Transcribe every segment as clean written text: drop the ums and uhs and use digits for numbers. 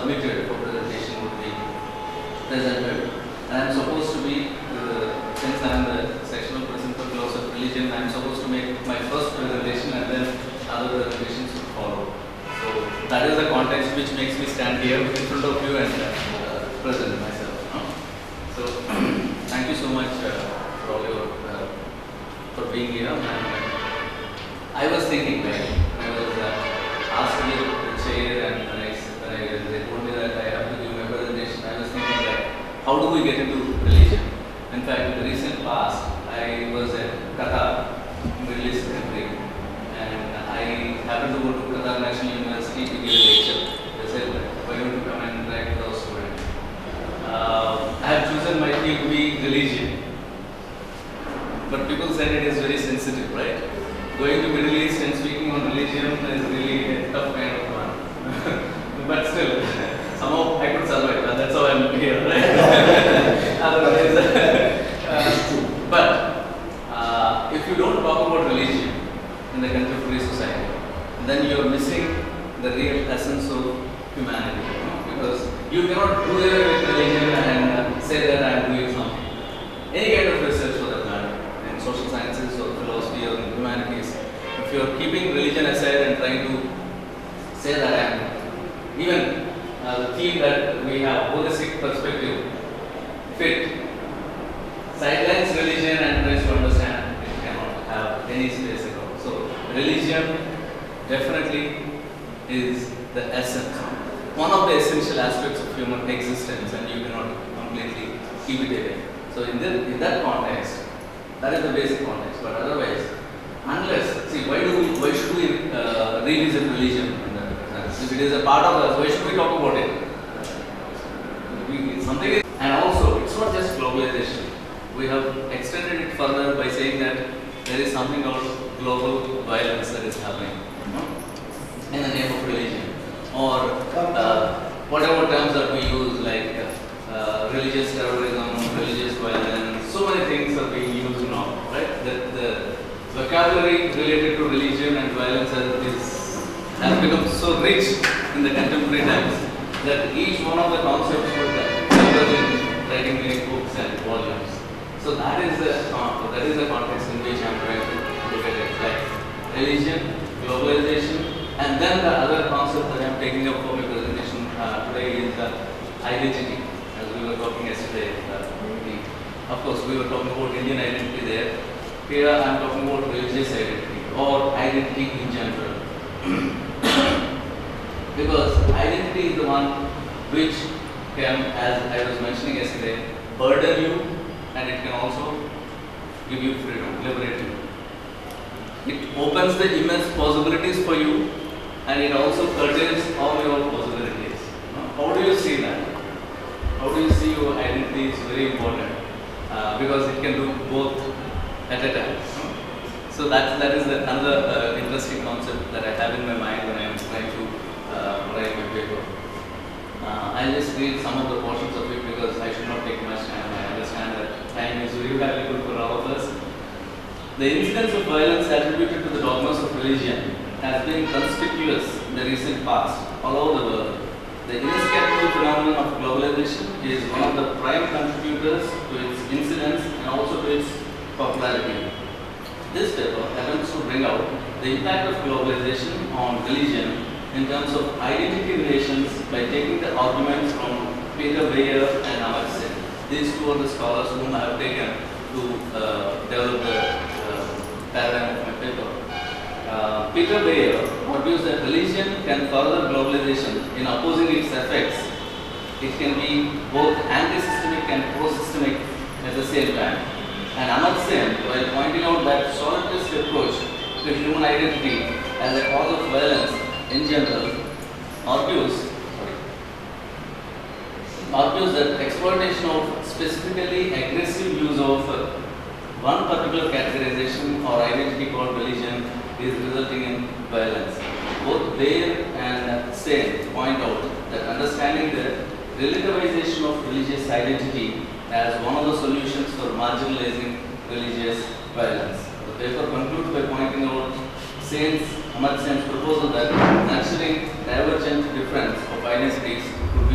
submitted for presentation would be presented. And I am supposed to be, since I am the sectional president for philosophy of religion, I am supposed to make my first presentation and then other presentations would follow. So that is the context which makes me stand here in front of you and present myself. So thank you so much for all your for being here. And I was thinking, like, when I was asked to be the chair and when they told me that I have to give my presentation, I was thinking, like, how do we get into religion? In fact, in the recent past, I was at Qatar, Middle East country, and I happened to go to Qatar National University to give a lecture. They said, why don't you come and interact with our students? I have chosen my field to be religion. But people said it is very sensitive, right? Going to Middle East and speaking on religion is really a tough kind of one. But still, somehow I could survive. That's how I'm here, right? Otherwise, but if you don't talk about religion in the contemporary society, then you are missing the real essence of humanity. Because you cannot do away with religion and say that I am doing something. Any kind of research for that matter, in social sciences or philosophy or in humanities, if you are keeping religion aside and trying to say that I am, even the theme that we have, holistic perspective, fit, sidelines religion and tries to understand, it cannot have any space at all. So religion definitely is the essence, one of the essential aspects of human existence, and you cannot completely keep it away. So in that context, that is the basic context. But otherwise, unless, see, why should we revisit religion? If it is a part of us, why should we talk about it? Something is, and also, it's not just globalization. We have extended it further by saying that there is something called global violence that is happening in the name of religion, or whatever terms that we use, like religious terrorism, religious violence. So many things are being used now, right? The vocabulary related to religion and violence has become so rich in the contemporary times that each one of the concepts would emerge in writing many books and volumes. So that is the context in which I am trying to look at it, like religion, globalization, and then the other concept that I am taking up for my presentation today is identity, as we were talking yesterday. Of course, we were talking about Indian identity there. Here I am talking about religious identity or identity in general. Because identity is the one which can, as I was mentioning yesterday, burden you, and it can also give you freedom, liberate you. It opens the immense possibilities for you, and it also curtails all your possibilities. How do you see that? How do you see your identity is very important, because it can do both at a time. So that is another interesting concept that I have in my mind when I am trying to write my paper. I'll just read some of the portions of it because I should not take much time. I understand that time is very valuable for all of us. The incidence of violence attributed to the dogmas of religion has been conspicuous in the recent past all over the world. The inescapable phenomenon of globalization is one of the prime contributors to its incidence and also to its popularity. This paper attempts to bring out the impact of globalization on religion in terms of identity relations by taking the arguments from Peter Bayer and Amartya Sen. These two are the scholars whom I have taken to develop the paradigm of my paper. Peter Bayer argues that religion can further globalization in opposing its effects. It can be both anti-systemic and pro-systemic at the same time. And Amartya Sen, while pointing out that solipsist approach to human identity as a cause of violence in general, argues that exploitation of specifically aggressive use of one particular categorization or identity called religion is resulting in violence. Both Bayer and Sen point out that understanding the relativization of religious identity as one of the solutions for marginalizing religious violence. The paper concludes by pointing out Amartya Sen's proposal that nurturing divergent difference of identities could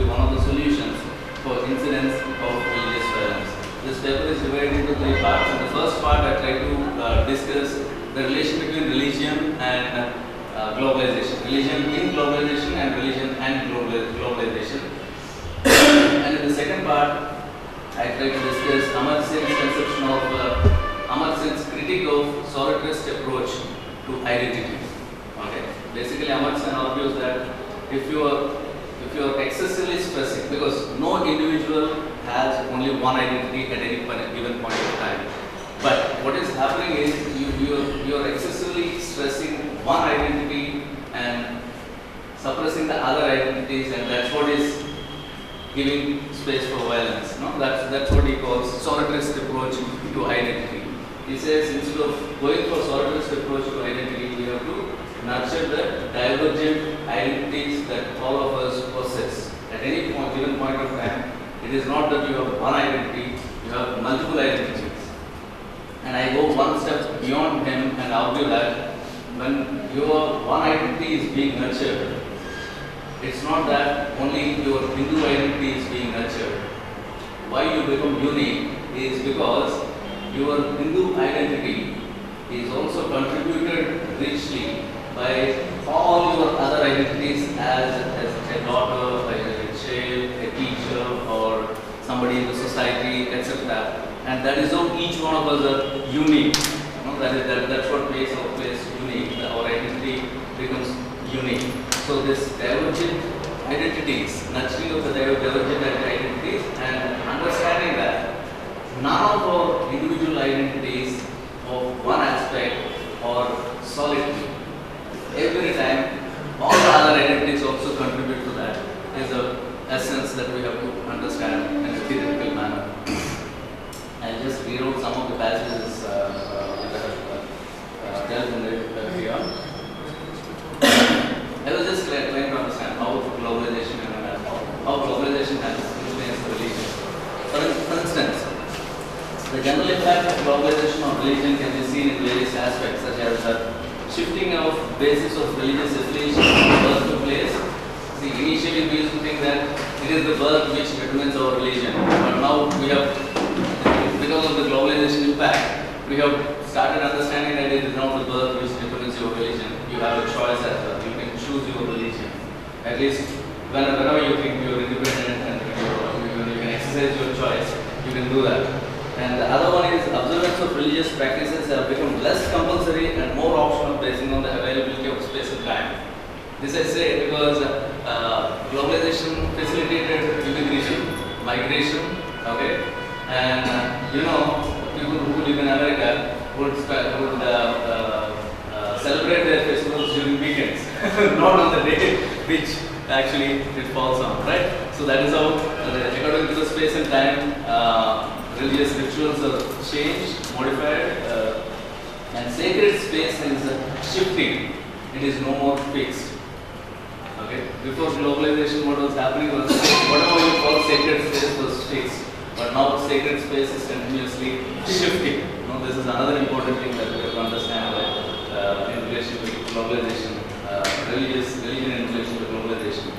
religion in globalization and religion and globalization. And in the second part, I try to discuss Amar Sen's conception of Amar Sen's critique of solitarist approach to identity. Okay, basically Amar Sen argues that if you are excessively stressing, because no individual has only one identity at any given point of time. But what is happening is you are excessively stressing one identity and suppressing the other identities, and that's what is giving space for violence. No? That's what he calls solitarist approach to identity. He says instead of going for solitarist approach to identity, we have to nurture the divergent identities that all of us possess. At any given point of time, it is not that you have one identity, you have multiple identities. And I go one step beyond him and argue that when your one identity is being nurtured, it's not that only your Hindu identity is being nurtured. Why you become unique is because your Hindu identity is also contributed richly by all your other identities as a daughter, a child, a teacher, or somebody in the society, etc. And that is how each one of us are unique. You know, that's what makes our place unique. Our identity becomes unique. So this divergent identities, nurturing of the divergent identities, and understanding that none of our individual identities of one aspect are solitary. Every time, all the other identities also contribute to that. Is the essence that we have to understand in a theoretical manner. I'll just read out some of the passages that are dealt in it here. I was just trying to understand how globalization has influenced religion. For instance, the general impact of globalization on religion can be seen in various aspects, such as the shifting of basis of religious affiliation from birth to place. See, initially we used to think that it is the birth which determines our religion, but now we have, because of the globalization impact, we have started understanding that it is not the birth which determines your religion. You have a choice as well. You can choose your religion. At least whenever you think you are independent and you can exercise your choice, you can do that. And the other one is observance of religious practices have become less compulsory and more optional based on the availability of space and time. This I say because globalization facilitated immigration, migration, okay, and people who live in America would celebrate their festivals during weekends, not on the day which actually it falls on, right? So that is how, according to the space and time, religious rituals are changed, modified, and sacred space is shifting. It is no more fixed. Okay. Before globalization, what was happening was whatever you call sacred space was fixed, but now sacred space is continuously shifting. This is another important thing that we have to understand in relation to globalization, religion in relation to globalization.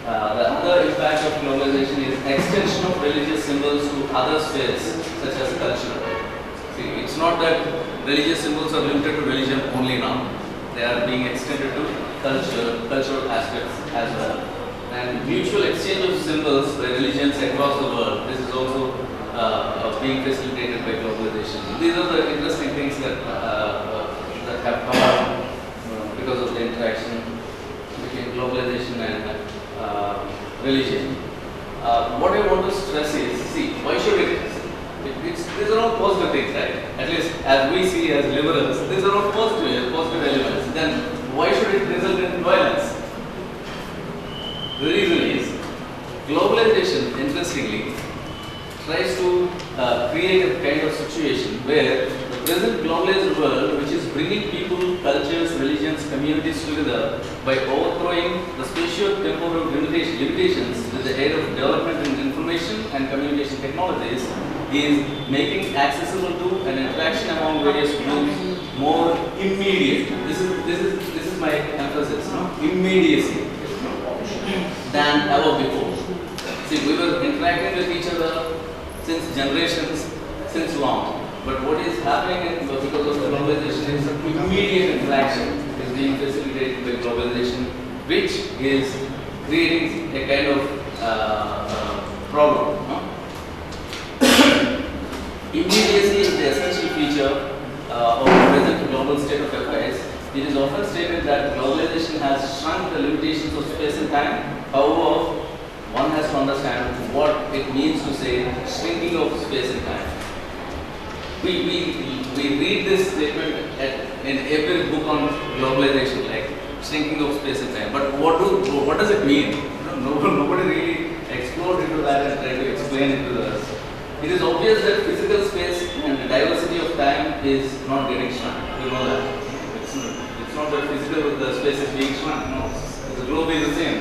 The other impact of globalization is extension of religious symbols to other spheres, such as culture. See, it's not that religious symbols are limited to religion only now. They are being extended to cultural aspects as well. And mutual exchange of symbols by religions across the world. This is also being facilitated by globalization. These are the interesting things that have come up because of the interaction between globalization and religion. What I want to stress is, see, why should these are all positive things, right? At least as we see as liberals, these are all positive elements. Then why should it result in violence? The reason is, globalization, interestingly, tries to create a kind of situation where the present globalized world, which is bringing people, cultures, religions, communities together by overthrowing the spatio-temporal limitations with the aid of development in information and communication technologies, is making accessible to an interaction among various groups more immediate. This is my emphasis, immediacy than ever before. See, we were interacting with each other since generations, since long. But what is happening because of globalization is immediate interaction is being facilitated by globalization which is creating a kind of problem. Immediacy is the essential feature of the present global state of affairs. It is often stated that globalization has shrunk the limitations of space and time. However, one has to understand what it means to say shrinking of space and time. We read this statement in every book on globalization, like shrinking of space and time. But what does it mean? Nobody really explored into that and tried to explain it to us. It is obvious that physical space and the diversity of time is not getting shrunk. You know that. It's not that physical the space is being shrunk. No, the globe is the same.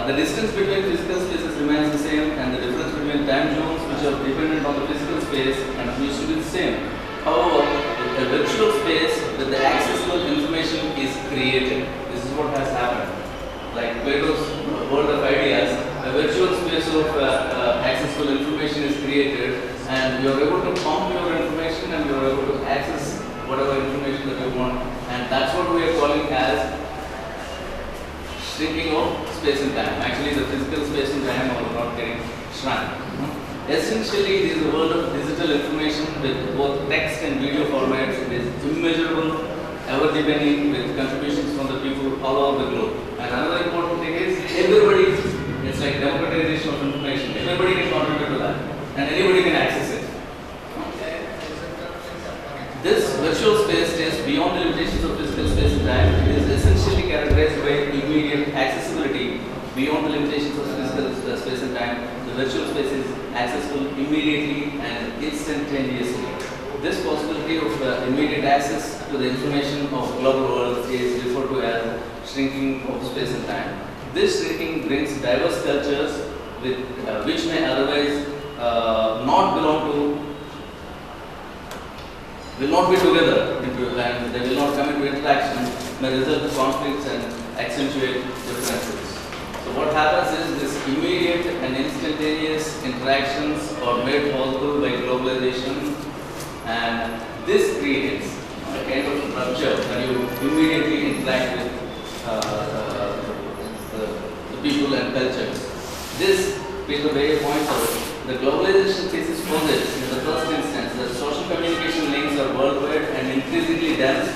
The distance between physical spaces remains the same, and the difference between time zones which are dependent on the physical space and used to be the same. However, a virtual space with the accessible information is created. This is what has happened. Like Plato's world of ideas, a virtual space of accessible information is created, and you are able to pump your information and you are able to access whatever information that you want, and that's what we are calling as shrinking of space and time. Actually, the physical space and time are not getting shrunk. Essentially, it is a world of digital information with both text and video formats. It is immeasurable, ever deepening, with contributions from the people all over the globe. And another important thing is everybody, it's like democratization of information. Everybody can contribute to that, and anybody can access it. This virtual space stays beyond the limitations of physical space and time. It is essentially characterized by immediate accessibility beyond the limitations of physical space and time. The virtual space is accessible immediately and instantaneously. This possibility of immediate access to the information of global world is referred to as shrinking of space and time. This shrinking brings diverse cultures with, which may otherwise not belong to, will not be together and they will not come into interaction, may result in conflicts and accentuate differences. So what happens is this immediate and instantaneous interactions are made possible by globalization, and this creates a kind of rupture when you immediately interact with the people and cultures. This, Peter Bayer points out, the globalization thesis posits in the first instance that social communication links are worldwide and increasingly dense.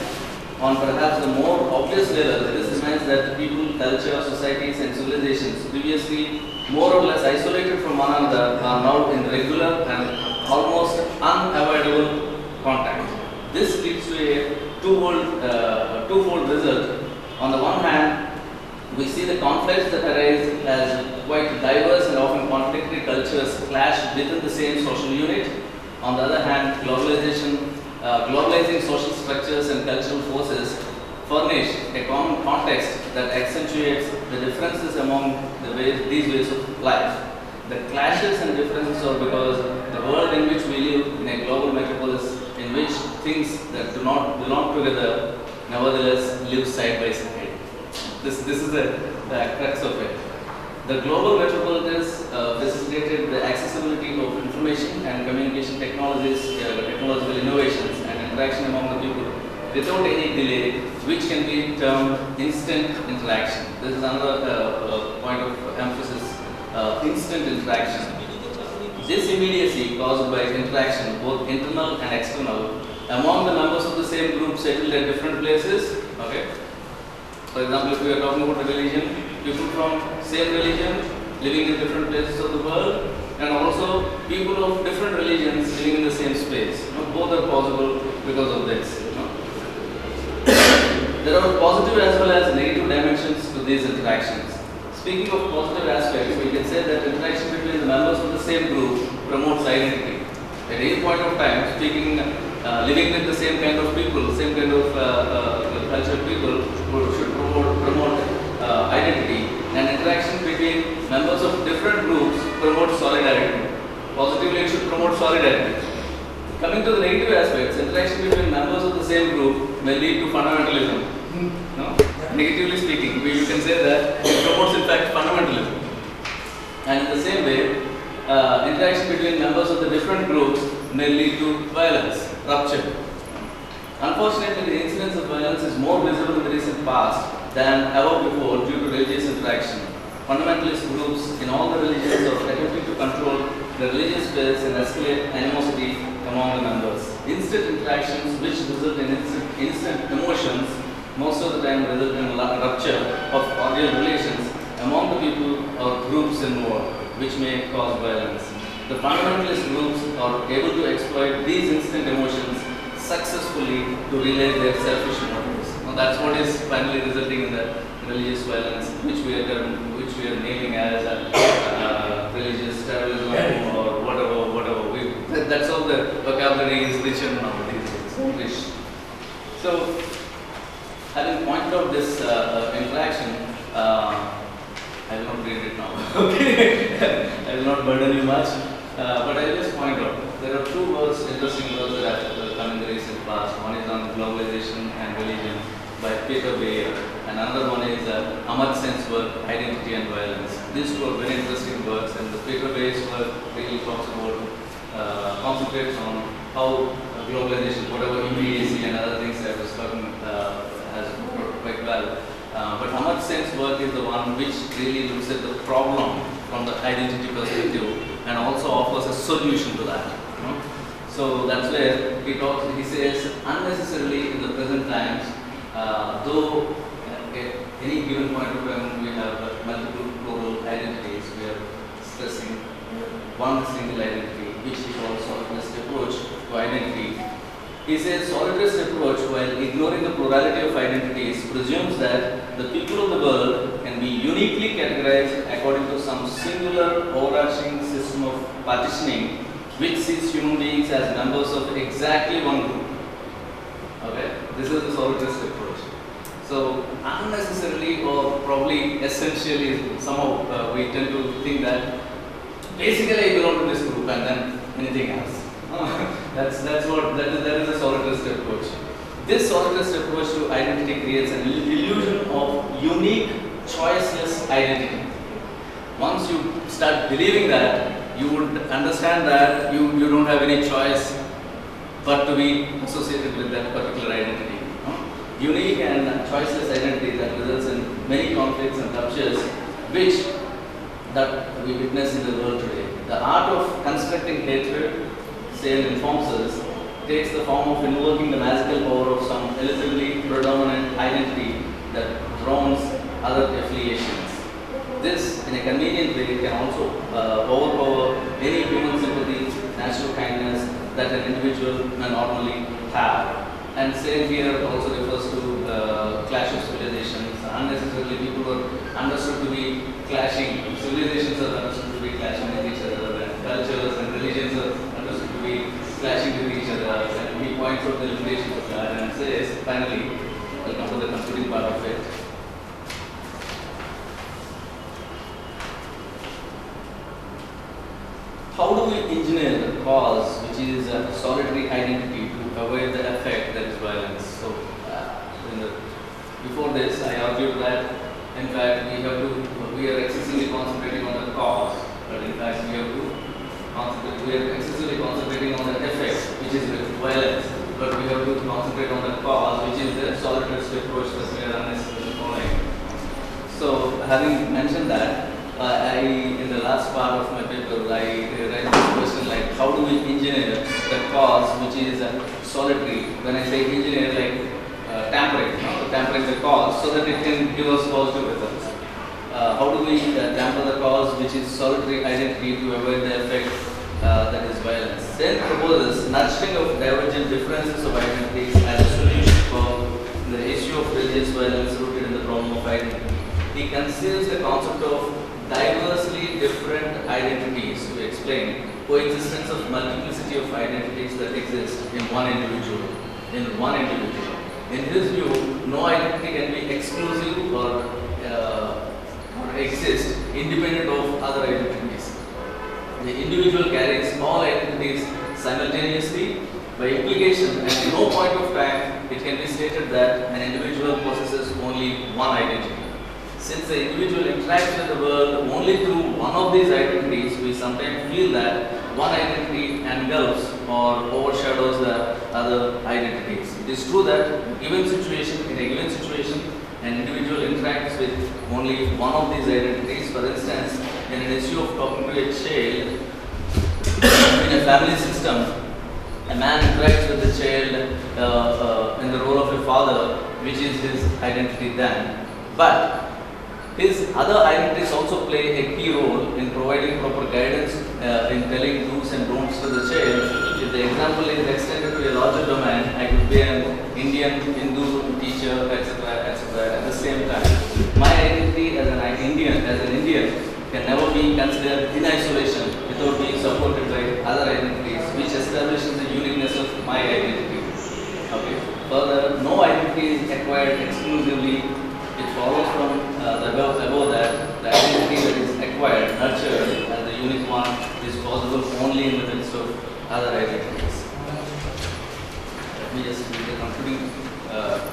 On perhaps the more obvious level, this means that people, culture, societies and civilizations previously more or less isolated from one another are now in regular and almost unavoidable contact. This leads to a twofold result. On the one hand, we see the conflicts that arise as quite diverse and often contradictory cultures clash within the same social unit. On the other hand, globalizing social structures and cultural forces furnish a common context that accentuates the differences among these ways of life. The clashes and differences are because the world in which we live in a global metropolis in which things that do not belong together nevertheless live side by side. This is the crux of it. The global metropolis facilitated the accessibility of information and communication technologies, technological innovations and interaction among the people without any delay, which can be termed instant interaction. This is another point of emphasis, instant interaction. This immediacy caused by interaction, both internal and external, among the members of the same group settled at different places. Okay. For example, if we are talking about religion, people from same religion living in different places of the world, and also people of different religions living in the same space. Both are possible because of this. There are positive as well as negative dimensions to these interactions. Speaking of positive aspects, we can say that interaction between the members of the same group promotes identity. At any point of time, living with the same kind of people, same kind of cultured people should promote identity, and interaction between members of different groups promotes solidarity. Positively, it should promote solidarity. Coming to the negative aspects, interaction between members of the same group may lead to fundamentalism. No? Negatively speaking, you can say that it promotes in fact fundamentalism. And in the same way, interaction between members of the different groups may lead to violence, rupture. Unfortunately, the incidence of violence is more visible in the recent past than ever before interaction. Fundamentalist groups in all the religions are attempting to control the religious space and escalate animosity among the members. Instant interactions which result in instant emotions most of the time result in rupture of cordial relations among the people or groups involved, which may cause violence. The fundamentalist groups are able to exploit these instant emotions successfully to realize their selfish motives. Now that's what is finally resulting in the religious violence, which we are naming as religious terrorism or whatever. That's all the vocabulary is written nowadays. English. So, having pointed out this interaction, I will not read it now. Okay, I will not burden you much, but I will just point out there are two words, interesting words that have come in the recent past. One is on globalization and religion by Peter Weir, and another one is Amartya Sen's work, Identity and Violence. These two are very interesting works, and the Peter Weir's work really talks about, concentrates on how globalization, whatever immediacy and other things that was talking has quite well. But Amartya Sen's work is the one which really looks at the problem from the identity perspective and also offers a solution to that. You know? So that's where he says unnecessarily in the present times, though at any given point of time we have multiple plural identities, we are stressing one single identity, which he calls solidarist approach to identity. He says solidarist approach, while ignoring the plurality of identities, presumes that the people of the world can be uniquely categorized according to some singular overarching system of partitioning, which sees human beings as members of exactly one group. Okay, this is the solidarist approach. So unnecessarily or probably essentially, somehow we tend to think that basically I belong to this group and then anything else. That is a solidarist approach. This solidarist approach to identity creates an illusion of unique, choiceless identity. Once you start believing that, you would understand that you don't have any choice but to be associated with that particular identity. Unique and choiceless identity that results in many conflicts and ruptures, which that we witness in the world today. The art of constructing hatred, Sale informs us, takes the form of invoking the magical power of some relatively predominant identity that drowns other affiliations. This, in a convenient way, can also overpower any human sympathy, natural kindness that an individual may normally have. And Sale here also refers to clash of civilizations. Unnecessarily, people are understood to be clashing. Civilizations are understood to be clashing with each other, and cultures and religions are understood to be clashing with each other. And he points out the limitations of that and says, finally, I'll come to the concluding part of it. How do we engineer the cause, which is a solitary identity, to avoid the effect that is violence? So, before this, I argued that, in fact, we are excessively concentrating on the cause, but in fact, we are excessively concentrating on the effect, which is violence, but we have to concentrate on the cause, which is the solidarist approach that we are unnecessarily following. So, having mentioned that, in the last part of my paper, I write this question like, how do we engineer the cause which is solitary? When I say engineer, like tampering the cause so that it can give us positive results. How do we tamper the cause which is solitary identity to avoid the effect that is violence? Sen proposes nurturing of divergent differences of identities as a solution for the issue of religious violence rooted in the problem of identity. He considers the concept of diversely different identities to explain coexistence of multiplicity of identities that exist in one individual. In his view, no identity can be exclusive or exist independent of other identities. The individual carries all identities simultaneously. By implication, at no point of time, it can be stated that an individual possesses only one identity. Since the individual interacts with the world only through one of these identities, we sometimes feel that one identity engulfs or overshadows the other identities. It is true that in a given situation, an individual interacts with only one of these identities. For instance, in an issue of talking to a child in a family system, a man interacts with the child in the role of a father, which is his identity then. But his other identities also play a key role in providing proper guidance in telling do's and don'ts to the child. If the example is extended to a larger domain, I could be an Indian, Hindu teacher, etc., etc. At the same time, my identity as an Indian, can never be considered in isolation without being supported by other identities, which establishes the uniqueness of my identity. Okay. Further, no identity is acquired exclusively. It follows from the above that the identity that is acquired, nurtured as the unique one is possible only in the midst of other identities. Let me just read the concluding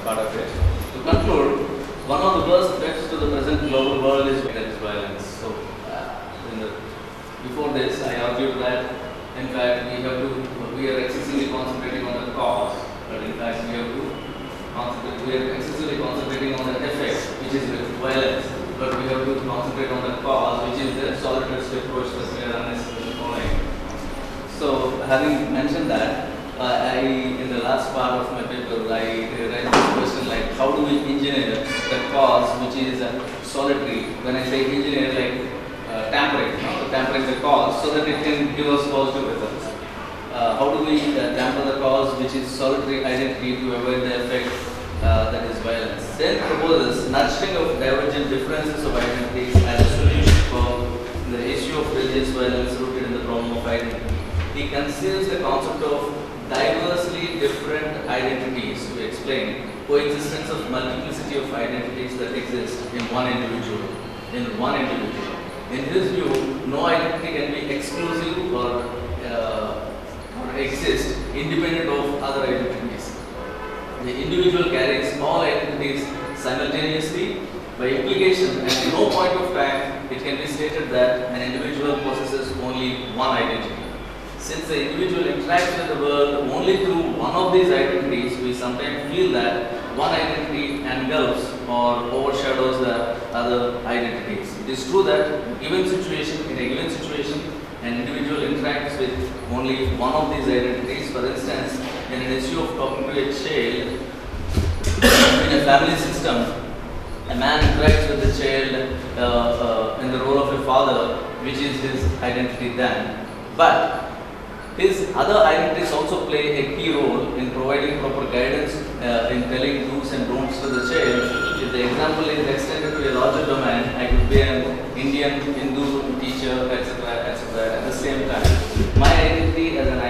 part of it. To conclude, one of the worst threats to the present global world is violence. So, before this, I argued that in fact we are excessively concentrating on the cause, but in fact we are excessively concentrating on the effect, which is violence, but we have to concentrate on the cause, which is the solidarity approach that we are unnecessarily following. So, having mentioned that, in the last part of my paper, I raised this question like, how do we engineer the cause, which is solitary? When I say engineer, like tampering the cause, so that it can give us positive results. How do we tamper the cause, which is solitary identity, to avoid the effect that is violence? Then proposes nurturing of divergent differences of identities as a solution for the issue of religious violence rooted in the problem of identity. He conceives the concept of diversely different identities to explain coexistence of multiplicity of identities that exist in one individual. In his view, no identity can be exclusive or exist independent of other identities. The individual carries all identities simultaneously. By implication, at no point of time, it can be stated that an individual possesses only one identity. Since the individual interacts with the world only through one of these identities, we sometimes feel that one identity engulfs or overshadows the other identities. It is true that in a given situation, an individual interacts with only one of these identities. For instance, in an issue of talking to a child in a family system, a man interacts with the child in the role of a father, which is his identity then. But his other identities also play a key role in providing proper guidance in telling do's and don'ts to the child. If the example is extended to a larger domain, I could be an Indian, Hindu teacher, etc., etc. At the same time, my identity as an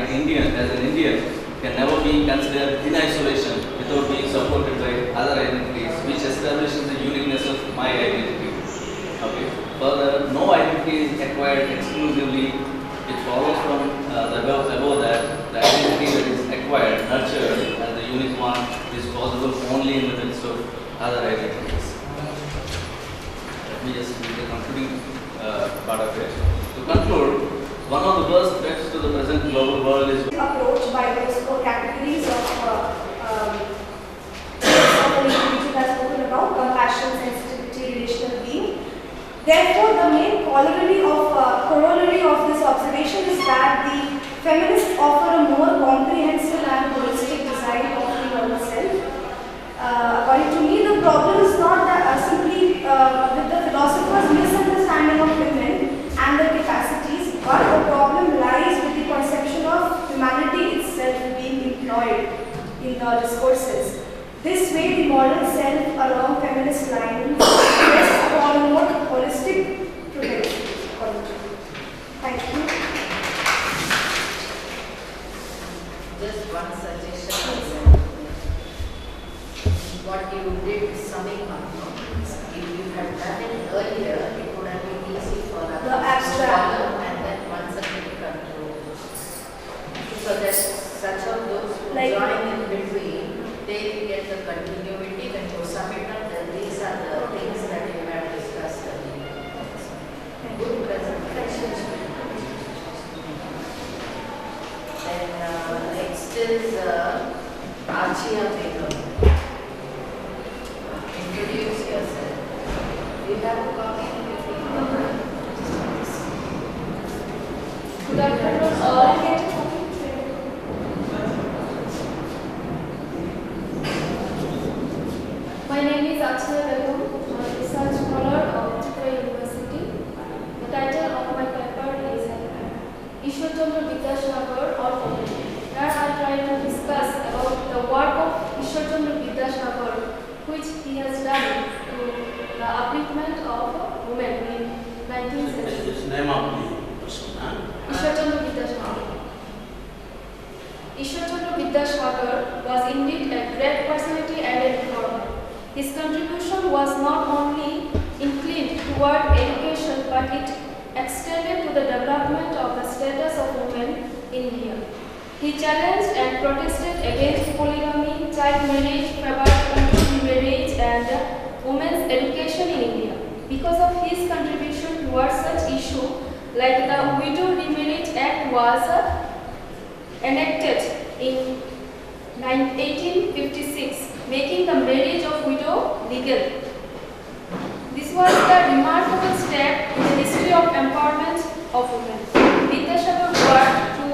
Indian, can never be considered in isolation without being supported by other identities, which establishes the uniqueness of my identity. Okay. Further, no identity is acquired exclusively. It follows from the above that the identity that is acquired, nurtured as the unique one is possible only in the midst of other identities. Let me just read the concluding part of it. To conclude, one of the worst threats to the present global world is approach by those four categories of which has spoken about: compassion, sensitivity, relational being. Therefore, the main corollary of this observation is that the feminists offer a more comprehensive and holistic design of the human self. According to me, the problem is not simply with the philosophers' misunderstanding of women and their capacities, but the problem lies with the conception of humanity itself being employed in the discourses. This way, the modern self along feminist lines rests upon a more holistic protection. Thank you. Just one suggestion. What you did summing up, if you had done it earlier, it would have been easy for us The abstract. to follow and then once again control. So that such of those who Like join in between, they get the continuity. When you sum it up, then these are the things that you have discussed earlier. Good presentation. Then next is Achia Begum. Introduce have a copy with you. Good afternoon all. My name is Achana Begum, a research scholar of Tripura University. The title of my paper is Ishwar Chandra Vidyasagar or Women. Here I try to discuss about the work of Ishwar Chandra Vidyasagar, which he has done to the upliftment of women in 19th century. This name of the person, huh? Ishwar Chandra Vidyasagar. Ishwar Chandra Vidyasagar was indeed a great personality and a reformer. His contribution was not only inclined toward education, but it extended to the development of the status of women in India. He challenged and protested against polygamy, child marriage, favored marriage, and women's education in India. Because of his contribution towards such issues, like the Widow Remarriage Act was enacted in 1856, making the marriage of widow legal. This was the remarkable step in the history of empowerment of women. Vidyasagar worked to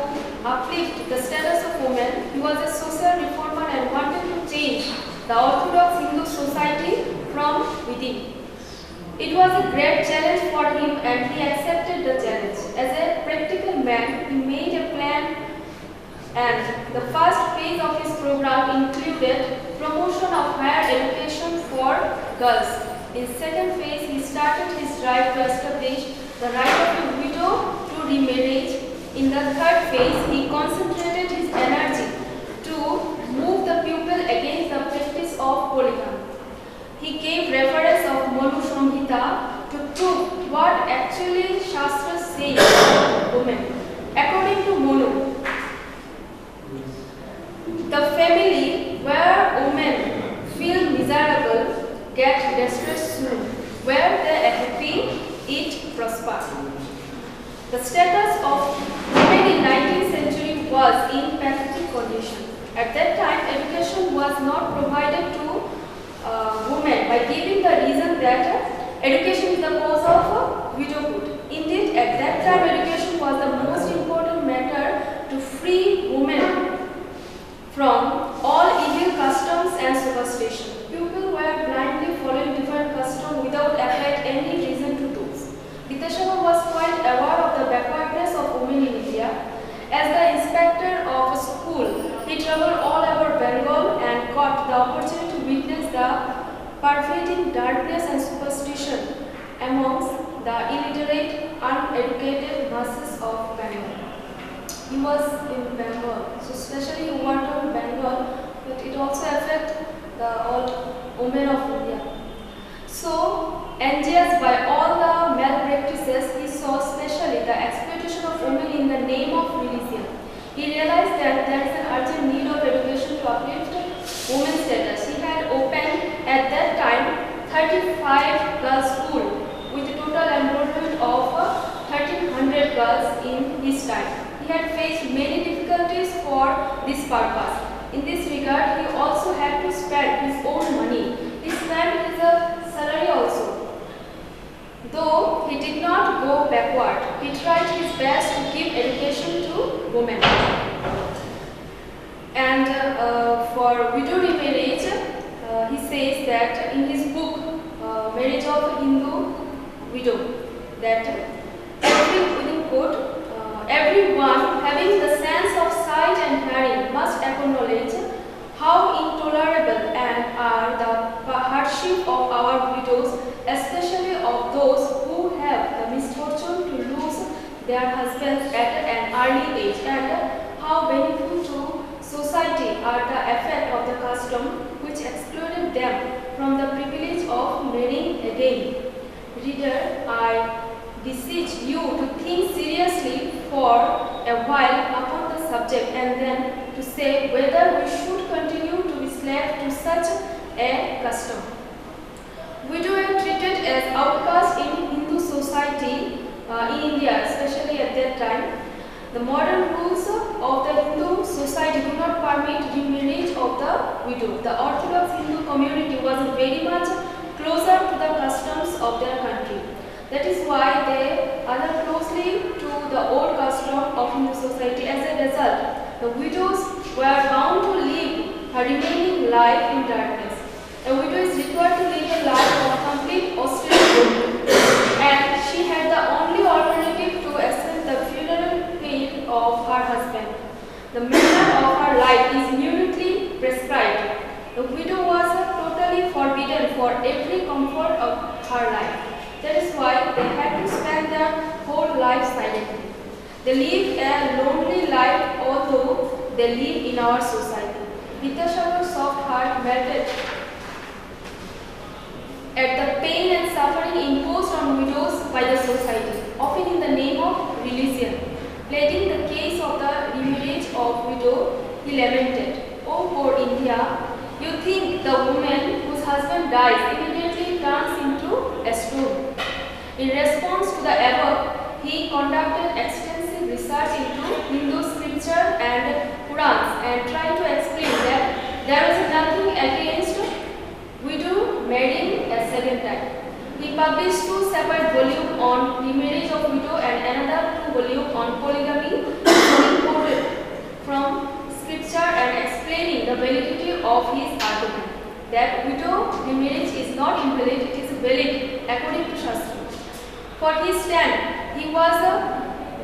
uplift the status of women. He was a social reformer and wanted to change the orthodox Hindu society from within. It was a great challenge for him and he accepted the challenge. As a practical man, he made a plan, and the first phase of his program included promotion of higher education for girls. In second phase, he started his drive to establish the right of a widow to remarriage. In the third phase, he concentrated his energy to move the people against the practice of polygamy. He gave reference of Manu Samhita to prove what actually Shastra says about women. According to Manu, the family where women feel miserable get distressed soon, where they are happy, it prospers. The status of women in 19th century was in pathetic condition. At that time, education was not provided to women by giving the reason that education is the cause of widowhood. Indeed, at that time, education was the most important matter to free women from all evil customs and superstition. People were blindly following different customs without applied any reason to those. Vidyasagar was quite aware of the backwardness of women in India. As the inspector of a school, he traveled all over Bengal and got the opportunity to witness the pervading darkness and superstition amongst the illiterate, uneducated masses of Bengal. He was in Bengal, so especially he worked on Bengal, but it also affected the all women of India. So, envious by all the malpractices, he saw especially the exploitation of women in the name of religion. He realized that there is an urgent need of education to uplift women's status. He had opened at that time 35 girls' school with a total enrollment of 1300 girls in his time. He had faced many difficulties for this purpose. In this regard, he also had to spend his own money. He spent his salary also. Though he did not go backward, he tried his best to give education to women. And for widow remarriage, he says that in his book, Marriage of a Hindu Widow, that everyone having the sense of sight and hearing must acknowledge how intolerable and are the hardship of our widows, especially of those who have the misfortune to lose their husbands at an early age, and how benefit to society are the effect of the custom which excluded them from the privilege of marrying again. Reader, I beseech you to think seriously for a while upon the subject and then to say whether we should continue to be slave to such a custom. Widows were treated as outcasts in Hindu society in India, especially at that time. The modern rules of the Hindu society do not permit remarriage of the widow. The Orthodox Hindu community was very much closer to the customs of their country. That is why they adhere closely to the old custom of Hindu society. As a result, the widows were bound to live her remaining life in darkness. A widow is required to live a life of complete austerity, and she had the only alternative to accept the funeral pain of her husband. The manner of her life is minutely prescribed. The widow was totally forbidden for every comfort of her life. That is why they had to spend their whole life silently. They lived a lonely life, although they live in our society. Vidyasagar's soft heart melted at the pain and suffering imposed on widows by the society, often in the name of religion. Pleading the case of the remarriage of widow, he lamented, "O poor India, you think the woman whose husband dies immediately turns into a stone." In response to the above, he conducted extensive research into Hindu scripture and Purans and tried to explain that there was nothing against widow marrying a second time. He published 2 separate volumes on remarriage of widow and another 2 volumes on polygamy, quoted from scripture and explaining the validity of his argument that widow remarriage is not invalid, it is valid according to Shastra. For his stand, he was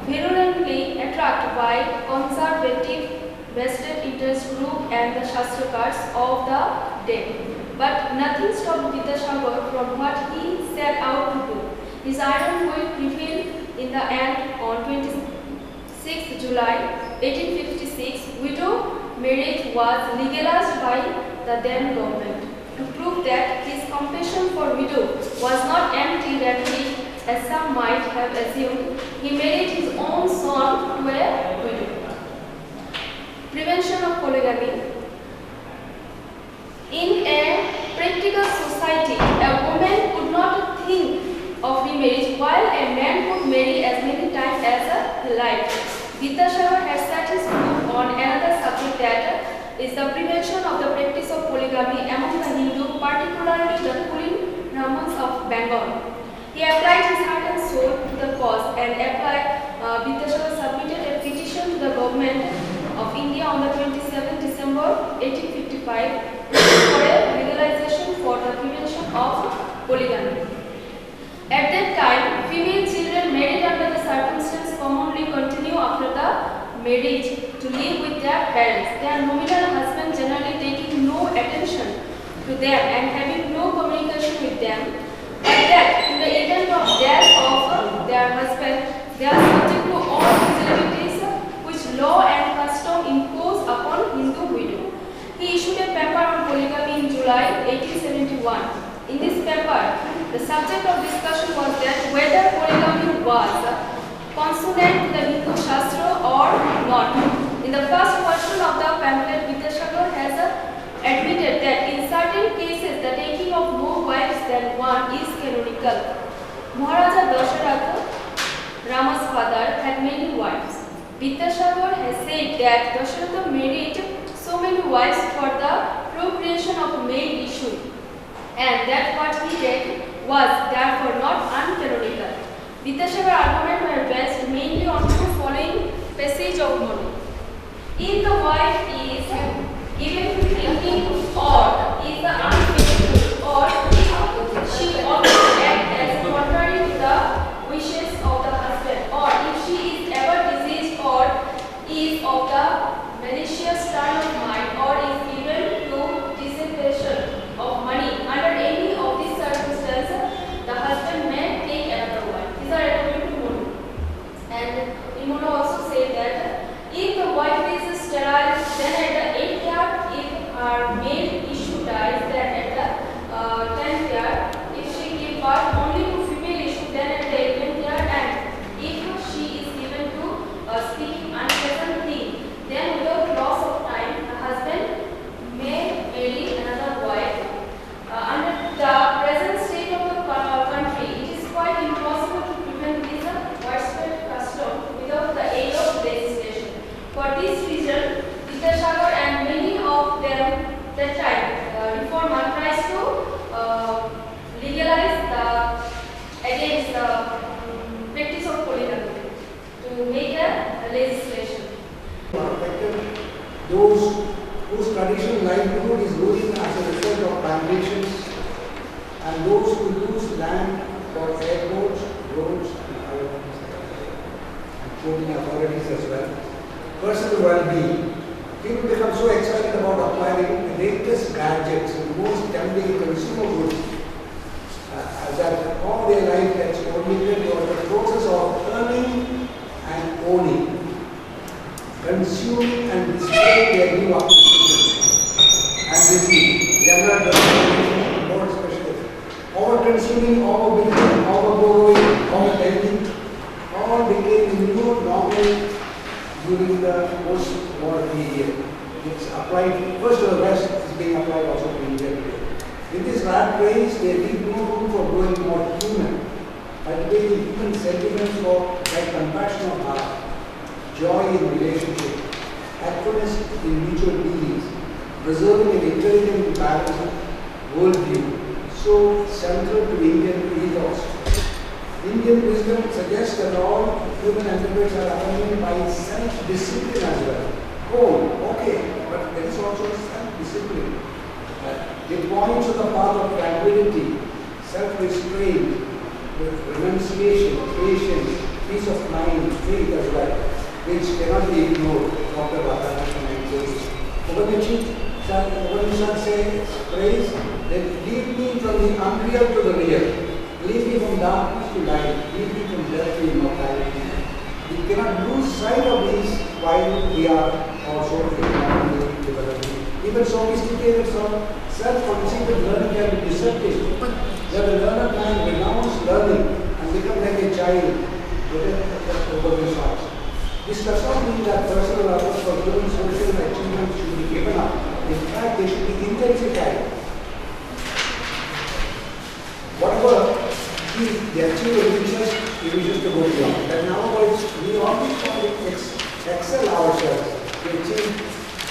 virulently attacked by conservative vested interest group and the Shastrakars of the day. But nothing stopped Vidyasagar from what he set out to do. His iron will prevailed in the end. On 26 July 1856, widow marriage was legalized by the then government. To prove that his compassion for widow was not empty rhetoric, as some might have assumed, he married his own son to a widow. Prevention of polygamy. In a practical society, a woman could not think of remarriage while a man could marry as many times as he liked. Vidyasagar has set his book on another subject, that is the prevention of the practice of polygamy among the Hindu, particularly the Kulin Brahmins of Bengal. He applied his heart and soul to the cause, and Vidyasagar submitted a petition to the government of India on the 27th December 1855 for a legalization for the prevention of polygamy. At that time, female children married under the circumstances commonly continue after the marriage to live with their parents, their nominal husband generally taking no attention to them and having no communication with them. But that in the event of death of their husband, they are subject to all facilities which law and custom impose upon Hindu widow. He issued a paper on polygamy in July 1871. In this paper, the subject of discussion was that whether polygamy was consonant to the Hindu Shastra or not. In the first version of the pamphlet, Vidyasagar has admitted that in certain cases the taking of more wives than one is canonical. Maharaja Dasharatha, Rama's father, had many wives. Vidyasagar has said that Dasharatha married so many wives for the procreation of male issue, and that what he did was therefore not uncanonical. Vidyasagar's arguments were based mainly on two following passages of Manu. If the wife is given to drinking or is unfaithful, or she always acts as contrary to the wishes of the husband, or if she is ever diseased or is of the malicious turn of mind, or is given to dissipation of money, under any of these circumstances, the husband may take another wife. These are according to Manu. And Manu also said that if the wife is sterile, then at the 8th year, if her male issue dies, then at the 10th year, if she gives birth only to female issue, then at the 11th year, and if she is given to speaking unpleasant thing, then without loss of time, the husband may marry another wife. Under the present state of the country, it is quite impossible to prevent this widespread custom without the aid of legislation. For this reason, Vidyasagar and many of them that time reformer tries to those whose traditional livelihood is losing as a result of plantations, and those who use land for airports, roads, and other things like that. And quoting authorities as well. Personal well-being. People become so excited about acquiring the latest gadgets and the most tempting consumer goods that all their life gets oriented towards the process of earning and owning, consuming and displaying their new acquisitions. And this is younger generation, more especially, over-consuming, over-building, over-borrowing, over-lending, all became the new normal during the post-war period. It's applied, first to the West, it's being applied also to India today. In this rat race, they leave no room for growing more human, cultivating human sentiments for like compassion of heart, joy in relationship, happiness in mutual dealings, preserving an intelligent balanced worldview, so central to Indian ethos. Indian wisdom suggests that all human endeavors are accompanied by self-discipline as well. Oh, okay, but there is also self-discipline. It points to the path of tranquility, self-restraint, renunciation, patience, peace of mind, faith as well, which cannot be ignored. Dr. Radhakrishnan says. Upanishad says, praise, that lead me from the unreal to the real. Lead me from darkness to light, lead me from death to immortality. We cannot lose sight of these while we are also economically developing. Even sophisticated, self-conceited learning can be deceptive. Where the learner can renounce learning and become like a child over the shots. This does not mean that personal efforts for doing social achievements should be given up. In fact, they should be intensified. Whatever the achiever reaches, he wishes to go beyond. And now we always try to excel ourselves to achieve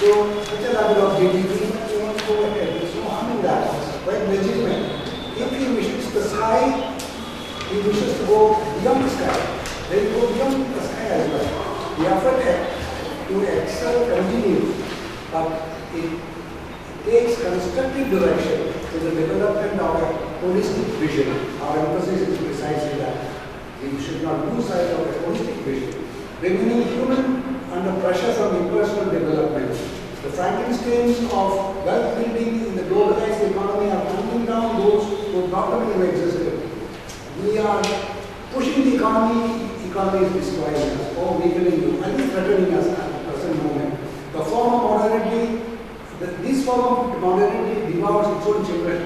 such a level of dignity that we want to go ahead. There's no harm in that. It's quite legitimate. If he wishes the sky, he wishes to go beyond the sky. Then go beyond the sky as well. The effort to excel continues, but it takes constructive direction to the development of a holistic vision. Our emphasis is precisely that. We should not lose sight of a holistic vision. Remaining human under pressure from impersonal development. The Frankensteins of wealth building in the globalized economy are hunting down those who properly have existed. We are pushing the economy is destroying us or weakening you, and threatening us at the present moment. The form of modernity, this form of modernity devours its own children.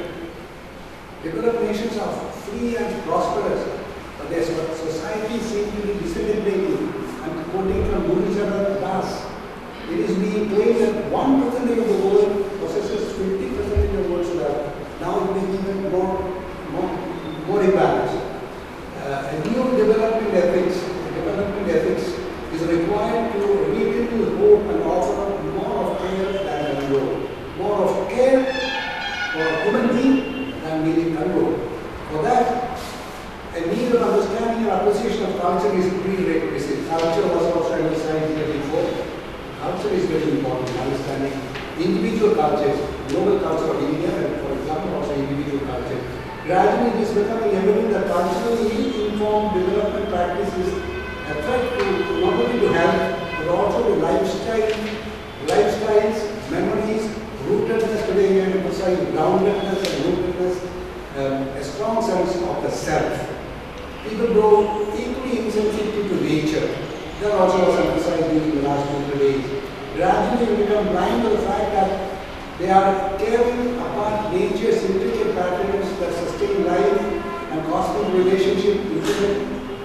Developed nations are free and prosperous, but their society seems to be disintegrating. I'm quoting from Guru Das. It is being claimed that 1% of the world possesses 50% of the world's wealth. Now it may be even more imbalanced. A new development ethics is required to rekindle hope and offer more of care than control. More of care for human being than merely control. For that, a need of understanding and appreciation of culture is prerequisite. Culture was also emphasized here before. Culture is very important, understanding individual cultures, global culture of India, and for example also individual culture. Gradually it is becoming evident that culturally informed development practices a threat to not only to health, but also to lifestyles, memories, rootedness, today I emphasize groundedness and rootedness, a strong sense of the self. People grow equally insensitive to nature. That also was emphasized during the last 2 days. Gradually we become blind to the fact that they are tearing apart nature's intricate patterns that sustain life and cosmic relationship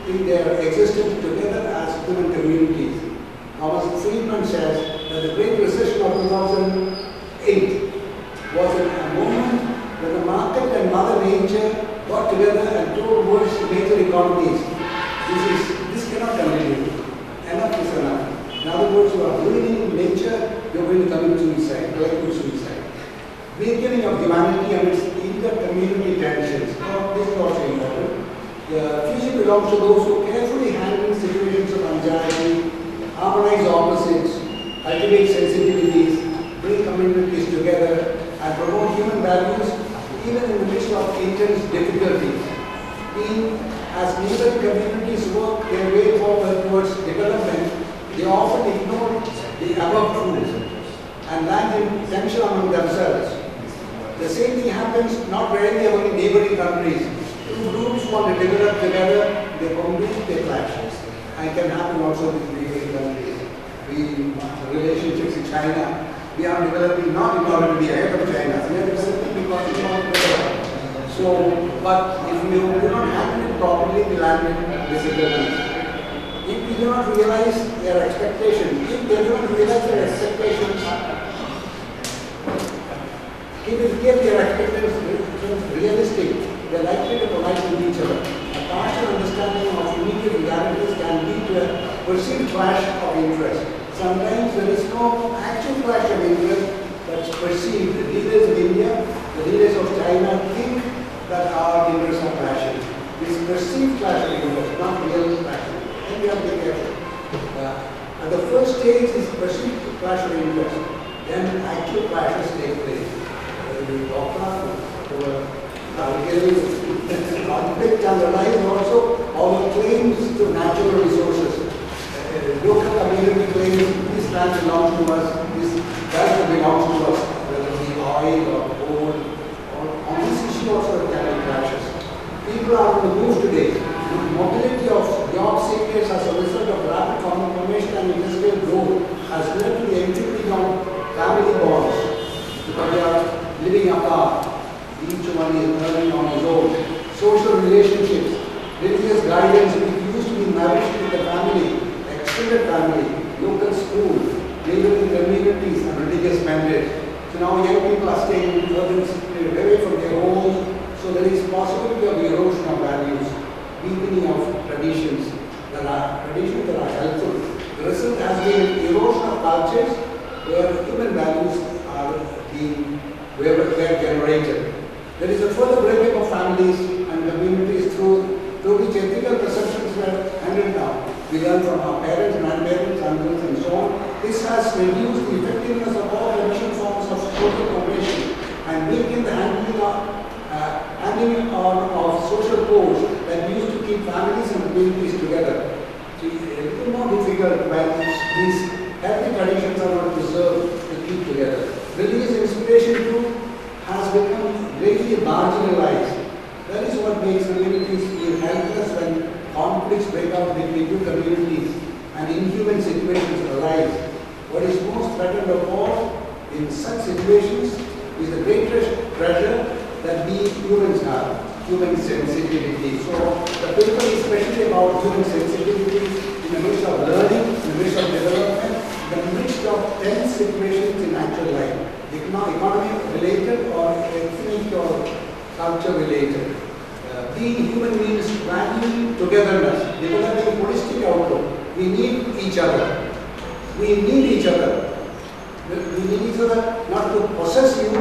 in their existence together as human communities. Thomas Friedman says that the Great Recession of 2008 was a moment when the market and Mother Nature got together and told words to major economies. This cannot continue. Enough is enough. In other words, you are ruining nature, you are going to commit suicide, collective suicide. Weakening of humanity amidst inter-community tensions. This is also important. The future belongs to those who carefully handle situations of anxiety, harmonize opposites, cultivate sensitivities, bring communities together, and promote human values even in the midst of intense difficulties. As neighboring communities work their way forward towards development, they often ignore the above truths and land in tension among themselves. The same thing happens not rarely among neighboring countries. Two groups want to develop together, they compete, they clash. And can happen also with neighboring countries. Relationships with China, we are developing not in order to be ahead of China, we are developing because we want to develop. So, but if we do not handle it properly, we land in difficulties. If we do not realize their expectations, if they do not realize their expectations, if their expectations realistic, they are likely to collide with each other. A partial understanding of immediate realities can lead to a perceived clash of interest. Sometimes there is no actual clash of interest, but it's perceived. The leaders of India, the leaders of China think that our interests are clashing. This perceived clash of interest, not real clash. And we have to be careful. At the first stage is perceived clash of interest. Then actual clashes take place. We talk about conflict can arise also over claims to natural resources. Local community claims this land belongs to us, this does belongs to us, whether it be oil or coal, or on this issue also there can be clashes. People are on the move today. Mobility of job seekers as a result of rapid information and industrial growth has led to the entry of family bonds because they are living apart. Each one is earning on his own. Social relationships, religious guidance, which used to be nourished in the family, extended family, local school, neighboring communities, and religious mandates. So now young people are staying in urban cities, away from their homes. So there is possibility of erosion of values, weakening of traditions. There are traditions that are helpful. The result has been erosion of cultures where human values are being generated. There is a further breakup of families and communities through which ethical perceptions were handed down. We learn from our parents, grandparents, uncles, and so on. This has reduced the effectiveness of all traditional forms of social cooperation and weakened the handling on of social codes that used to keep families and communities together. It is a little more difficult when these healthy traditions are not preserved to keep together. Religious inspiration too has become greatly marginalized. That is what makes communities feel helpless when conflicts break out between two communities and inhuman situations arise. What is most threatened of all in such situations is the greatest treasure that we humans have, human sensitivity. So the paper is especially about human sensitivity in the midst of learning, in the midst of development, in the midst of tense situations in actual life. Economy related or ethnic or culture related. Being human means valuing togetherness, developing holistic outlook. We need each other. We need each other. We need each other not to possess you,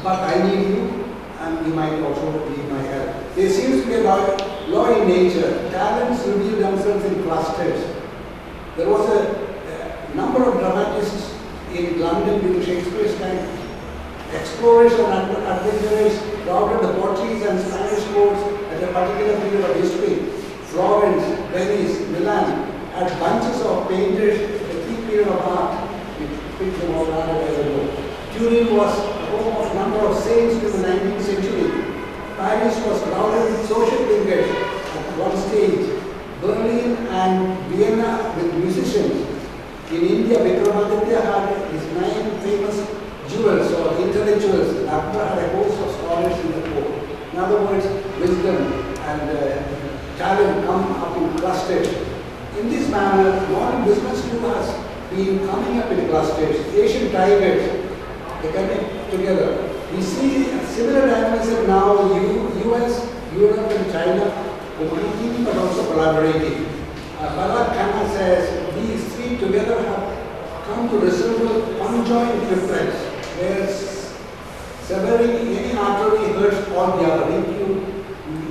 but I need you, and you might also need my help. There seems to be a law in nature. Talents reveal themselves in clusters. There was a number of dramatists in London during Shakespeare's time. Explorers and adventurers routed the Portuguese and Spanish courts at a particular period of history. Florence, Venice, Milan had bunches of painters at a key period of art. Turin was a home of a number of saints in the 19th century. Paris was crowded with social thinkers at one stage. Berlin and Vienna with musicians. In India, Vikramaditya had his 9 famous jewels or intellectuals. Akbar had a host of scholars in the court. In other words, wisdom and talent come up in clusters. In this manner, modern business too has been coming up in clusters. Asian tigers, they connect together. We see a similar dynamism now in US, Europe and China competing but also collaborating. Bharat Khanna says these three together have come to resemble conjoined difference, where severing any artery hurts all the other. If you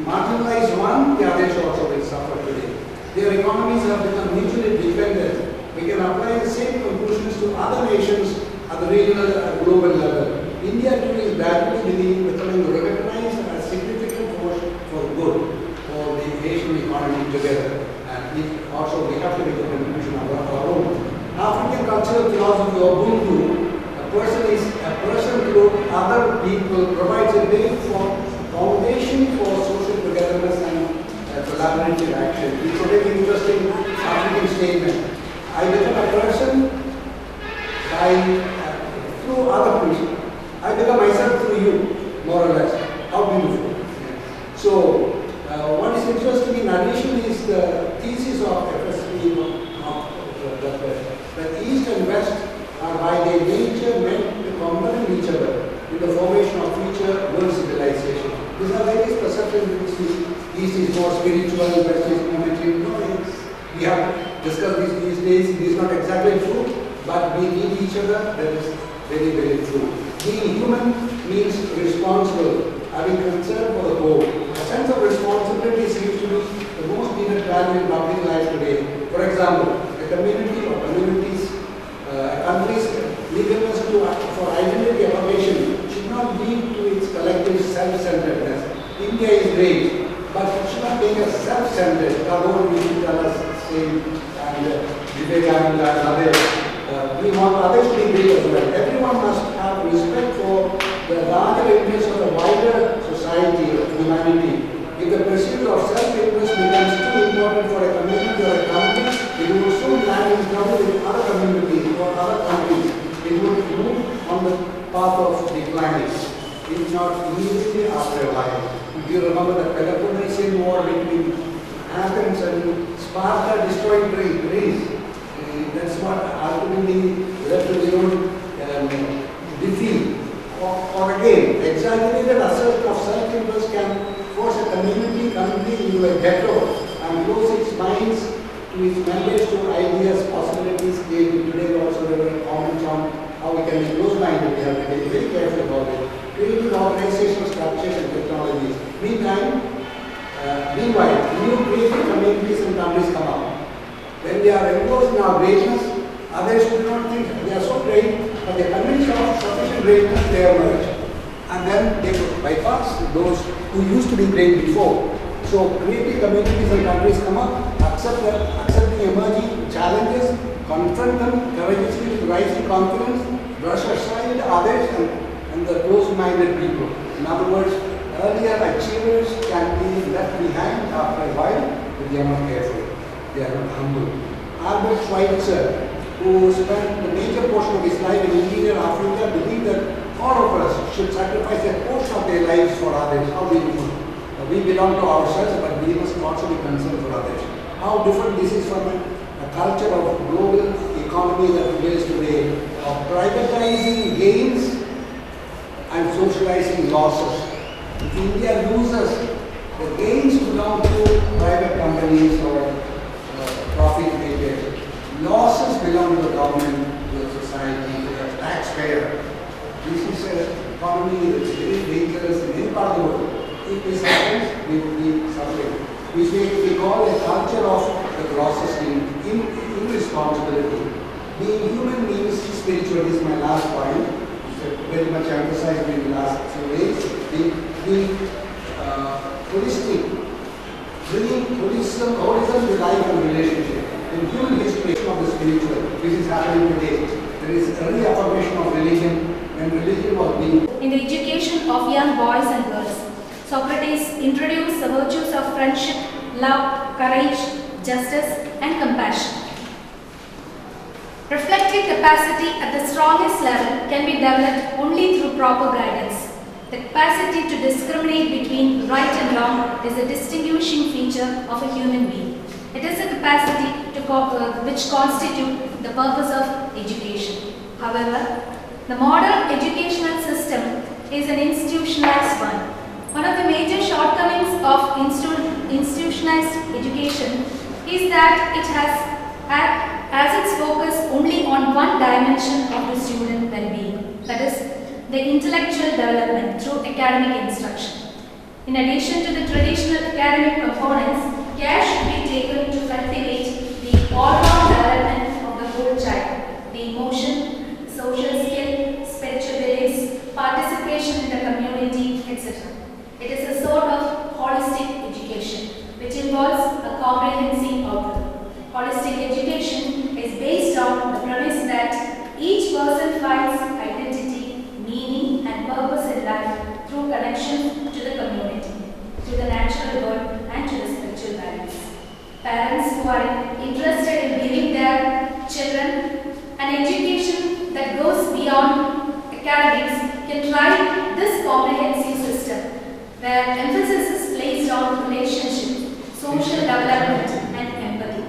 marginalize one, the others also will suffer today. Their economies have become mutually dependent. We can apply the same conclusion contributions to other nations at the regional and global level. India too is gradually becoming recognized as a significant force for good for the Asian economy together. And also we have to make a contribution of our own. African cultural philosophy of Ubuntu, a person to other people, provides a basic foundation for social togetherness and collaborative action. It's a very interesting African statement. I become a person through other people. I become myself through you, more or less. How beautiful. So, what is interesting in addition is the thesis of FSP that East and West are by their nature meant to complement each other in the formation of future world civilization. These are various perceptions which East is more spiritual, West is more material. No, we have discussed this these days. It is not exactly true, but we need each other. That is very, very true. Being human means responsible, having concern for the whole. A sense of responsibility seems to be the most needed value in public life today. For example, a community or communities, a country's eagerness for identity affirmation should not lead to its collective self-centeredness. India is great, but it should not make us self-centered. Tagore used to tell us the same, and Vivekananda and others. We want others to be great as well. Everyone must have respect for the larger interests of the wider society of humanity. If the pursuit of self-interest becomes too important for a community or a country, it will soon land in trouble with other communities or other countries. It would move on the path of declining, if not immediately after a while. If you remember the Peloponnesian War between Athens and Sparta destroyed Greece. That's what ultimately led to their own defeat. Or again, exaggerated assertion of self-interest can force a community into a ghetto and close its minds to its members to ideas, possibilities. Today also there were comments on how we can be close-minded. We have to be very careful about it. Creating organizational structures and technologies. Meanwhile, new creative communities and countries come up. When they are engrossed in our greatness, others do not think they are so great, but they convinced of sufficient greatness, they emerge. And then they bypass those who used to be great before. So creative communities and countries come up, accepting emerging challenges, confront them courageously with rising confidence, brush aside others and the close-minded people. In other words, earlier achievers can be left behind after a while, but they are not careful. They are not humble. Albert Schweitzer, who spent the major portion of his life in interior Africa, believed that all of us should sacrifice a portion of their lives for others. How beautiful. We belong to ourselves, but we must also be concerned for others. How different this is from a culture of global economy that prevails today, of privatizing gains and socializing losses. If India loses, the gains belong to private companies or profit makers. Losses belong to the government, to the society, to the taxpayer. This is an economy that is very dangerous in any part of the world. If this happens, we will be suffering. Which we call a culture of the process in irresponsibility. Being human means spiritual. This is my last point. It's very much emphasized in the last few days. Being holistic. Bringing holism to life and relationship. In human history of the spiritual, this is happening today. There is a reaffirmation of religion when religion was being. In the education of young boys and girls, Socrates introduced the virtues of friendship, love, courage, justice, and compassion. Reflective capacity at the strongest level can be developed only through proper guidance. The capacity to discriminate between right and wrong is a distinguishing feature of a human being. It is a capacity which constitutes the purpose of education. However, the modern educational system is an institutionalized one. One of the major shortcomings of institutionalized education is that it has as its focus only on one dimension of the student well-being, that is, the intellectual development through academic instruction. In addition to the traditional academic components, care should be taken to cultivate the all-round development of the whole child, the emotions, parents who are interested in giving their children an education that goes beyond academics can try this comprehensive system where emphasis is placed on relationship, social development and empathy.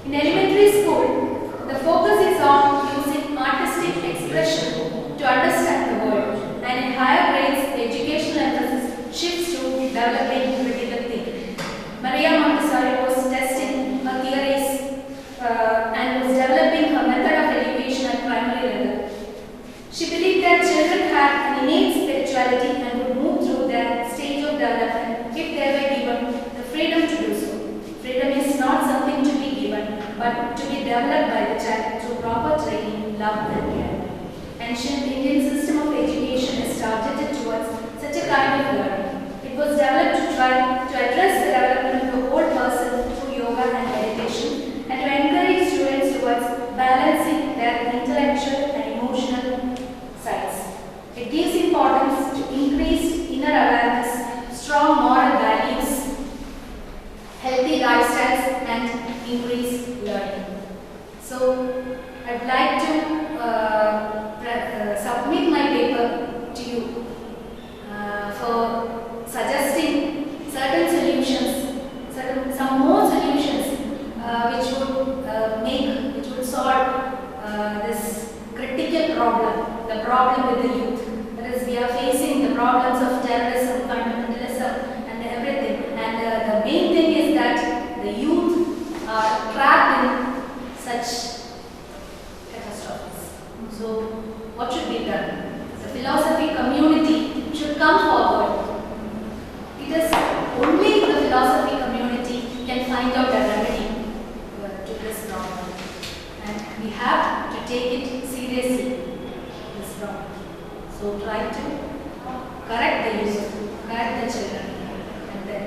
In elementary school, the focus is on using artistic expression to understand the world, and in higher grades, the educational emphasis shifts to developing critical thinking. Maria Montessori was testing her theories and was developing her method of education at primary level. She believed that children had an innate spirituality and would move through their stage of development if they were given the freedom to do so. Freedom is not something to be given, but to be developed by the child through proper training, love and care. Ancient Indian system of education is targeted towards such a kind of learning. It was developed to try to address the development of the whole person through yoga and meditation, and to encourage students towards balancing their intellectual and emotional sides. It gives importance to increased inner awareness, strong moral values, healthy lifestyles, and increased learning. So, I'd like to submit my paper to you for suggesting certain solutions, some more solutions which would solve this critical problem, the problem with the youth. That is, we are facing the problems of terrorism, fundamentalism, and everything. And the main thing is that the youth are trapped in such catastrophes. So, what should be done? The philosophy community should come forward. It is only the philosophy community can find out a remedy to this problem. And we have to take it seriously, this problem. So, try to correct the youth, correct the children, and then,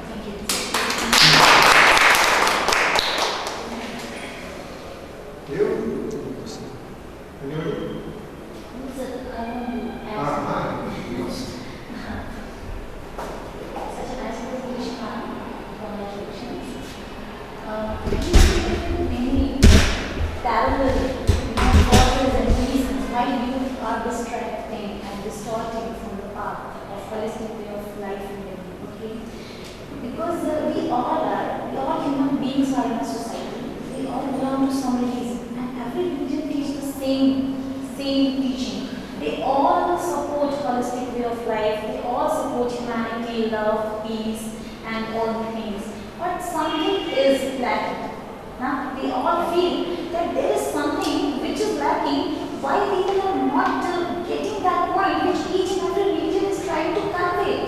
thank you. You? Anybody? Such a nice presentation for my reflections. Many parallel causes and reasons why you are distracting and distorting from the path of holistic way of life and living. Okay, because we all human beings are in a society. We all belong to some religion, and every religion teaches the same teaching. They all support holistic way of life. They all support humanity, love, peace, and all the things. But something is lacking. We all feel that there is something which is lacking. Why people are not getting that point which each and every religion is trying to convey?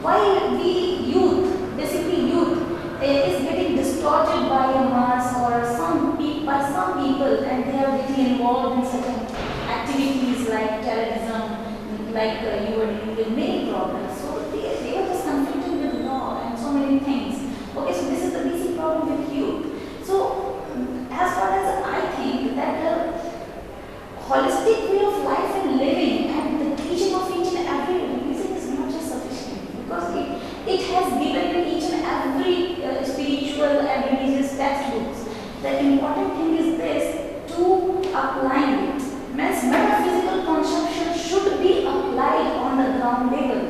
Why we youth, basically youth, is getting distorted by a mass or by some people, and they are getting involved in certain activities like terrorism, like you were dealing with many problems. So they are just conflicted with law and so many things. Okay, so this is the basic problem with youth. So as far as I think that holistic way of life and living and the teaching of each and every religion is not just sufficient, because it has given in each and every spiritual and religious textbooks. The important thing is this, to apply it. Means metaphysical conception should be applied on the ground level.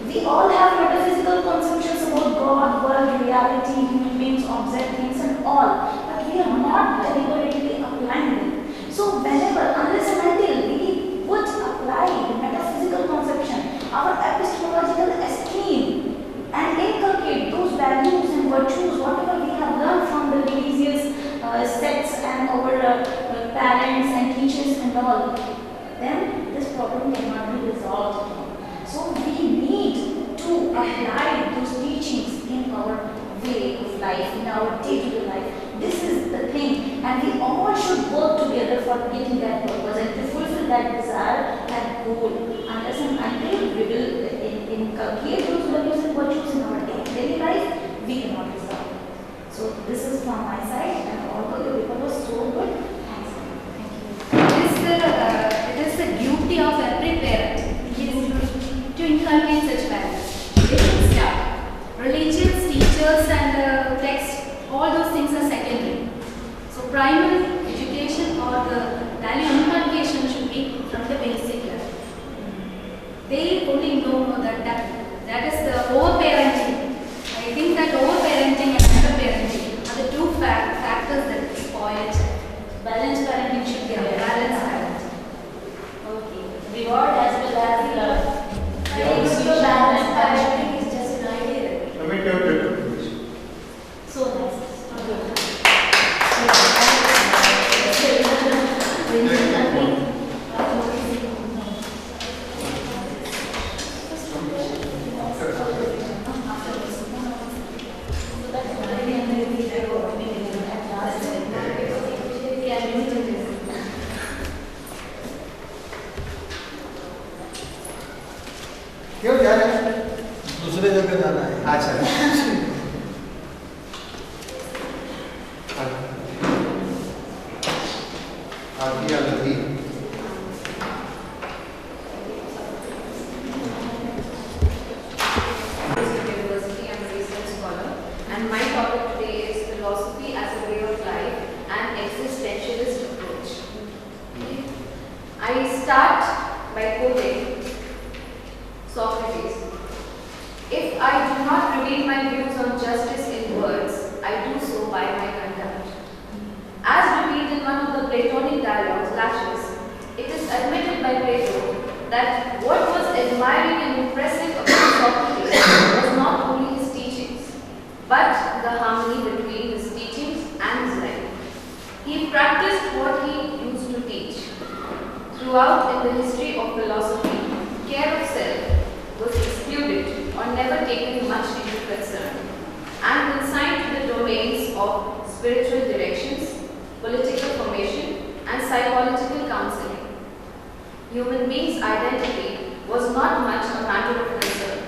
We all have metaphysical conceptions about God, world, reality, human beings, object things and all, but we are not deliberately applying it. So whenever, unless and until we would apply the metaphysical conception, our epistemological esteem, and inculcate those values and virtues, whatever we have learned from the religious sects and our parents and teachers and all, then this problem cannot be resolved. So we need to apply those teachings in our way of life, in our day-to-day life. This is the thing, and we all should work together for getting that purpose and to fulfill that desire, that goal. Unless and until we will inculcate those values and virtues in our daily life, we cannot resolve. So this is from my side, and although the paper was so good, thanks. Thank you. It is the duty of every parent to inculcate such values. They should start. Religions, teachers, and text primary education or the value inculcation should be from the basic level. They only know that is the overparenting. I think that overparenting and underparenting are the two factors that spoil it. Balanced parenting should be there. Balanced parenting. Okay. Reward as well as balanced parenting is just an idea. So nice. क्यों जा रहे हैं? दूसरे जगह जाना है। अच्छा। आगे आगे। University, I'm a research scholar, and my topic today is philosophy as a way of life and existentialist approach. Okay. I start by quoting Socrates. If I do not reveal my views on justice in words, I do so by my conduct. As revealed in one of the Platonic dialogues, Laches, it is admitted by Plato that what was admiring and impressive about Socrates was not only his teachings, but the harmony between his teachings and his life. He practiced what he used to teach. Throughout in the history of philosophy, care of self was excluded or never taken much into concern and consigned to the domains of spiritual directions, political formation, and psychological counseling. Human beings' identity was not much a matter of concern.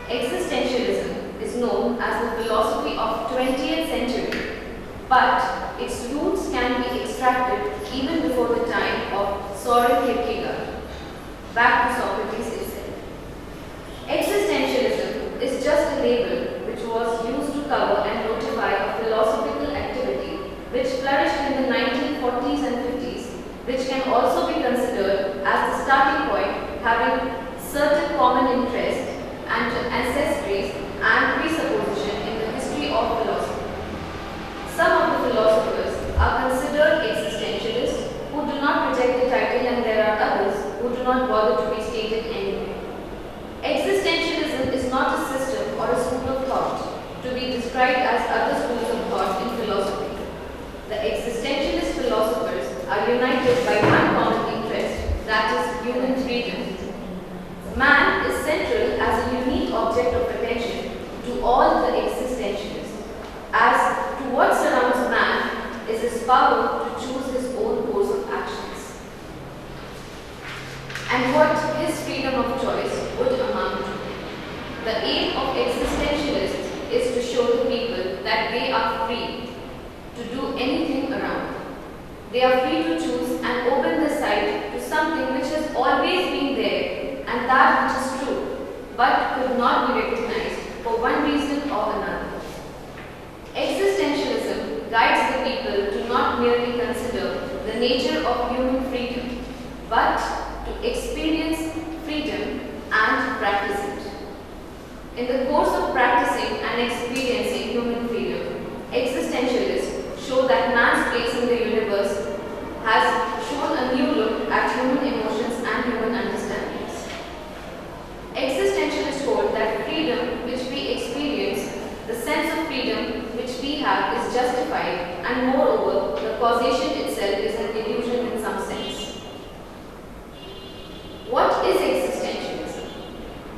Existentialism is known as the philosophy of 20th century, but its roots can be extracted even before the time of Soren Kierkegaard. Back to Socrates itself. Existentialism is just a label which was used to cover and notify a philosophical activity which flourished in the 1940s and 50s, which can also be considered as the starting point, having certain common interests and ancestries and presupposition in the history of philosophy. Some of the philosophers are considered existentialists who do not reject the title, and there are others who do not bother to be stated anyway. Existentialism is not a system or a school of thought to be described as other schools of thought in philosophy. The existentialist philosophers are united by one common interest, that is human freedom. Man is central as a unique object of attention to all the existentialists, as to what surrounds man is his power to choose his own course of actions, and what his freedom of choice would amount to. The aim of existentialists is to show the people that they are free to do anything around. They are free to choose and open the sight to something which has always been there and that which is true, but could not be recognized for one reason or another. Existentialism guides the people to not merely consider the nature of human freedom, but to experience freedom and practice it. In the course of practicing and experiencing human freedom, existentialists show that man's place in the universe has shown a new look at human emotions and human understandings. Existentialists hold that freedom which we experience, the sense of freedom which we have, is justified, and moreover, the causation itself is an illusion in some sense. What is existentialism?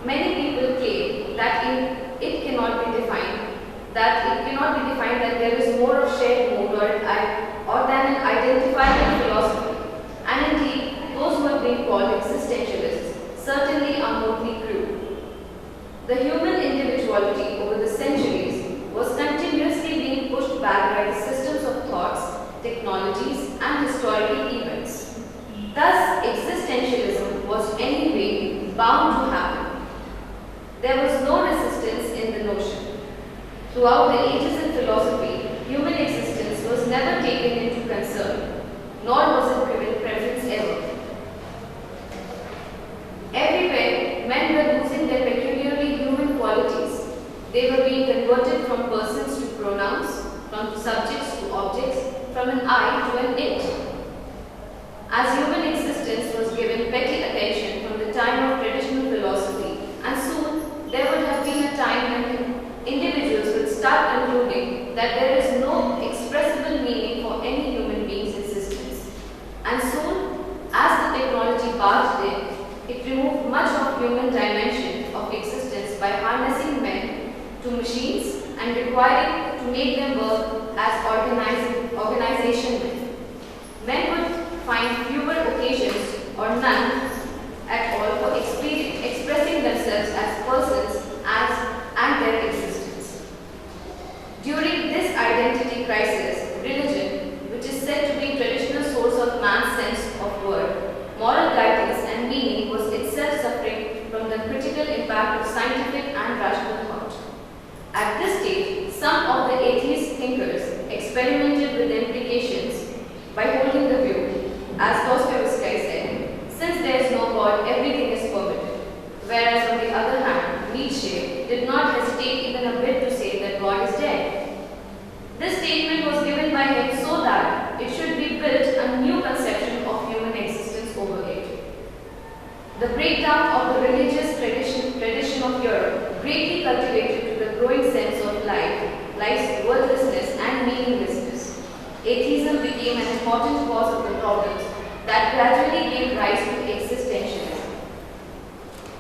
Many people claim that it cannot be defined that there is more of shared mode or than an identifiable philosophy. And indeed, those who have been called existentialists certainly are motley crew. The human individuality over the centuries was continuously being pushed back by the systems of thoughts, technologies, and historical events. Thus, existentialism was anyway bound to happen. There was no resistance in the notion. Throughout the ages in philosophy, human existence was never taken into consideration nor was it given preference ever. Everywhere, men were losing their peculiarly human qualities. They were being converted from persons to pronouns, from subjects to objects, from an I to an it. As human existence was given petty attention from the time of traditional philosophy, and soon there would have been a time when individuals would start concluding that there is no expressible meaning for any human being's existence. And soon, as the technology barged in, it removed much of human dimension of existence by harnessing men to machines and requiring to make them work as organization men. Men would find fewer occasions or none at all for expressing themselves as persons and their existence. During this identity crisis, religion, which is said to be traditional source of man's sense of worth, moral guidance and meaning, was itself suffering from the critical impact of scientific and rational thought. At this stage, some of the atheist thinkers experimented with the implications by holding the view, as Dostoevsky said, since there is no God, everything is permitted. Whereas on the other hand, Nietzsche did not hesitate even a bit to say that God is dead. This statement was given by him so that it should be built a new conception of human existence over it. The breakdown of the religious tradition of Europe greatly contributed to the growing sense of life's worthlessness and meaninglessness. Atheism became an important cause of the problems that gradually gave rise to existentialism.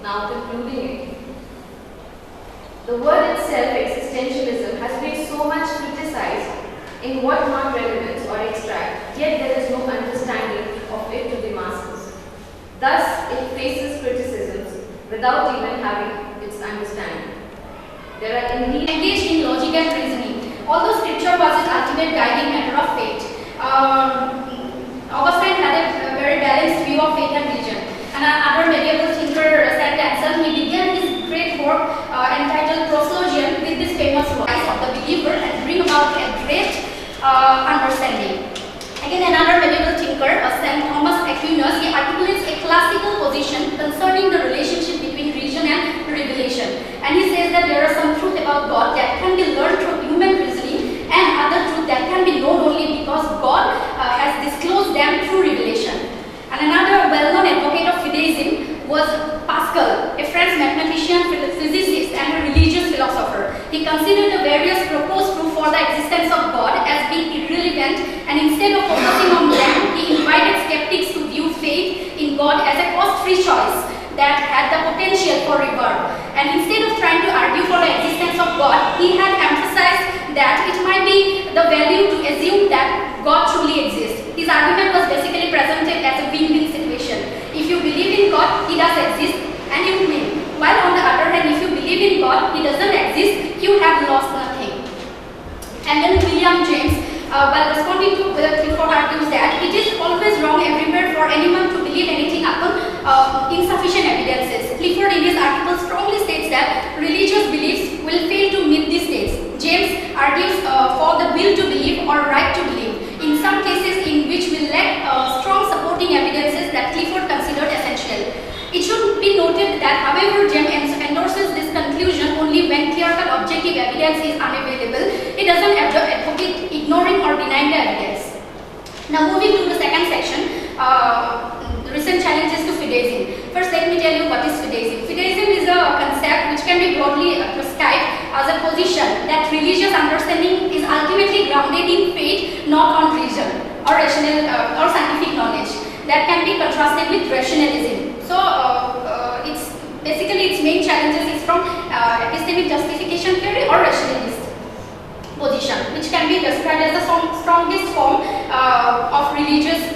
Now concluding it. The word itself, existentialism, has been so much criticized in what not relevance or extract, yet there is no understanding of it to the masses. Thus, it faces criticisms without even having its understanding. There are indeed engaged in logic and reasoning. Although scripture was its ultimate guiding matter of faith, Augustine had a very balanced view of faith and religion. And another medieval thinker, Saint Anselm, he began his great work entitled Proslogion with this famous rise of the believer and bring about a great understanding. Again, another medieval thinker, St. Thomas Aquinas, he articulates a classical position concerning the relationship between religion and revelation. And he says that there are some truth about God that can be learned through human reasoning and other truth that can be known only because God has disclosed them through revelation. And another well-known advocate of fideism was Pascal, a French mathematician, physicist, and a religious philosopher. He considered the various proposed proof for the existence of God as being irrelevant, and instead of focusing on them, he invited skeptics to view faith in God as a cost-free choice that had the potential for rebirth. And instead of trying to argue for the existence of God, he had emphasized that it might be the value to assume that God truly exists. His argument was basically presented as a win-win situation. If you believe in God, He does exist and you win. While on the other hand, if you believe in God, He doesn't exist, you have lost nothing. And then William James, while responding to Clifford, argues that it is always wrong everywhere for anyone to believe anything upon insufficient evidences. Clifford in his article strongly states that religious beliefs will fail to meet these states. James argues for the will to believe or right to believe, in some cases in which we lack strong supporting evidences that Clifford considered essential. It should be noted that however James endorses this conclusion only when clear-cut objective evidence is unavailable, it doesn't advocate ignoring or denying the evidence. Now moving to the second section, recent challenges to fideism. First, let me tell you what is fideism. Fideism is a concept which can be broadly prescribed as a position that religious understanding is ultimately grounded in faith, not on reason or rational or scientific knowledge. That can be contrasted with rationalism. So, it's basically its main challenges is from epistemic justification theory or rationalist position, which can be described as the strongest form of religious.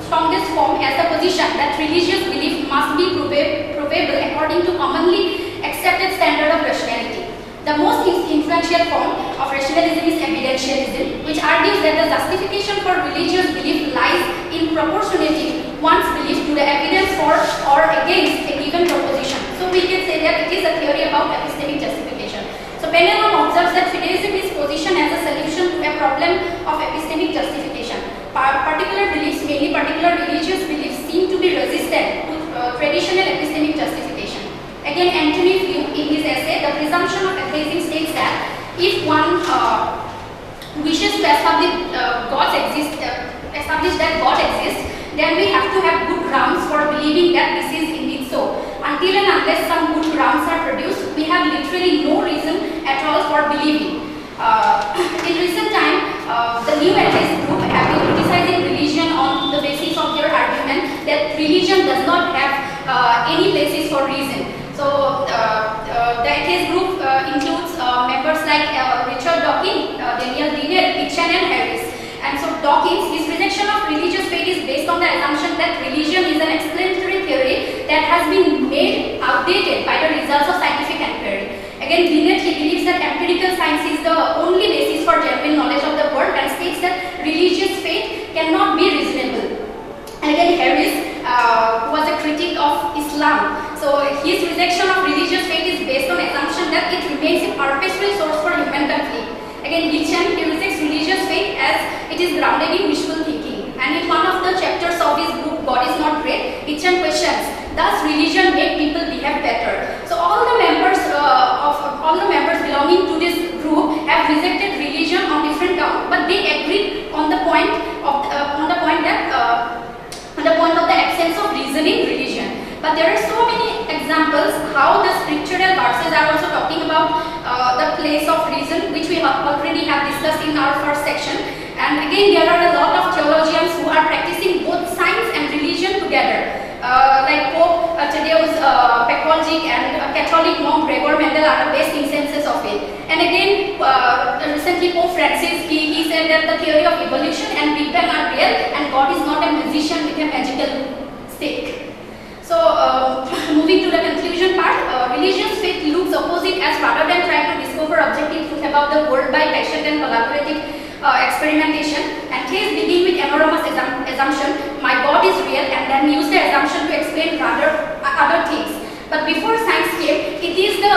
Strongest form as the position that religious belief must be provable according to commonly accepted standard of rationality. The most influential form of rationalism is evidentialism, which argues that the justification for religious belief lies in proportionality one's belief to the evidence for or against a given proposition. So we can say that it is a theory about epistemic justification. So Penelon observes that fideism is positioned as a solution to a problem of epistemic justification. Particular beliefs his essay, The Presumption of Atheism, states that if one wishes to establish that God exists, then we have to have good grounds for believing that this is indeed so. Until and unless some good grounds are produced, we have literally no reason at all for believing. In recent time, the new atheist group have been criticizing religion on the basis of their argument that religion does not have any basis for reason. So, the atheist group includes members like Richard Dawkins, Daniel Dennett, Hitchens and Harris. And so Dawkins, his rejection of religious faith is based on the assumption that religion is an explanatory theory that has been made outdated by the results of scientific inquiry. Again, Dennett, he believes that empirical science is the only basis for genuine knowledge of the world and states that religious faith cannot be reasonable. And again, Harris was a critic of Islam. So his rejection of religious faith is based on assumption that it remains a perpetual source for human conflict. Again, Hitchens, he rejects religious faith as it is grounded in wishful thinking. And in one of the chapters of his book, God is Not Great, Hitchens questions, does religion make people behave better? So all the members belonging to this group have rejected religion on different grounds, but they agreed on the point of the absence of reason in religion. But there are so many examples how the scriptural verses are also talking about the place of reason, which we already have discussed in our first section. And again, there are a lot of theologians who are practicing both science and religion together. Like Pope Tadeusz Pekoljic and Catholic monk Gregor Mendel are the best instances of it. And again, recently Pope Francis, he said that the theory of evolution and Big Bang are real and God is not a magician with a magical stick. So, moving to the conclusion part, religious faith looks opposite as rather than trying to discover objective truth about the world by patient and collaborative experimentation, and these begin with enormous assumption, my God is real, and then use the assumption to explain rather other things. But before science came, it is the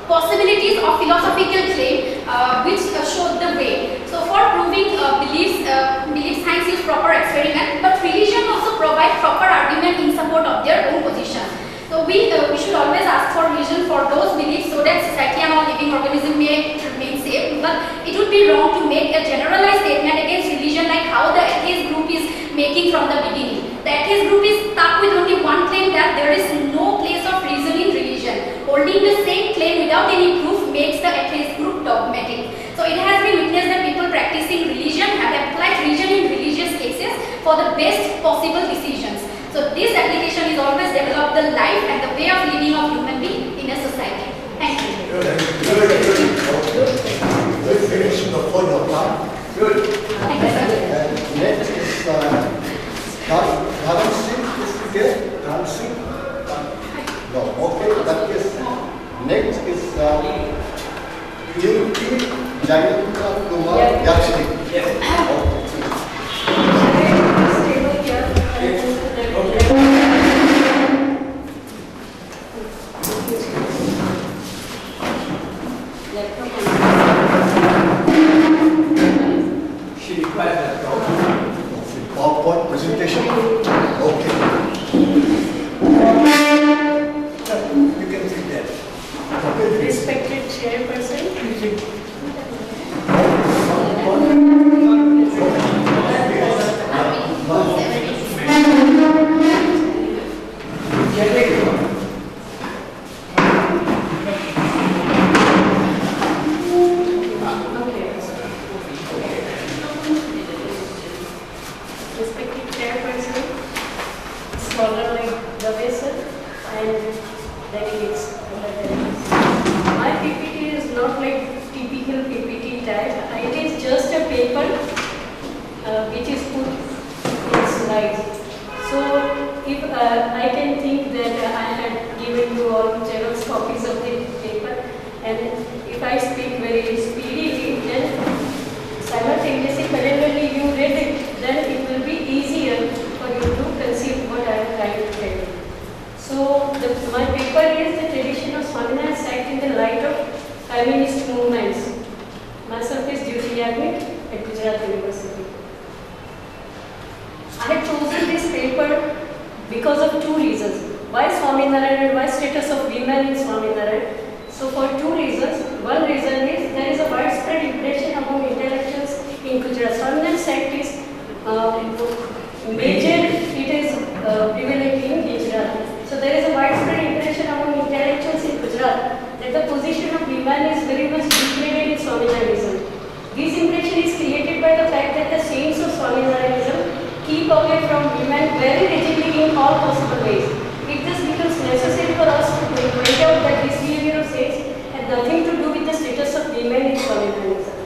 possibilities of philosophical claim which showed the way. So for proving beliefs, science use proper experiment, but religion also provide proper argument in support of their own position. So we should always ask for reason for those beliefs so that society and all living organisms may remain safe. But it would be wrong to make a generalized statement against religion like how the atheist group is making from the beginning. The atheist group is stuck with only one claim, that there is no place of reason in religion. Holding the same claim without any proof makes the atheist group dogmatic. So it has been witnessed that people practicing religion have applied reason in religious cases for the best possible decisions. So this application is always develop the life and the way of living of human being in a society. Thank you. Good finish for your part. Good. Thank you, sir. Next is Karan Singh. Is here? Karan Singh? No. Okay. That is. Next is Kirti Jayanta Kumar Yachnik. Yes. She requires that PowerPoint presentation. Okay. You can sit there. Okay. Respected chairperson, respected chairperson, scholar like Dave sir, and delegates. My PPT is not like typical PPT type. It is just a paper which is put in slides. So if I can think that I had given you all Xerox copies of the paper, and if I speak very speedily, then simultaneously, parallelly you read it, then it will be easier for you to conceive what I am trying to tell you. So my paper is the tradition of Swaminarayan sect in the light of feminist movements. Myself is Jyoti Yagnik at Gujarat University. I have chosen this paper because of two reasons. Why Swaminarayan and why status of women in Swaminarayan? So for two reasons. One reason is there is a widespread impression among intellectuals in Gujarat. Swaminarayan sect is major, it is prevalent in Gujarat. So there is a widespread impression among intellectuals in Gujarat that the position of women is very much degraded in Swaminarayanism. This impression is created by the fact that the saints of Swaminarayanism keep away from women very rigidly in all possible ways. It thus becomes necessary for us to point out that this behavior of saints had nothing to do with the status of women in Swaminarayanism.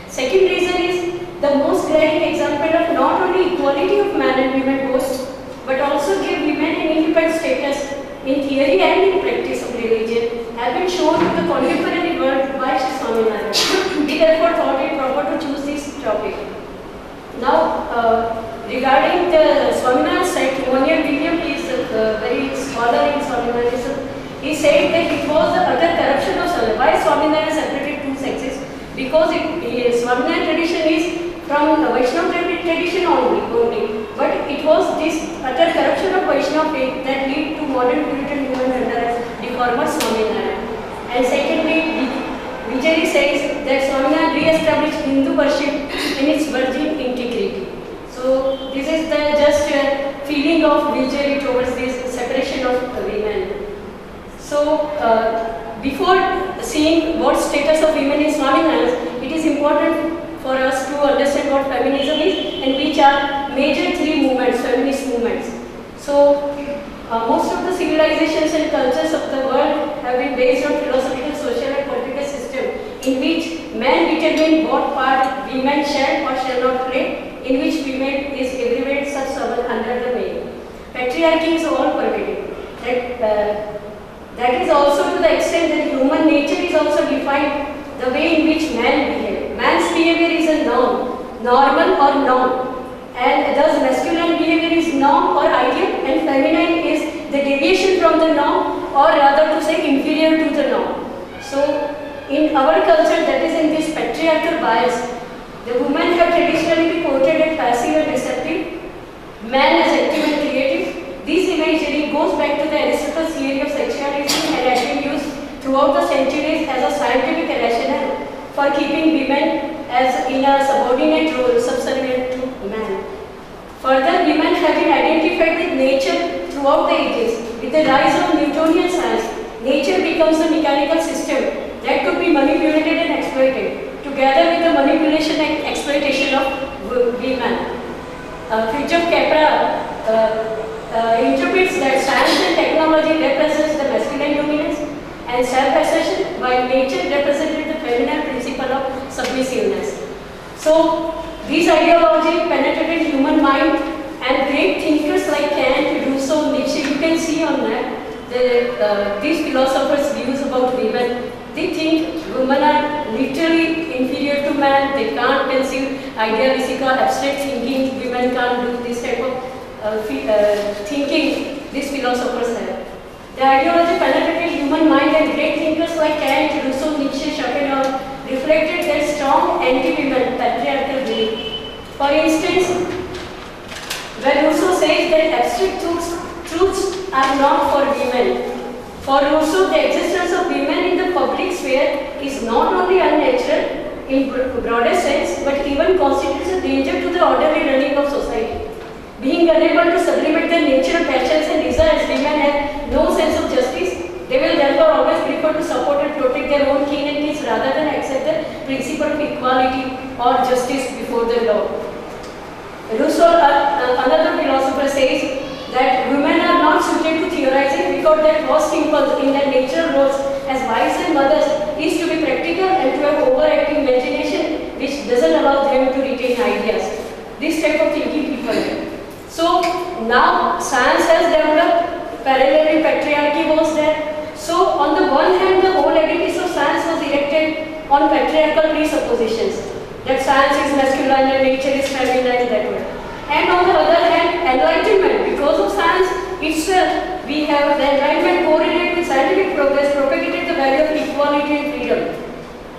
Second reason is the most glaring example of not only equality of man and women boasts, but also give women an independent status in theory and in practice of religion have been shown in the contemporary world by Sri Swaminarayan. We therefore thought it proper to choose this topic. Now, regarding the Swaminarayan sect, Monier William is a very scholar in Swaminarayanism. He said that it was the utter corruption of Swaminarayan. Why Swaminarayan separated two sexes? Because Swaminarayan tradition is from the Vaishnava tradition only. But it was this utter corruption of Vaishnava faith that led to modern Puritan movement under the former Swaminarayan. And secondly, Vijay says that Swaminarayan re-established Hindu worship in its virgin integrity. So this is the just feeling of Vijay towards this separation of women. So before seeing what status of women in Swaminarayan, it is important for us to understand what feminism is and which are major three movements, feminist movements. So most of the civilizations and cultures of the world have been based on philosophical, social and political system in which men determine what part women shall or shall not play, in which women is everywhere such servant under the male. Patriarchy is all pervading. That is also to the extent that human nature is also defined the way in which man behaves. Man's behavior is a norm, normal or norm, and thus masculine behavior is norm or ideal, and feminine is the deviation from the norm, or rather to say inferior to the norm. So in our culture, that is in this patriarchal bias, the women have traditionally been portrayed as passive and receptive, man as active and creative. This imagery goes back to the Aristotle's theory of sexuality and has been used throughout the centuries as a scientific rationale for keeping women as in a subordinate role, subservient to man. Further, women have been identified with nature throughout the ages. With the rise of Newtonian science, nature becomes a mechanical system that could be manipulated and exploited, together with the manipulation and exploitation of women. Fritjof Capra interprets that science and technology represents the masculine dominance and self-assertion, while nature represented the feminine principle of submissiveness. So, this ideology penetrated human mind, and great thinkers like Kant, Rousseau, Nietzsche, you can see on that, these philosophers' views about women. They think women are literally inferior to man, they can't conceive idealistical, abstract thinking, women can't do this type of thinking these philosophers have. The ideology penetrated human mind, and great thinkers like Kant, Rousseau, Nietzsche, Schopenhauer reflected their strong anti-women patriarchal belief. For instance, when Rousseau says that abstract truths are not for women, for Rousseau, the existence of women in the public sphere is not only unnatural in broader sense, but even constitutes a danger to the orderly running of society. Being unable to sublimate their natural passions and desires, women have no sense of justice. They will therefore always prefer to support and protect their own kin and kins rather than accept the principle of equality or justice before the law. Rousseau, another philosopher, says that women are not suited to theorizing because their first impulse in their natural roles as wives and mothers is to be practical and to have overactive imagination which doesn't allow them to retain ideas. This type of thinking people have. So now science has developed, parallel patriarchy was there. So on the one hand, the whole edifice of science was erected on patriarchal presuppositions, that science is masculine and nature is feminine, that way. And on the other hand, enlightenment, because of science itself, we have the enlightenment correlated with scientific progress, propagated the value of equality and freedom.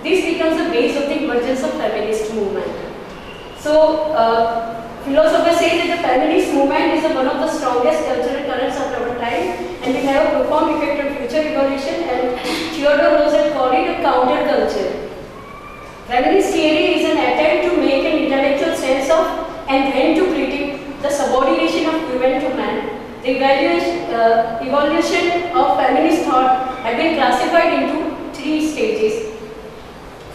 This becomes the base of the emergence of feminist movement. So, Philosophers say that the feminist movement is one of the strongest cultural currents of our time and will have a profound effect on future evolution, and Theodore Roosevelt called it a counterculture. Feminist theory is an attempt to make an intellectual sense of and then to critique the subordination of women to man. The evolution of feminist thought had been classified into 3 stages.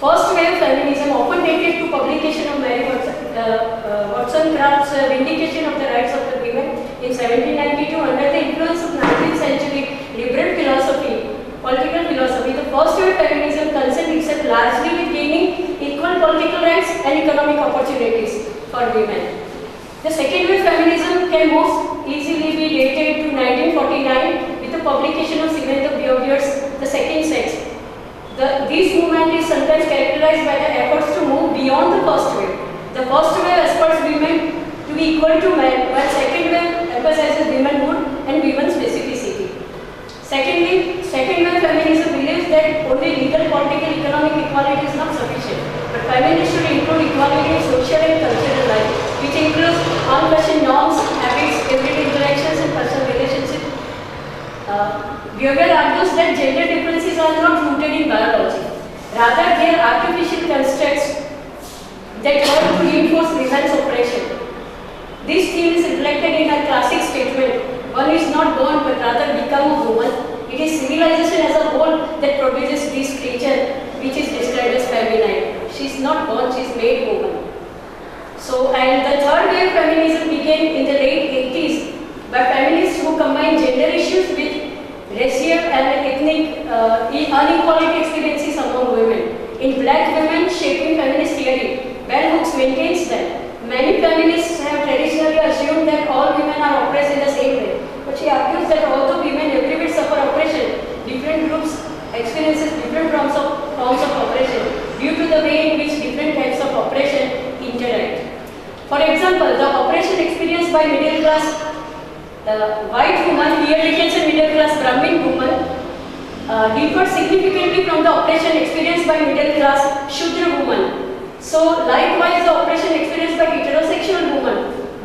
First wave feminism, often dated to publication of Mary Wollstonecraft's Vindication of the Rights of the Women in 1792, under the influence of 19th century liberal philosophy, political philosophy. The first wave feminism concerned itself largely with gaining equal political rights and economic opportunities for women. The second wave feminism can most easily be dated to 1949 with the publication of Samantha Beaudier's The Second Sex. This movement is sometimes characterized by the efforts to move beyond the first wave. The first wave asperts women to be equal to men, while second wave emphasizes womanhood and women's specificity. Secondly, second wave feminism believes that only legal, political, economic equality is not sufficient, but feminism should include equality in social and cultural life, which includes unquestioned norms, habits, everyday interactions, and personal relationships. Beaudire argues that gender differences are not rooted in biology. Rather, they are artificial constructs that work to reinforce women's oppression. This theme is reflected in her classic statement, "One is not born but rather become a woman." It is civilization as a whole that produces this creature, which is described as feminine. She is not born, she is made woman. And the third wave feminism began in the late 80s by feminists who combine gender issues with racial and ethnic inequality experiences among women. In Black Women Shaping Feminist Theory, Bell Hooks maintains that many feminists have traditionally assumed that all women are oppressed in the same way. But she argues that although women everywhere suffer oppression, different groups experiences different forms of oppression due to the way in which different types of oppression interact. For example, the oppression experienced by middle class white woman, here we can say middle class Brahmin woman, differs significantly from the oppression experienced by middle class Shudra woman. So likewise, the oppression experienced by heterosexual woman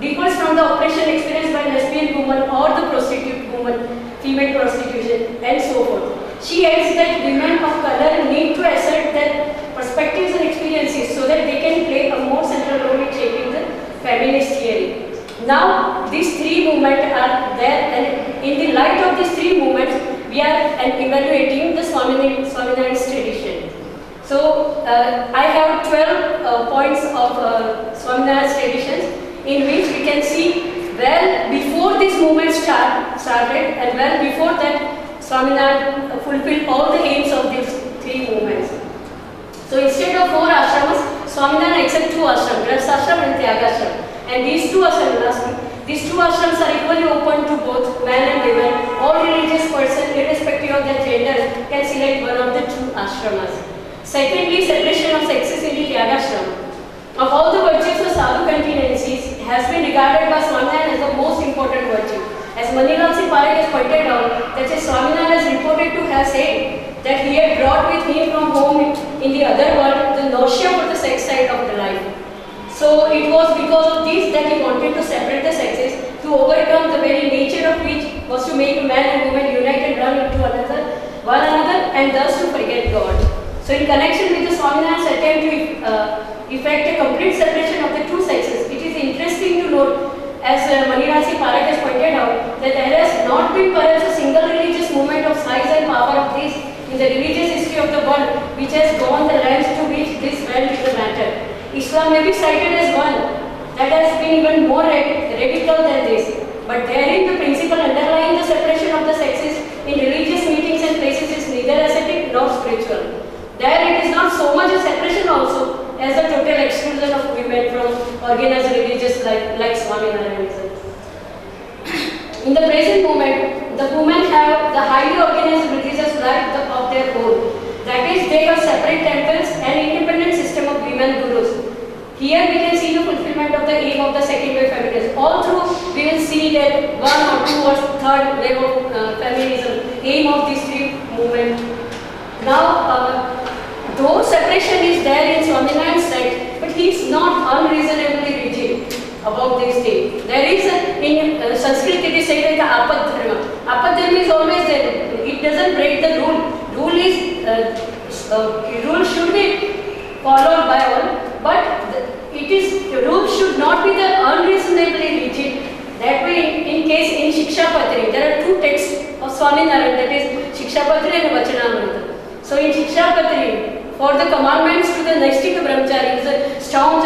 differs from the oppression experienced by lesbian woman or the prostitute woman, female prostitution, and so forth. She adds that women of color need to assert their perspectives and experiences so that they can play a more central role in shaping the feminist theory. Now, these 3 movements are there, and in the light of these 3 movements, we are evaluating the Swaminarayan tradition. So, I have 12 points of Swaminarayan traditions, in which we can see well before this movement started and well before that Swaminarayan fulfilled all the aims of these 3 movements. So, instead of 4 ashramas, Swaminarayan accepted 2 ashrams, Grahasthashram and Tyagashram. And these two ashrams are equally open to both men and women. All religious persons, irrespective of their gender, can select one of the 2 ashramas. Secondly, separation of sexes in the Tyagashram. Of all the virtues of sadhu contingencies, has been regarded by Swaminarayan as the most important virtue. As Manilal Singh Parekh has pointed out, that Swaminarayan is reported to have said that he had brought with him from home in the other world the nausea for the sex side of the life. So it was because of this that he wanted to separate the sexes, to overcome the very nature of which was to make man and woman unite and run into one another, and thus to forget God. So in connection with the Swaminarayan's attempt to effect a complete separation of the 2 sexes, it is interesting to note, as Manilal Singh Parekh has pointed out, that there has not been perhaps a single religious movement of size and power of this in the religious history of the world which has gone the lengths to which this went in the matter. Islam may be cited as one that has been even more radical than this, but therein the principle underlying the separation of the sexes in religious meetings and places is neither ascetic nor spiritual. There it is not so much a separation also as the total exclusion of women from organized religious life like Swaminarayanism. In the present moment, the women have the highly organized religious life of their own. That is, they have separate temples and independent system of women gurus. Here we can see the fulfillment of the aim of the second wave feminism. All through we will see that 1 or 2 or 3rd wave of feminism, aim of these 3 movements. Now, though separation is there in Swaminarayan's sect, but he is not unreasonably rigid. about this day. There is in Sanskrit it is said as the apad dharma. Apad dharma is always there. It doesn't break the rule. Rule should be followed by all, but rule should not be the unreasonably rigid. That way, in case in Shikshapatri, there are two texts of Swaminarayan, that is Shikshapatri and Vachanamrita. So in Shikshapatri, for the commandments to the Naistika Brahmachari, is a staunch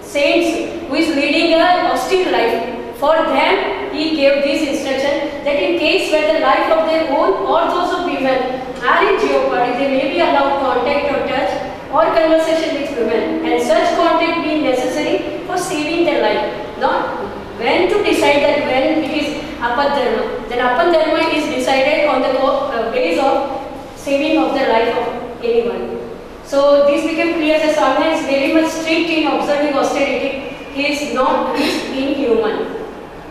saints who is leading a austere life. For them, he gave this instruction that in case where the life of their own or those of women are in jeopardy, they may be allowed contact or touch or conversation with women, and such contact being necessary for saving their life. Not when to decide that when it is apad dharma, then apad dharma is decided on the base of saving of the life of anyone. So this became clear that Swaminarayan is very much strict in observing austerity. He is not inhuman.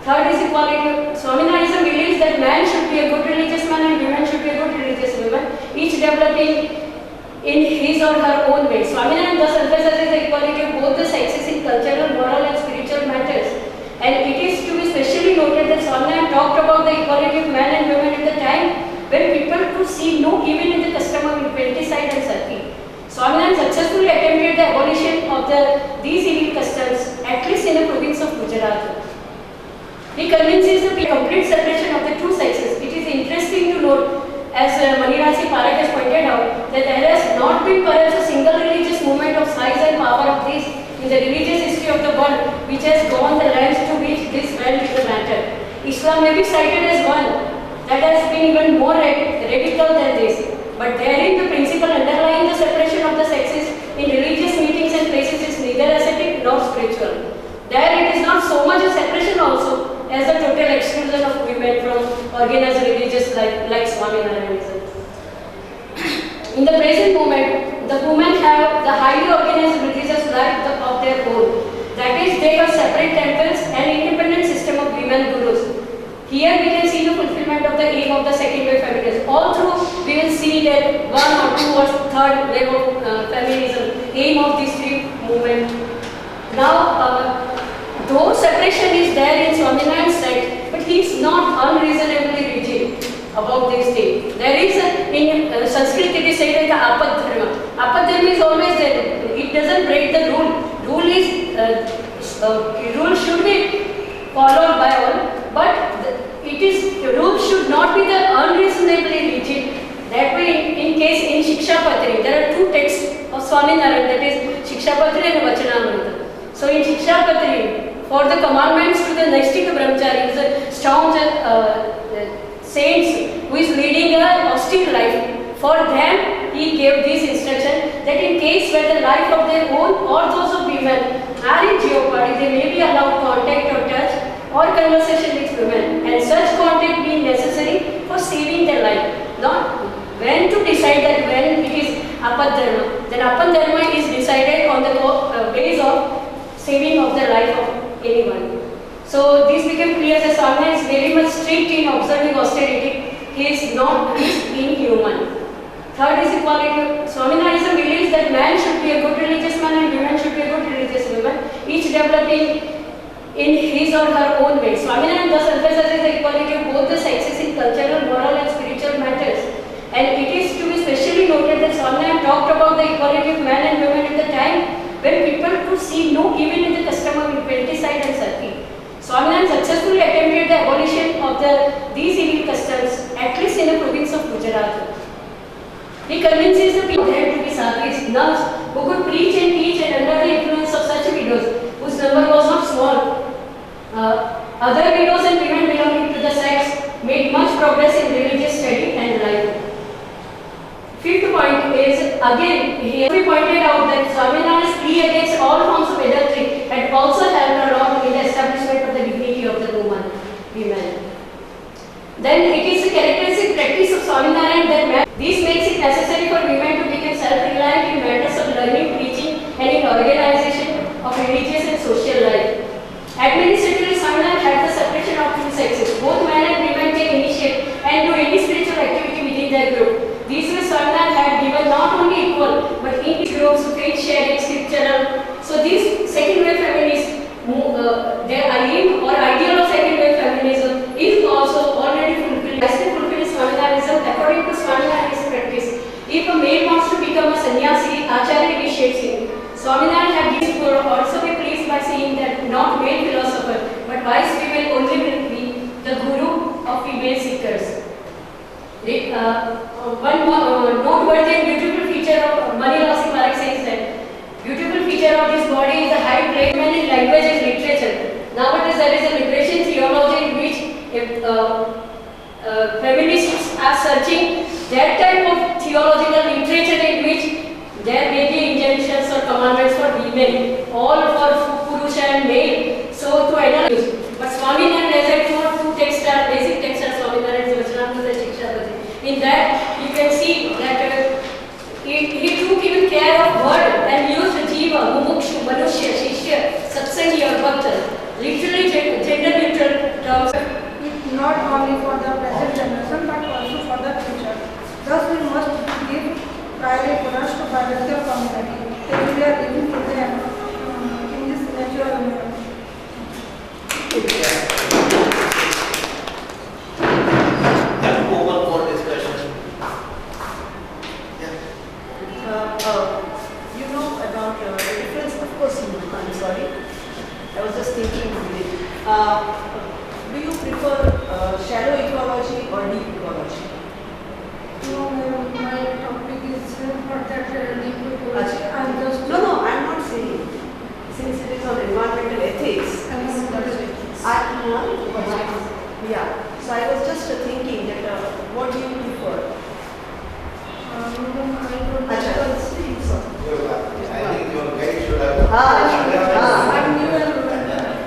Third is equality. Swaminarayan believes that man should be a good religious man and women should be a good religious woman, each developing in his or her own way. Swaminarayan thus emphasizes the equality of both the sexes in cultural, moral and spiritual matters. And it is to be specially noted that Swaminarayan talked about the equality of man and women at the time when people could see no evil in the custom of infanticide and sati. Swaminarayan successfully attempted the abolition of these illegal customs, at least in the province of Gujarat. He convinces the complete separation of the two sexes. It is interesting to note, as Manirasi Parak has pointed out, that there has not been perhaps a single religious movement of size and power of this in the religious history of the world which has gone the lengths to which this went in the matter. Islam may be cited as one that has been even more radical than this, but therein the principle underlying the separation of the sexes in religious meetings and places is neither ascetic nor spiritual. There it is not so much a separation also as the total exclusion of women from organized religious life like Swaminarayanism. In the present moment, the women have the highly organized religious life of their own. That is, they have separate temples and independent system of women gurus. Here we can see the fulfillment of the aim of the second wave feminism. All through we will see that one or two or third wave of feminism, aim of these three movements. Now, though separation is there in Swaminarayan's sect, but he is not unreasonably rigid about this thing. There is in Sanskrit it is said as the apad dharma. Apad dharma is always there. It doesn't break the rule. Rule should be followed by all, but rule should not be the unreasonably rigid. That way, in case in Shikshapatri, there are two texts of Swaminarayan, that is Shikshapatri and Vachanamrita. So in Shikshapatri, for the commandments to the Naistika Brahmachari, is a staunch saints who is leading a austere life. For them, he gave this instruction that in case where the life of their own or those of women are in jeopardy, they may be allowed contact or touch or conversation with women, and such contact being necessary for saving their life. Not when to decide that when it is apad dharma, then apad dharma is decided on the base of saving of the life of anyone. So this became clear that Swaminarayan is very much strict in observing austerity. He is not inhuman. Third is equality. Swaminarayan believes that man should be a good religious man and women should be a good religious woman, each developing in his or her own way. Swaminarayan thus emphasizes the equality of both the sexes in cultural, moral and spiritual matters. And it is to be specially noted that Swaminarayan talked about the equality of man and women at the time when people could see no evil in the custom of infanticide and sati. Swaminarayan successfully attempted the abolition of these illegal customs, at least in the province of Gujarat. He convinces the people there to be sadhis, nuns, who could preach and teach and under the influence of such widows, whose number was not small. Other widows and women belonging to the sects made much progress in religious study and life. Fifth point is, again, he pointed out that Swaminarayan's plea against all forms of adultery had also helped a lot in the establishment of the dignity of the women. Then it is a characteristic practice of Swaminarayan that this makes it necessary for women to become self-reliant in matters of learning, preaching, for this body is a high placement in language and literature. Nowadays there is a liberation theology in which feminists are searching that type of theological literature in which there may be injunctions or commandments for women, all for Purusha and male. So to analyze. But Swaminarayan, as I told, two texts are basic texts are Swaminarayan's Vachanamrita Shikshabhati. In that you can see that he took even care of word and used Jiva, Mumukshu, Manushya, Shishya, Satsangi or Bhakta. Literally gender neutral terms. Not only for the present generation but also for the future. Thus we must give priority to biological community. If we are living with them in this natural environment. That's open for discussion. You know about the difference, of course, I'm sorry. I was just thinking of it. Do you prefer shallow ecology or deep ecology? No, my topic is not that deep ecology. I'm just No, I'm not saying. Since it is on environmental ethics, yeah. So I was just thinking that what do you prefer? I don't see. I think your guide should have. I'm new and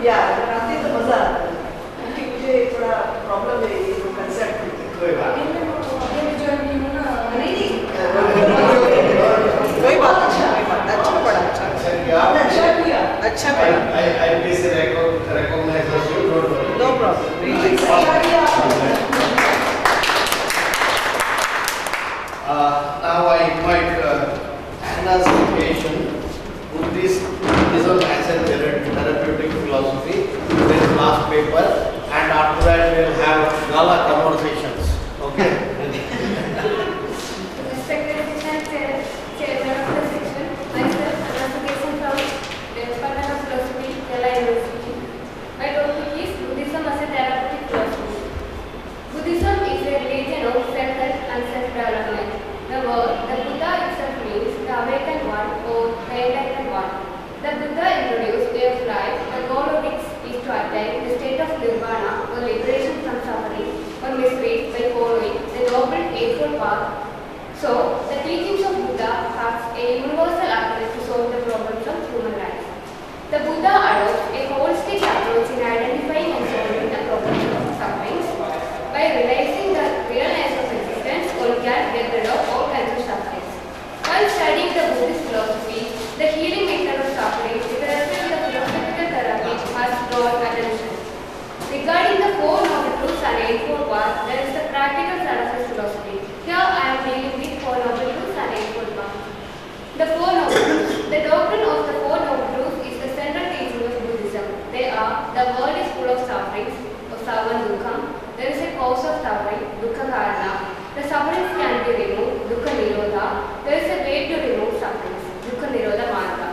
Yeah, रात तो मजा आता है क्योंकि मुझे थोड़ा problem है ये कंसेप्ट कोई बात नहीं। कोई बात अच्छा पढ़ा अच्छा किया अच्छा पढ़ा I please recognize you. Don't worry. No problem अच्छा किया Now I invite Anna's patient, Buddhism as a therapeutic philosophy. This is last paper, and after that we'll have gala conversations. Okay. Respected chairman of the section, myself, Anna from the Department of Philosophy, Kerala University. My topic is Buddhism as a therapeutic philosophy. Buddhism is a religion of self-help and self-development. The Buddha itself means the awakened one or the enlightened one. The Buddha introduced way of life, the goal of which is to attain the state of nirvana or liberation from suffering or misery by following the Noble Eightfold Path. So, the teachings of Buddha have a universal approach to solve the problems of human life. The Buddha adopts a holistic approach in identifying and solving the problems of suffering. By realizing the realness of existence, one can get rid of all kinds of suffering. While studying the Buddhist philosophy, the healing method of suffering with respect to the philosophical therapy has drawn attention. Regarding the Four Noble Truths and Eightfold Path, there is the practical side of this philosophy. Here I am dealing with Four Noble Truths and Eightfold Path. The Four Noble Truths. The doctrine of the Four Noble Truths is the central teaching of Buddhism. They are: the world is full of sufferings, of savan dukkha. There is a cause of suffering, dukkha karana. The sufferings can be removed, dukkha nirodha. There is a way to remove sufferings, dukkha nirodha marga.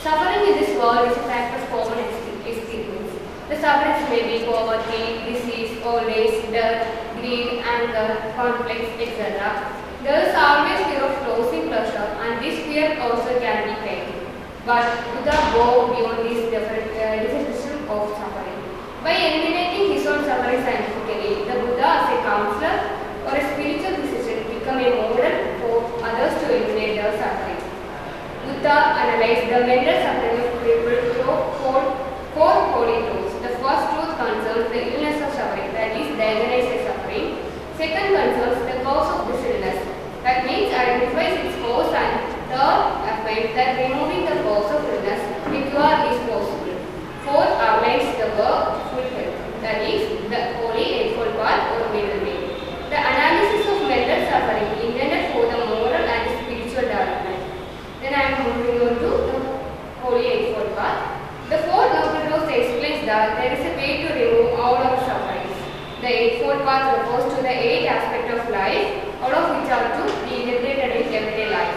Suffering in this world is a fact of common experience. The sufferings may be poverty, disease, old age, death, greed, anger, conflicts, etc. There is always fear of losing pleasure, and this fear also can be painful. But Buddha goes beyond this definition of suffering. By eliminating his own suffering scientifically, the Buddha as a counselor or a spiritual physician become a model for others to eliminate their suffering. Buddha analyzed the mental suffering of people through four holy truths. The first truth concerns the illness of suffering, that is, diagnosed suffering. Second concerns the cause of this illness, that means identifies its cause, and third affirms that removing the cause of illness, a cure is possible. Fourth outlines the work fulfilled, that is, the Holy Eightfold Path or Middle Way. The analysis of mental suffering intended for the moral and spiritual development. Then I am moving on to the Holy Eightfold Path. The Four Noble Truths explains that there is a way to remove all our sufferings. The Eightfold Path refers to the 8 aspects of life, all of which are to be integrated in everyday life.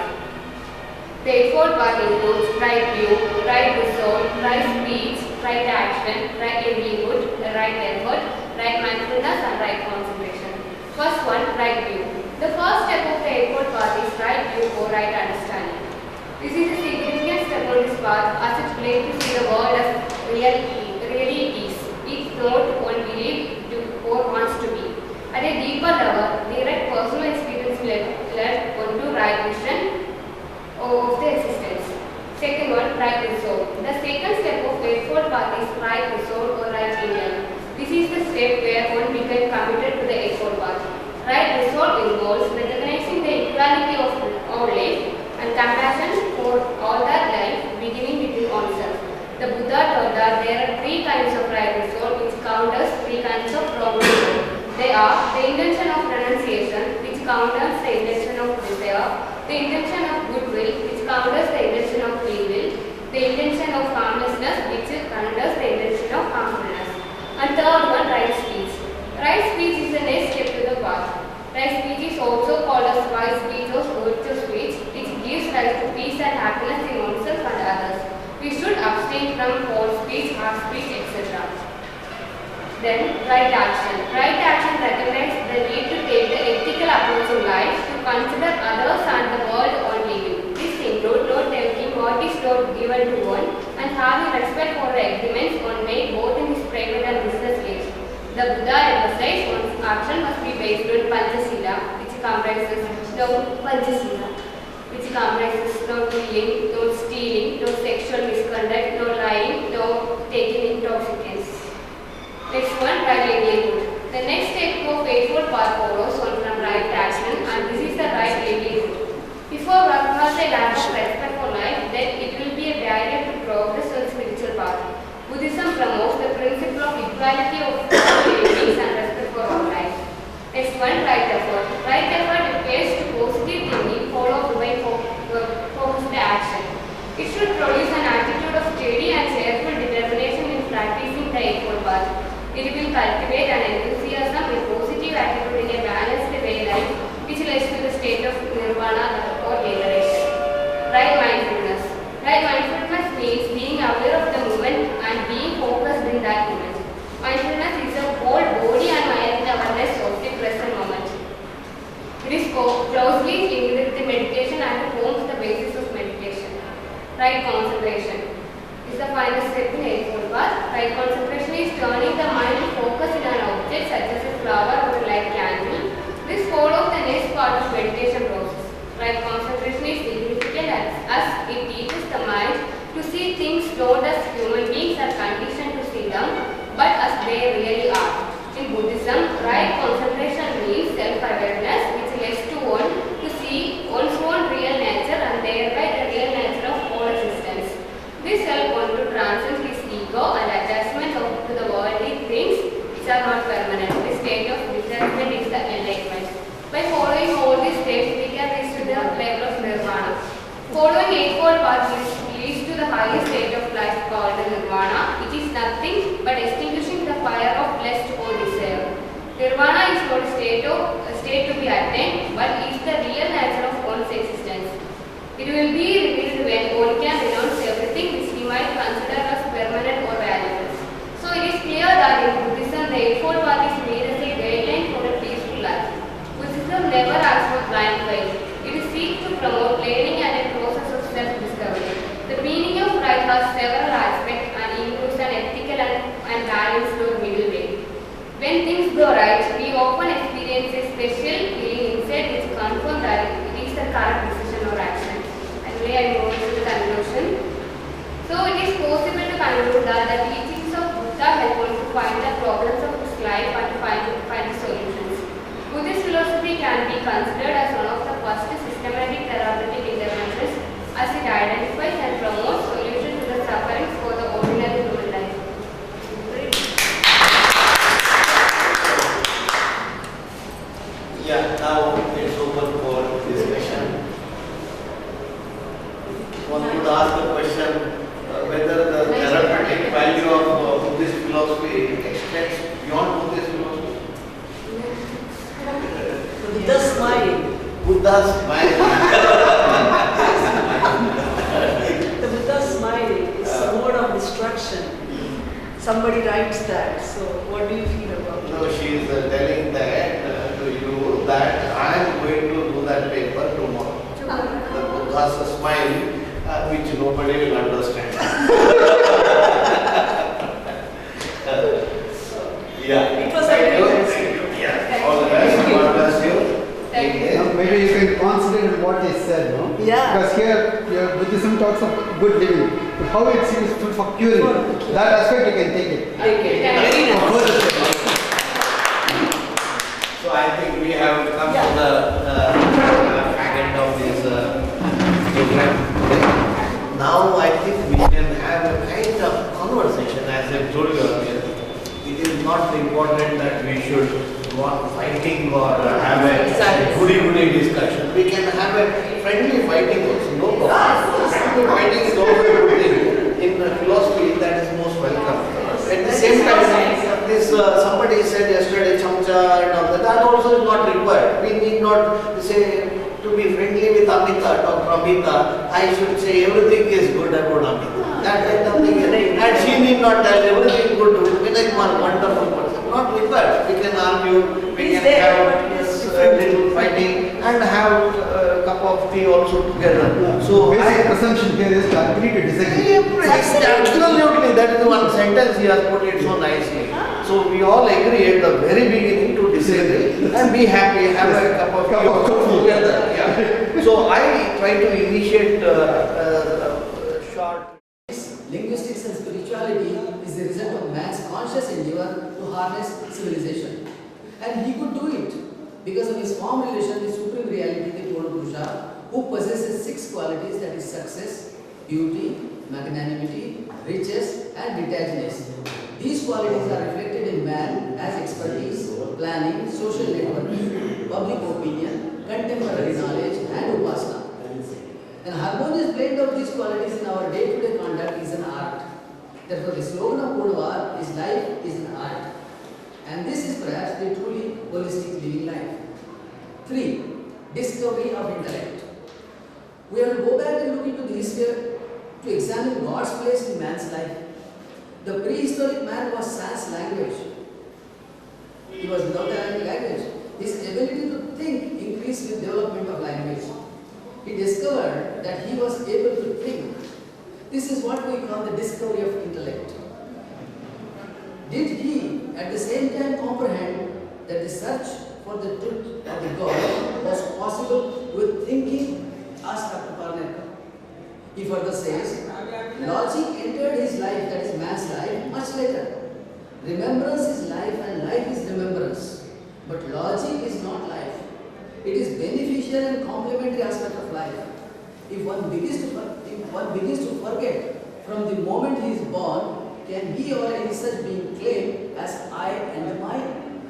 The Eightfold Path includes right view, right resolve, right speech, right action, right livelihood, right effort, right mindfulness, and right concentration. First one, right view. The first step of the Eightfold Path is right view or right understanding. This is a significant step upon this path as it's plain to see the world as really it is. It's not one belief or wants to be. At a deeper level, direct personal experience led on to right vision of the existence. Second one, right resolve. The second step of Eightfold Path is right resolve or right union. This is the step where one becomes committed to the Eightfold Path. Right resolve involves recognizing the equality of all life and compassion for all that life, beginning with oneself. The Buddha taught that there are three kinds of right resolve which counters three kinds of wrong resolve. They are the intention of renunciation, which counters the intention of desire, the intention of goodwill, which counters the intention of ill will, the intention of harmlessness, which counters the intention of harmfulness. And third one, right speech. Right speech is the next step to the path. Right speech is also called as wise speech or virtuous speech, which gives rise to peace and happiness in oneself and others. We should abstain from false speech, harsh speech, etc. Then, right action. Right action recognizes the need to take the ethical approach in life to consider others and the world on living. This includes not taking what is not given to one and having respect for the agreements one made both in his private and business life. The Buddha emphasized one's action must be based on Panchasila, which comprises no killing, no stealing, no sexual misconduct, no lying, no taking intoxicants. Next one, right livelihood. The next step of Eightfold Path follows on from right action, and this is the right livelihood. Before one has a lack of respect for life, then it will be a barrier to progress on spiritual path. Buddhism promotes the principle of equality of all living beings and respect for all life. Next one, right effort. Right effort refers to positive thinking followed by focused action. It should produce an attitude of steady and cheerful determination in practicing the Eightfold Path. It will cultivate an enthusiasm and positive attitude in a balanced way life, which leads to the state of nirvana or liberation. Right mindfulness. Right mindfulness means being aware of the moment and being focused in that moment. Mindfulness is a whole body and mind awareness of the present moment. It is closely linked with the meditation and forms the basis of meditation. Right concentration is the final step in Eightfold Path. Right concentration is turning the mind to focus in an object such as a flower or a light candle. This follows the next part of meditation process. Right concentration is significant as it teaches the mind to see things not as human beings are conditioned to see them, but as they really are. In Buddhism, right concentration means self-awareness, which leads to one to see one's own real nature and thereby the real nature of all existence. This helps one to transcend his ego and attachment to the worldly things which are not permanent. The state of detachment is the enlightenment. By following all these steps, we can reach to the level of nirvana. Following Eightfold Path leads to the highest state of life called nirvana. It is nothing but extinguishing the fire of lust or desire. Nirvana is not a state to be attained, but is the real nature of one's existence. It will be revealed when one can renounce everything which he might consider as permanent or valuable. So it is clear that in Buddhism, the Eightfold Path is made as a guideline for a peaceful life. Buddhism never asks for blind faith. It seeks to promote learning and a process of self-discovery. The meaning of right has several aspects and includes an ethical and balanced or middle way. When things go right, we often experience a special feeling inside which confirms that it is the correct decision or action. Actually, I move to the conclusion. So it is possible to conclude that the teachings of Buddha help one to find the problems of his life and to find the solutions. Buddhist philosophy can be considered as one of the first systematic therapeutic interventions as it identifies and promotes solutions to the sufferings for the ordinary human life. Yeah, now it's open for discussion. One could ask the question whether the therapeutic value of Buddhist philosophy extends beyond Buddhist philosophy. Buddha's smile. Buddha's smile. The Buddha's smile is a mode of destruction. Somebody writes that. So, what do you feel about it? No, she is telling that to you that I am going to do that paper tomorrow. The Buddha's smile. which nobody will understand. Yeah. It was a very nice. Yeah. All the best. God bless you. Thank you. Now, maybe you can consider what I said, no? Yeah. Because here Buddhism talks of good living, but how it's useful for curing. That aspect you can take it. Okay. Very For nice. further study. So I think we have come to the end of this program today. Now I think we can have a kind of conversation, as I told you earlier. It is not important that we should go on fighting or have a goody discussion. We can have a friendly fighting also, no problem. Friendly fighting is also a good thing. In philosophy, that is most welcome. At the same time, this somebody said yesterday, chamcha and all that, that also is not required. We need not say to be friendly with Amita, Dr. Amita, I should say everything is good about Amita. That kind of thing. And she need not tell everything good with Vinay Kumar, wonderful person. Not required. We can argue, we can have this little fighting and have a cup of tea also together. So Basic presumption here is to agree to disagree. Absolutely, that is one sentence he has put it so nicely. So we all agree at the very beginning to disagree and be happy, have a cup of tea together. Yeah. So I try to initiate short. Linguistics and spirituality is the result of man's conscious endeavor to harness civilization. And he could do it because of his form relation with Supreme Reality, the Purna Purusha, who possesses 6 qualities, that is success, beauty, magnanimity, riches and detachedness. These qualities are reflected in man as expertise, planning, social networking, public opinion, contemporary knowledge and upasana. An harmonious blend of these qualities in our day-to-day conduct is an art. Therefore, the slogan of Kodwa is life is an art. And this is perhaps the truly holistic living life. 3. Discovery of intellect. We have to go back and look into the history to examine God's place in man's life. The prehistoric man was sans language. He was without any language. His ability to think increased with development of language. He discovered that he was able to think. This is what we call the discovery of intellect. Did he at the same time comprehend that the search for the truth of the God was possible with thinking? Asked Dr. Parnekar. He further says, logic entered his life, that is man's life, much later. Remembrance is life and life is remembrance. But logic is not life. It is beneficial and complementary aspect of life. If one begins to forget from the moment he is born, can he or any such being claimed as I and mine?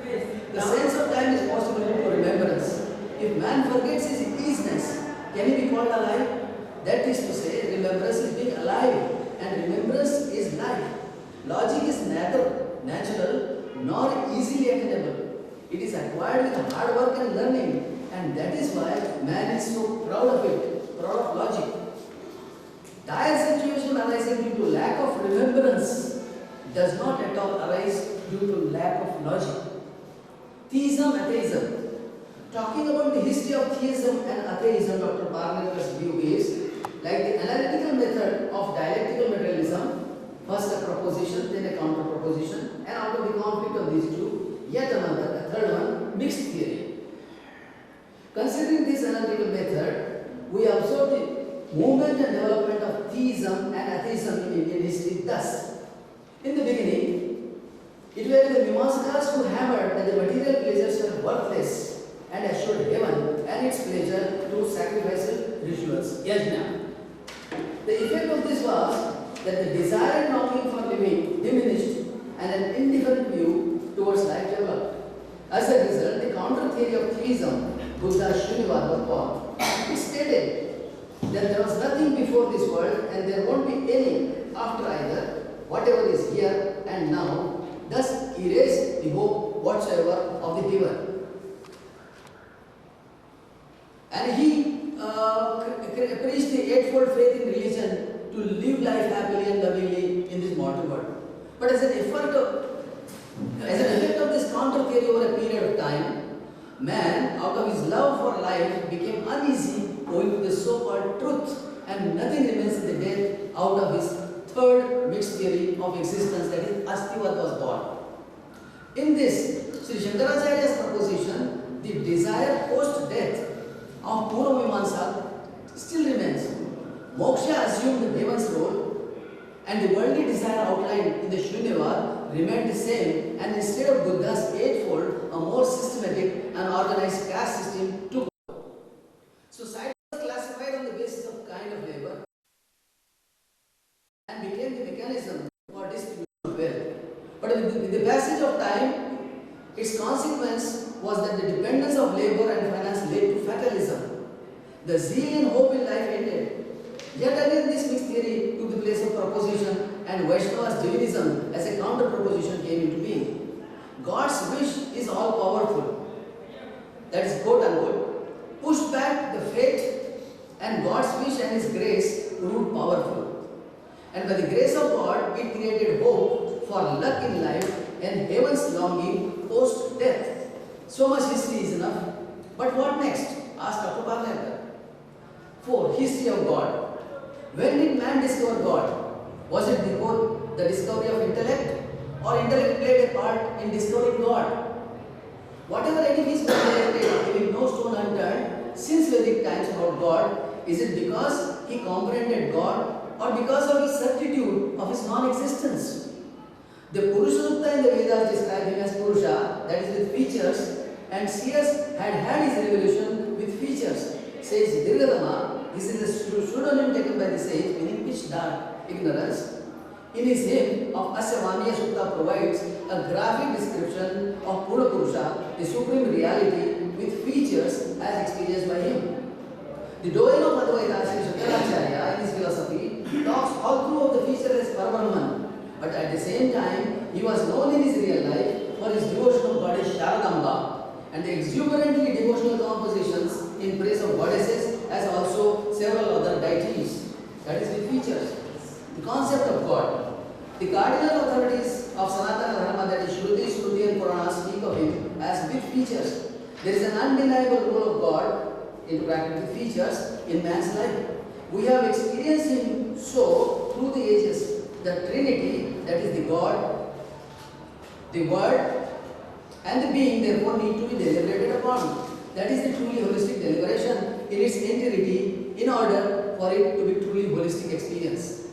The sense of time is possible through remembrance. If man forgets his easiness, can he be called alive? That is to say, remembrance is being alive and remembrance is life. Logic is neither natural nor easily attainable. It is acquired with hard work and learning. And that is why man is so proud of it, proud of logic. Dire situation arising due to lack of remembrance does not at all arise due to lack of logic. Theism, atheism. Talking about the history of theism and atheism, Dr. Parnekar's view is like the analytical method of dialectical materialism, first a proposition, then a counter proposition, and out of the conflict of these two, yet another, a third one, mixed theory. Considering this analytical method, we observe the movement and development of theism and atheism in Indian history thus. In the beginning, it were the Mimamsakas who hammered that the material pleasures were worthless and assured heaven and its pleasure through sacrificial rituals, yajna. The effect of this was that the desire and longing for living diminished and an indifferent view towards life developed. As a result, the counter theory of theism, Buddha's Shunyavad, was born. It stated that there was nothing before this world and there won't be any after either. Whatever is here and now, thus erase the hope whatsoever of the giver. And he preached the eightfold faith in religion to live life happily and lovingly in this mortal world. But as an effect of this counter theory over a period of time, man, out of his love for life, became uneasy owing to the so-called truth and nothing remains in the death out of his third mixed theory of existence, that is Astivat was born. In this, Sri Shankaracharya's proposition, the desire post-death of Purva Mimamsa still remains. Moksha assumed heaven's role, and the worldly desire outlined in the Shunyavad remained the same, and instead of Buddha's eightfold, a more systematic and organized caste system took over. Society was classified on the basis of kind of labor and became the mechanism for distribution of wealth. But with the passage of time, its consequence was that the dependence of labor and finance led to fatalism. The zeal and hope in life ended. Yet again this mixed theory took the place of proposition, and Vaishnava's divinism as a counter-proposition came into being. God's wish is all powerful. That is quote unquote. Pushed back the fate, and God's wish and His grace proved powerful. And by the grace of God, it created hope for luck in life and heaven's longing post-death. So much history is enough. But what next? Asked Dr. Parnekar. 4. History of God. When did man discover God? Was it before the discovery of intellect, or intellect played a part in discovering God? Whatever edifice was erected, leaving no stone unturned since Vedic times about God, is it because he comprehended God, or because of his certitude of his non-existence? The Purusha Sukta in the Vedas describe him as Purusha, that is with features, and C.S. had his revelation with features. Says Dirghadama, this is a pseudonym taken by the sage, meaning pitch dark, ignorance. In his hymn of Asya Sukta provides a graphic description of Pura Purusha, the supreme reality with features as experienced by him. The doyen of Advaita, Sri Shankaracharya, in his philosophy, talks all through of the feature as Parabrahman, but at the same time, he was known in his real life for his devotion of goddess Sharadamba and the exuberantly devotional compositions in praise of goddesses as also several other deities. That is with features. The concept of God. The cardinal authorities of Sanatana Dharma, that is Shruti, Smruti and Purana, speak of him as with features. There is an undeniable role of God in practical features in man's life. We have experienced him so through the ages. The Trinity, that is the God, the Word and the Being, therefore need to be deliberated upon. That is the truly holistic deliberation in its entirety in order for it to be truly holistic experience.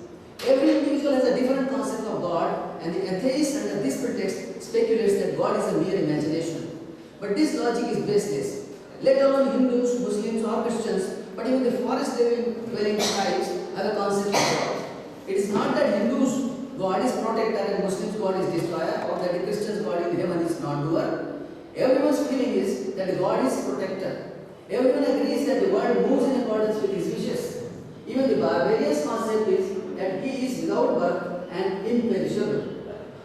Every individual has a different concept of God, and the atheist under this pretext speculates that God is a mere imagination. But this logic is baseless. Let alone Hindus, Muslims or Christians, but even the forest-dwelling tribes have a concept of God. It is not that Hindus' God is protector and Muslims' God is destroyer, or that the Christians' God in heaven is non-doer. Everyone's feeling is that God is protector. Everyone agrees that the world moves in accordance with his wishes. Even the barbarian's concept is that he is without birth and imperishable.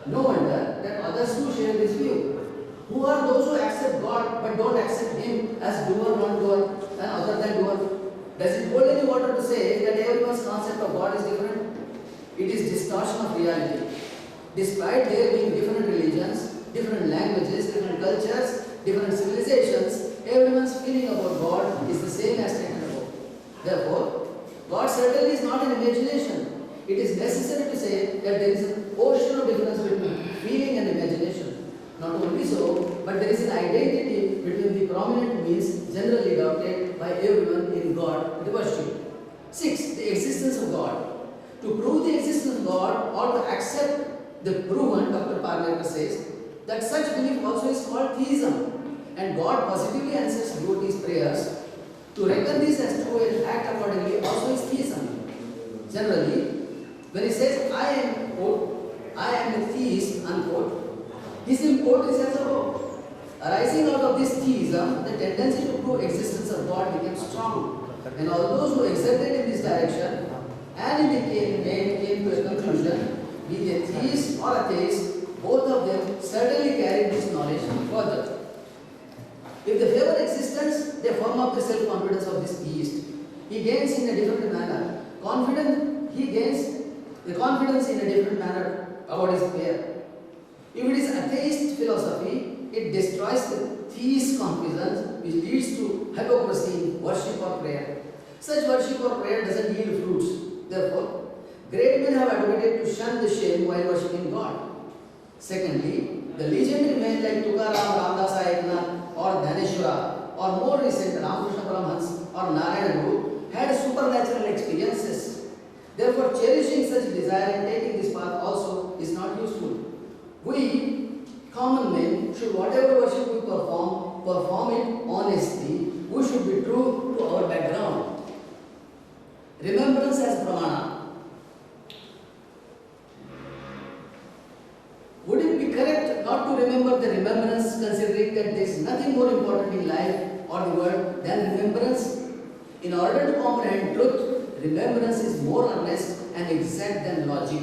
No wonder that others too share this view. Who are those who accept God but don't accept him as doer, non-doer, and other than doer? Does it hold any water to say that everyone's concept of God is different? It is distortion of reality. Despite there being different religions, different languages, different cultures, different civilizations, everyone's feeling about God is the same as stated above. Therefore, God certainly is not an imagination. It is necessary to say that there is an ocean of difference between feeling and imagination. Not only so, but there is an identity between the prominent means generally adopted by everyone in God worship. 6. The existence of God. To prove the existence of God or to accept the proven, Dr. Parnekar says, that such belief also is called theism, and God positively answers devotees' prayers. To reckon this as true and act accordingly also is theism. Generally, when he says, I am, quote, I am a theist, unquote, his import is as above. Arising out of this theism, the tendency to prove existence of God became strong, and all those who exerted in this direction and in the end came to a conclusion, be they theist or atheist, both of them certainly carried this knowledge further. If they favor existence, they firm up the self-confidence of this theist. He gains in a different manner. He gains the confidence in a different manner about his prayer. If it is atheist philosophy, it destroys the theist confidence, which leads to hypocrisy in worship or prayer. Such worship or prayer doesn't yield fruits. Therefore, great men have advocated to shun the shame while worshipping God. Secondly, the legendary men like Tukaram, Ramdasa Eknath or Dhaneshwara or more recent Ramakrishna Paramhans or Narayana Guru had supernatural experiences. Therefore, cherishing such desire and taking this path also is not useful. We, common men, should whatever worship we perform it honestly. We should be true to our background. Remembrance as pramana. Would it be correct not to remember the remembrance, considering that there is nothing more important in life or the world than remembrance? In order to comprehend truth, remembrance is more earnest and exact than logic.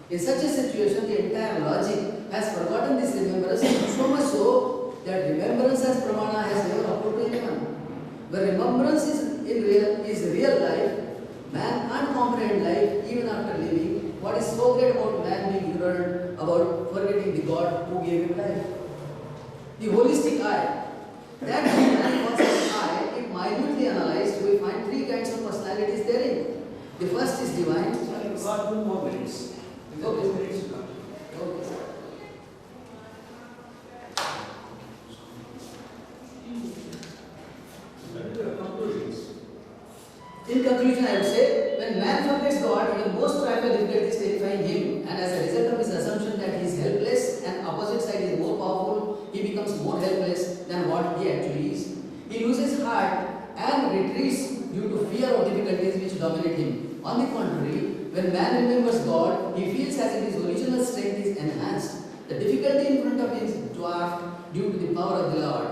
In such a situation, the entire logic has forgotten this remembrance, so much so that remembrance as pramana has never occurred to anyone. Where remembrance is real life, man can't comprehend life even after living. What is so great about man being ignorant about forgetting the God who gave him life? The holistic eye. That man concept eye, if minutely analyzed, we find three kinds of personalities therein. The first is divine. God, 2 more minutes. Okay. In conclusion, I would say, when man forgets God, even most trivial difficulties terrifying him, and as a result of his assumption that he is helpless and opposite side is more powerful, he becomes more helpless than what he actually is. He loses heart and retreats due to fear of difficulties which dominate him. On the contrary, when man remembers God, he feels as if his original strength is enhanced. The difficulty in front of him is dwarfed due to the power of the Lord,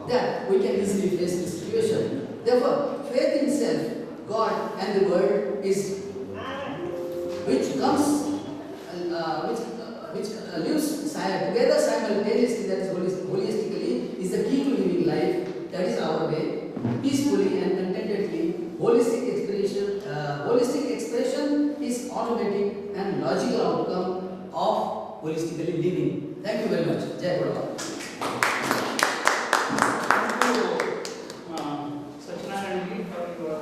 that we can easily face the situation. Therefore, faith in self, God and the Word is which lives together simultaneously, that is holistically, is the key to living life. That is our way, peacefully and contentedly. Holistic expression is automatic and logical outcome of holistically living. Thank you very much. Jai Baba. Satyanarayana for your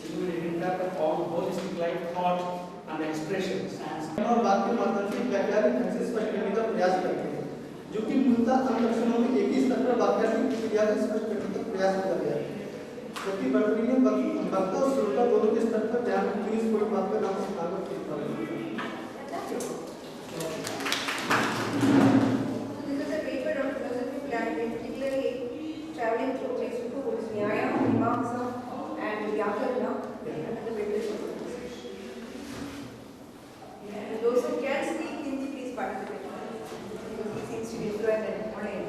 illuminating impact of holistic life, thought and expressions. और वाक्य मार्गदर्शी वैज्ञानिक ढंग से स्पष्ट करने का प्रयास करते हैं, जो कि मूलतः अनुलक्षणों में एक ही स्तर पर वाक्यात्मक क्रिया को स्पष्ट करने का प्रयास किया गया है, जबकि बर्टरी ने वक्ता और श्रोता दोनों के स्तर पर ध्यान रखते हुए इस कोई बात का नाम स्थान किया है। This is a paper on philosophy planning, particularly traveling through textbooks, Nyaya, Mimamsa, and Vyakarna, and the papers. And those who can speak Hindi, please participate. Because he seems to be fluent and online.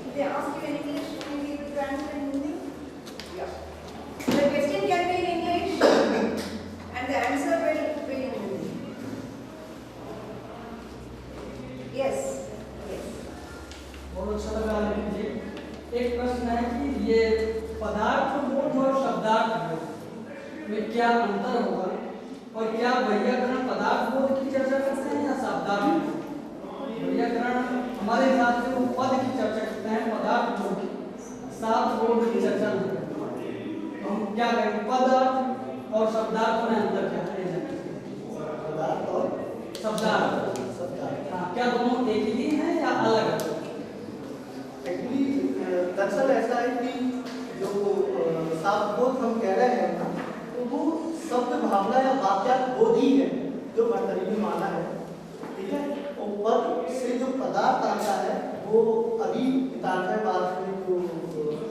If they ask you in English, will you be able to answer in Hindi? Yeah. The question can be in English, and the answer will be in Hindi. Yes. बहुत अच्छा लगा लेकिन जी एक प्रश्न है कि ये पदार्थ बोध और शब्दार्थ बोध में क्या अंतर होगा और क्या वैयाकरण पदार्थ बोध की चर्चा करते हैं या शब्दार्थ बोध? वैयाकरण हमारे हिसाब से वो पद की चर्चा करते हैं, पदार्थ बोध की, शब्द बोध की चर्चा नहीं करते। तो हम क्या करेंगे, पदार्थ और शब्दार्थ में अंतर क्या है? पदार्थ और शब्दार्थ, हाँ, क्या दोनों एक ही हैं या अलग? एक्चुअली दरअसल ऐसा है कि जो शब्दबोध हम कह रहे हैं ना, तो वो शब्द भावना या वाक्यार्थ बोध ही है जो बर्तरी में माना है, ठीक है। और पद से जो पदार्थ आता है वो अभी तात्पर्य में जो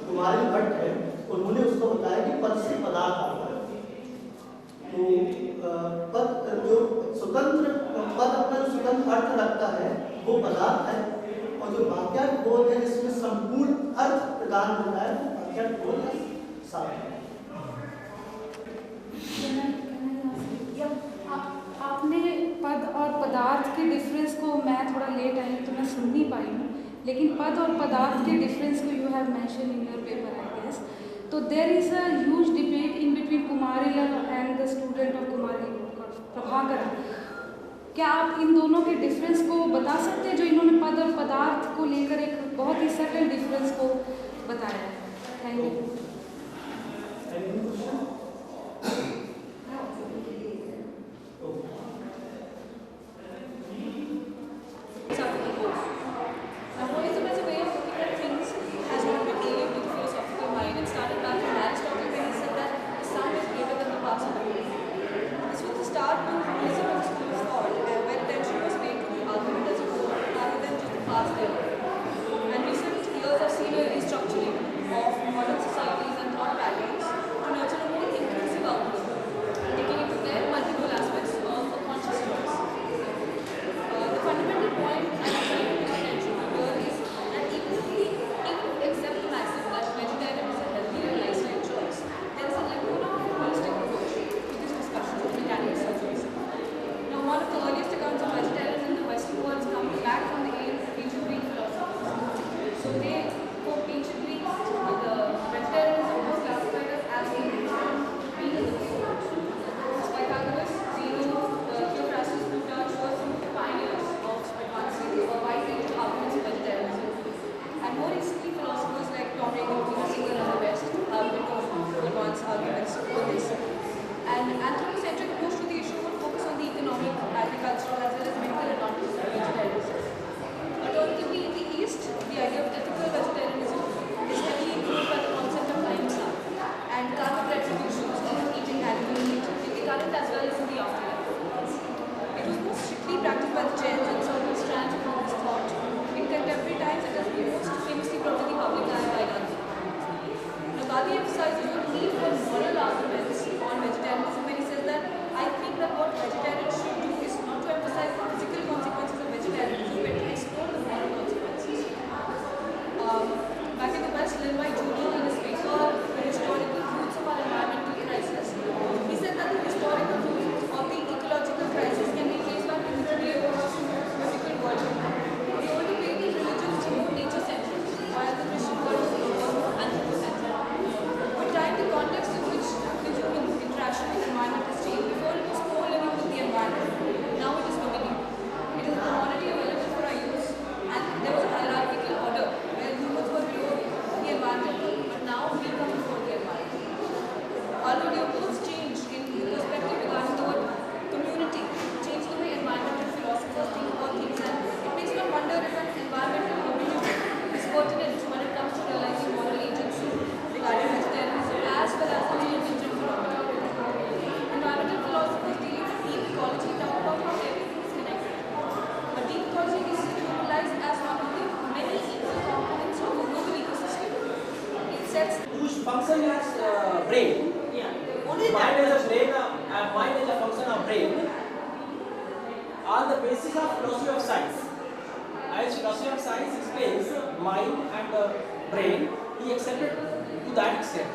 कुमारी भट्ट है उन्होंने उसको बताया कि पद से पदार्थ आता है। तो पद जो स्वतंत्र पद अपना जो स्वतंत्र अर्थ रखता है वो पदार्थ है, और जो वाक्यार्थ बोध है जिसमें संपूर्ण अर्थ प्रदान होता है वो वाक्यार्थ बोध है। आपने पद और पदार्थ के डिफरेंस को, मैं थोड़ा लेट आई तो मैं सुन नहीं पाई हूँ, लेकिन पद और पदार्थ के डिफरेंस को you have mention in your paper I guess. तो there is a huge debate in between Kumarilal and the student of Kumari Prabhakar. क्या आप इन दोनों के डिफरेंस को बता सकते हैं, जो इन्होंने पद और पदार्थ को लेकर एक बहुत ही सटल डिफरेंस को बताया है? Thank you. Any question? Now, Monism as a way of looking at things has not been alien to the philosophical mind. It started back from Aristotle when he said that the sum is greater than the parts of the whole. This was the start to Monism as a school of thought, where attention was paid to the argument as a whole rather than just the parts thereof. And recent years have seen a restructuring of modern societies and thought patterns to nurture a more inclusive outlook, taking into account multiple aspects of a conscious choice. The fundamental point I am trying to draw attention to here is that even if we accept the maxim that vegetarian is a healthier lifestyle choice, there is a lacuna of a holistic approach to this discussion of mechanics of choice. Now, one of the earliest accounts of vegetarianism in the Western world comes back from the ancient Greek philosophers. So they quote ancient Greeks, the vegetarianism was classified as being in the food. Pythagoras, Zeno, Theophrastus, Plutarch were some of the pioneers of advancing a wide range of arguments of vegetarianism. And more recently, philosophers like Tom Regan, Peter Singer, and the rest have been known to advance arguments for this. An anthropocentric approach to the issue would focus on the economic, agricultural, as well as medical advantages of vegetarianism. Alternatively, in the East, the idea of ethical vegetarianism is heavily influenced by the concept of ahimsa and karmic retributions of eating animal meat in the current as well as in the afterlife. It was most strictly practiced by the Jains and certain strands of Buddhist thought. In contemporary times, it has been most famously brought to the public eye by Gandhi. Now, Gandhi emphasizes the need for moral arguments on vegetarianism when he says that I think that what vegetarians should do is not to emphasize the physical consequences of vegetarianism, but to explore the moral consequences. Back in the West, Lin White Jr. in his paper, The Historical Roots of Our Environmental Crisis, he said that the historical roots of the ecological crisis can be traced back to the Judeo-biblical worldview. The older pagan religions were nature-centric, while the Christian worldview was anthropocentric. With time, the context in which the human interaction with the environment has changed. Before it was co-living with the environment, now it is dominion. It is a commodity available for our use, and there was a hierarchical order where humans were below the environment, but now we come before the environment. Although the approach changed in perspective regarding the word community, changed the way environmental philosophers think about things, and it makes one wonder if an environmental community is pertinent when it comes to realizing moral agency regarding vegetarianism as well as the geometric phenomena. Environmental philosophers dealing with deep ecology talk about how everything is connected. But deep ecology is utilized as one of the many equal components of a global ecosystem. It sets whose function is brain. Mind as a brain, mind as a function of brain, on the basis of philosophy of science. As philosophy of science explains mind and the brain, he accepted to that extent.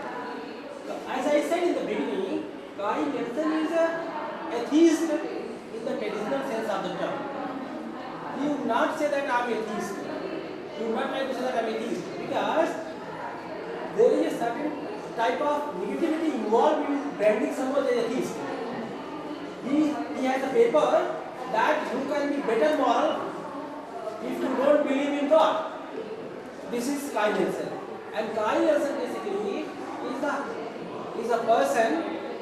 As I said in the beginning, Kai Nelson is an atheist in the traditional sense of the term. He would not say that I am atheist. He would not like to say that I am atheist because there is a certain type of negativity involved in branding someone as atheist. He has a paper that you can be better moral if you don't believe in God. This is Kai Nelson. And Kai Nelson basically is a person,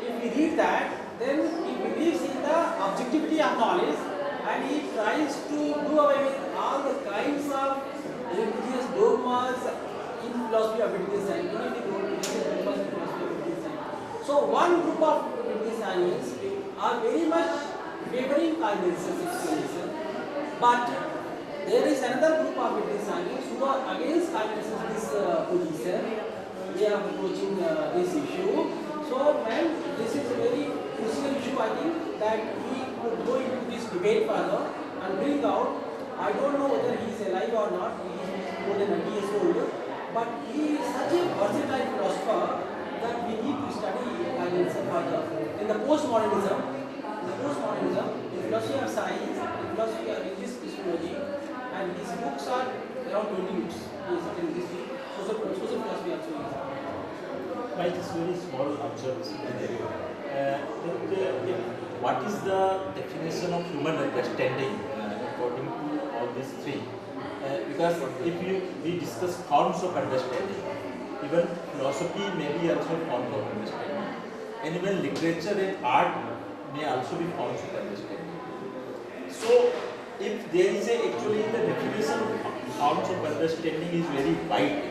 if we read that, then he believes in the objectivity of knowledge and he tries to do away with all the kinds of religious dogmas in philosophy of Wittgenstein. So one group of Wittgensteinians are very much favoring Kai Nelson's explanation, but there is another group of Wittgensteinians who are against Kai Nelson's position. They are approaching this issue. So, when this is a very crucial issue, I think that we could go into this debate further and bring out. I don't know whether he is alive or not. He is more than 90 years old, but he is such a versatile philosopher that we need to study Kai Nelson further. In the postmodernism, the philosophy of science, the philosophy of religious Christology, and his books are around 20 books. He is in this social philosophy actually. By this very small observation, what is the definition of human understanding according to all these three? Because if we discuss forms of understanding, even philosophy may be also form of understanding, and even literature and art may also be forms of understanding. So, if there is actually the definition of forms of understanding is very wide,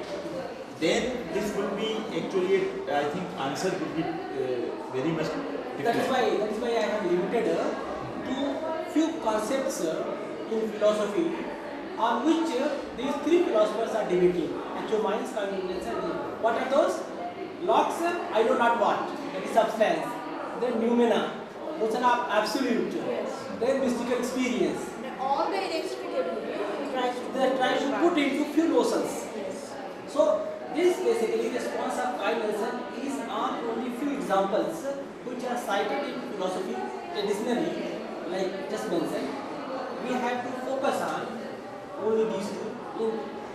then this would be actually, I think, answer would be very much different. That is why I have limited to few concepts in philosophy on which these three philosophers are debating. Actual minds, what are those? Locke's I know not what, that is substance. Then noumena, those are absolute. Yes. Then mystical experience. All the inextricably They try to put into few notions. Yes. So this basically response of Kyle Nelson is on only few examples which are cited in philosophy traditionally, like just mentioned. We have to focus on only these two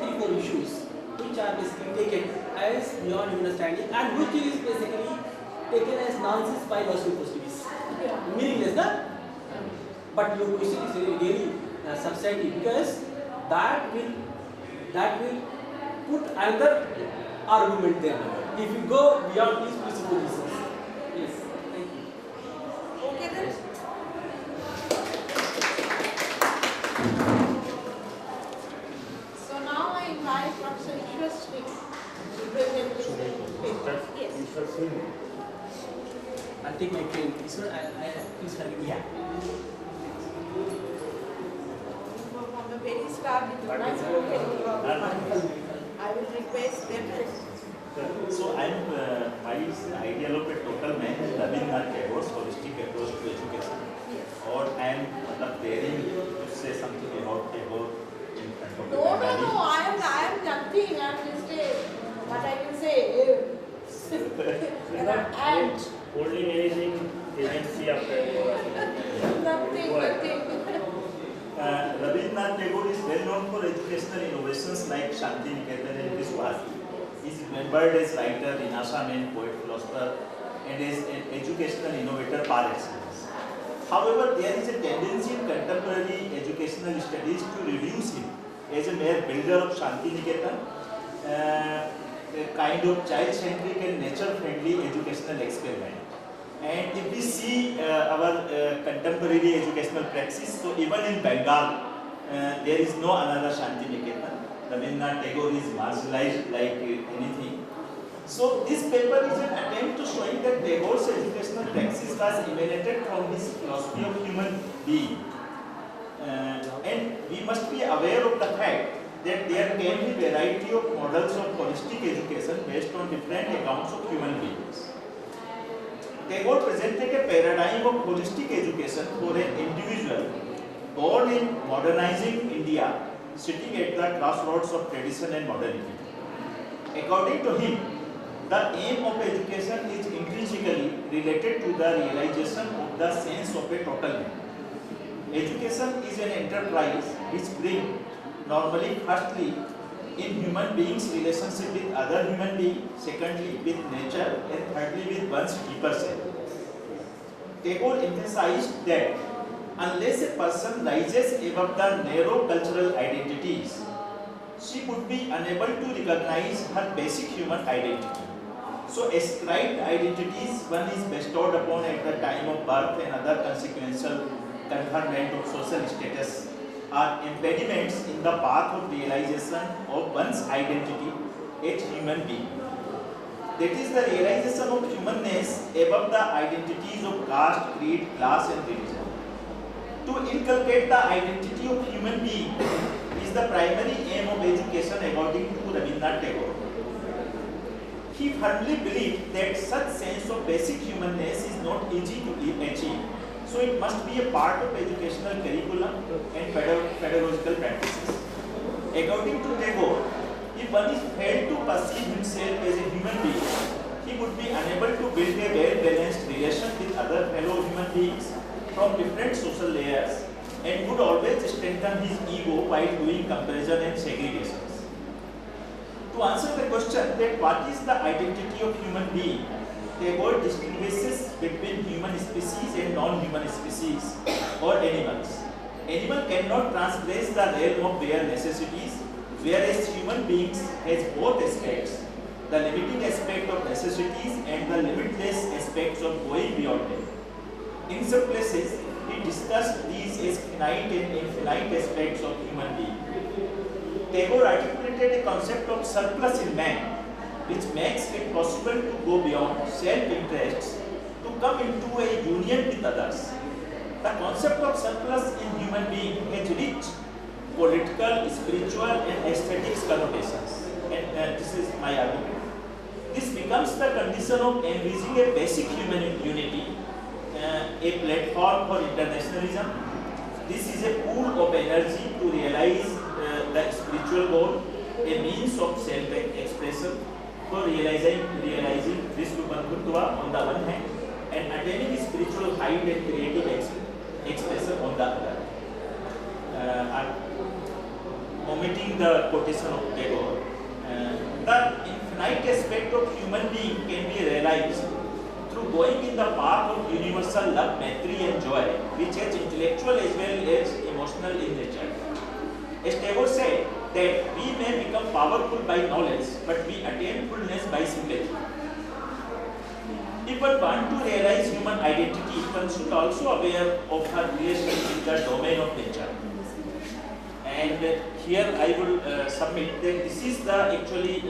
in 3-4 issues which are basically taken as beyond human understanding and which is basically taken as nonsense by logical positivists. Meaningless, na? But your question is really substantive because that will put another argument there. If you go beyond these presuppositions. Yes, thank you. Okay then. So now I invite Professor Ishwar Singh to present his paper. Yes. I'll take my pen. Ishwar, please help me. From the very start, you do not spoke anything about mindfulness. I will request them to. So my ideal of a total man is Rabindranath Tagore's holistic approach to education. Yes. Or I am daring to say something about Tagore in front of No, I am nothing. I am just what I can say. And holding anything agency after nothing. Rabindranath Tagore is well known for educational innovations like Shanti Niketan and Vishwas. He is remembered as writer, Vinasha Man, poet, philosopher, and as an educational innovator par excellence. However, there is a tendency in contemporary educational studies to reduce him as a mere builder of Shanti Niketan, a kind of child-centric and nature-friendly educational experiment. And if we see our contemporary educational practice, so even in Bengal, there is no another Shanti Niketan. Rabindranath Tagore is marginalized like anything. So this paper is an attempt to showing that Tagore's educational practice was emanated from his philosophy of human being. And we must be aware of the fact that there can be variety of models of holistic education based on different accounts of human beings. Tagore presented a paradigm of holistic education for an individual born in modernizing India, sitting at the crossroads of tradition and modernity. According to him, the aim of education is intrinsically related to the realization of the sense of a total man. Education is an enterprise which brings normally firstly in human beings relationship with other human beings, secondly with nature, and thirdly with one's deeper self. Tagore emphasized that unless a person rises above the narrow cultural identities, she would be unable to recognize her basic human identity. So ascribed identities one is bestowed upon at the time of birth and other consequential conferment of social status are impediments in the path of realization of one's identity as human being. That is the realization of humanness above the identities of caste, creed, class and religion. To inculcate the identity of human being is the primary aim of education according to Rabindranath Tagore. He firmly believed that such sense of basic humanness is not easy to achieve, so it must be a part of educational curriculum and pedagogical practices. According to Tagore, if one is failed to perceive himself as a human being, he would be unable to build a well-balanced relation with other fellow human beings from different social layers and would always strengthen his ego while doing comparison and segregations. To answer the question that what is the identity of human being, Tagore distinguishes between human species and non-human species or animals. Animal cannot transgress the realm of their necessities, whereas human beings has both aspects. the limiting aspect of necessities and the limitless aspects of going beyond them. In some places, he discussed these as finite and infinite aspects of human being. Tagore articulated a concept of surplus in man, which makes it possible to go beyond self-interests to come into a union with others. The concept of surplus in human being has rich political, spiritual and aesthetics connotations. And this is my argument. This becomes the condition of envisaging a basic human unity, a platform for internationalism. This is a pool of energy to realize the spiritual goal, a means of self-expression for realizing Vishnu Bandhutva on the one hand and attaining spiritual height and creative expression on the other. I'm omitting the quotation of Tagore. The infinite aspect of human being can be realized through going in the path of universal love, maitri and joy, which is intellectual as well as emotional in nature. As Tagore said, that we may become powerful by knowledge, but we attain fullness by sympathy. If one wants to realize human identity, one should also aware of her relation with the domain of nature. And here I will submit that this is the actually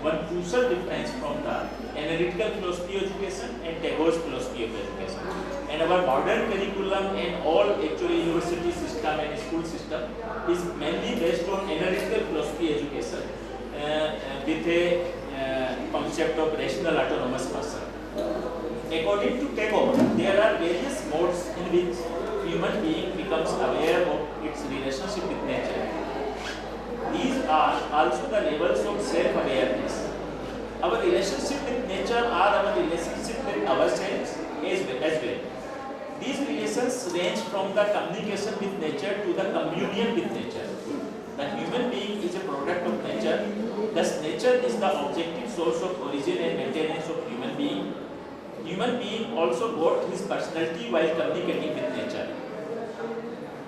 one crucial difference from the analytical philosophy of education and Tagore's philosophy of education. And our modern curriculum and all actually university system and school system is mainly based on analytical philosophy education with a concept of rational autonomous person. According to Tagore, there are various modes in which human being becomes aware of its relationship with nature. These are also the levels of self-awareness. Our relationship with nature are our relationship with ourselves as well. These relations range from the communication with nature to the communion with nature. The human being is a product of nature. Thus, nature is the objective source of origin and maintenance of human being. Human being also got his personality while communicating with nature.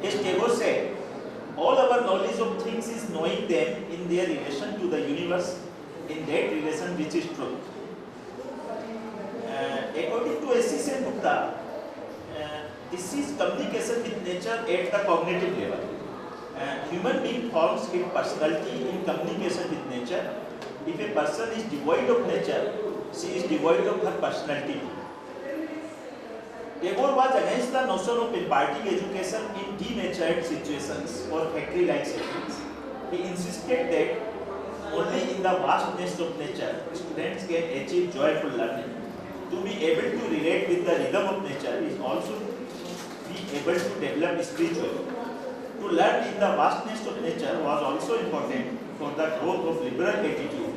As Tagore said, all our knowledge of things is knowing them in their relation to the universe, in that relation which is truth. According to S.C. Gupta, this is communication with nature at the cognitive level. Human being forms its personality in communication with nature. If a person is devoid of nature, she is devoid of her personality. Tagore was against the notion of imparting education in denatured situations or factory-like settings. He insisted that only in the vastness of nature students can achieve joyful learning. To be able to relate with the rhythm of nature is also be able to develop spiritually. To learn in the vastness of nature was also important for the growth of liberal attitude,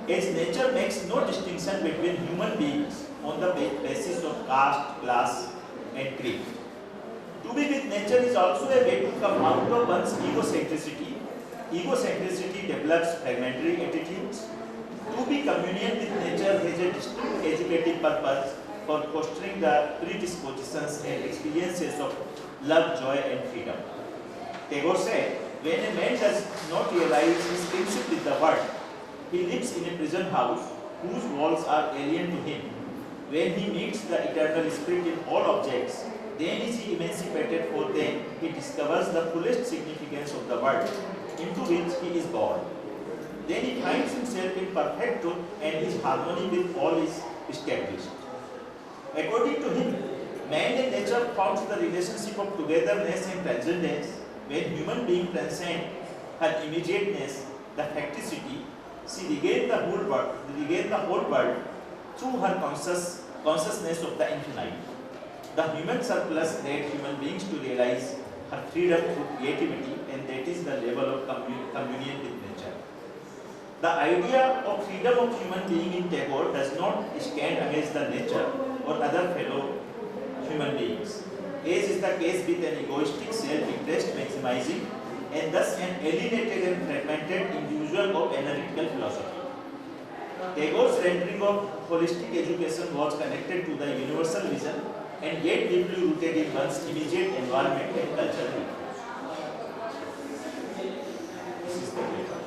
as nature makes no distinction between human beings on the basis of caste, class and creed. To be with nature is also a way to come out of one's egocentricity. Egocentricity develops fragmentary attitudes. To be communion with nature has a distinct educative purpose for fostering the predispositions and experiences of love, joy and freedom. Tagore said, when a man does not realize his kinship with the world, he lives in a prison house whose walls are alien to him. When he meets the eternal spirit in all objects, then is he emancipated, for then he discovers the fullest significance of the world into which he is born. Then he finds himself in perfect truth and his harmony with all is established. According to him, man and nature found the relationship of togetherness and transcendence. When human being transcend her immediateness, the facticity, she regained the whole world through her consciousness of the infinite. The human surplus led human beings to realize her freedom through creativity, and that is the level of communion with nature. The idea of freedom of human being in Tagore does not stand against the nature or other fellow human beings, as is the case with an egoistic self-interest maximizing and thus an alienated and fragmented individual of analytical philosophy. Tagore's rendering of holistic education was connected to the universal vision and yet deeply rooted in one's immediate environment and culture. This is the paper.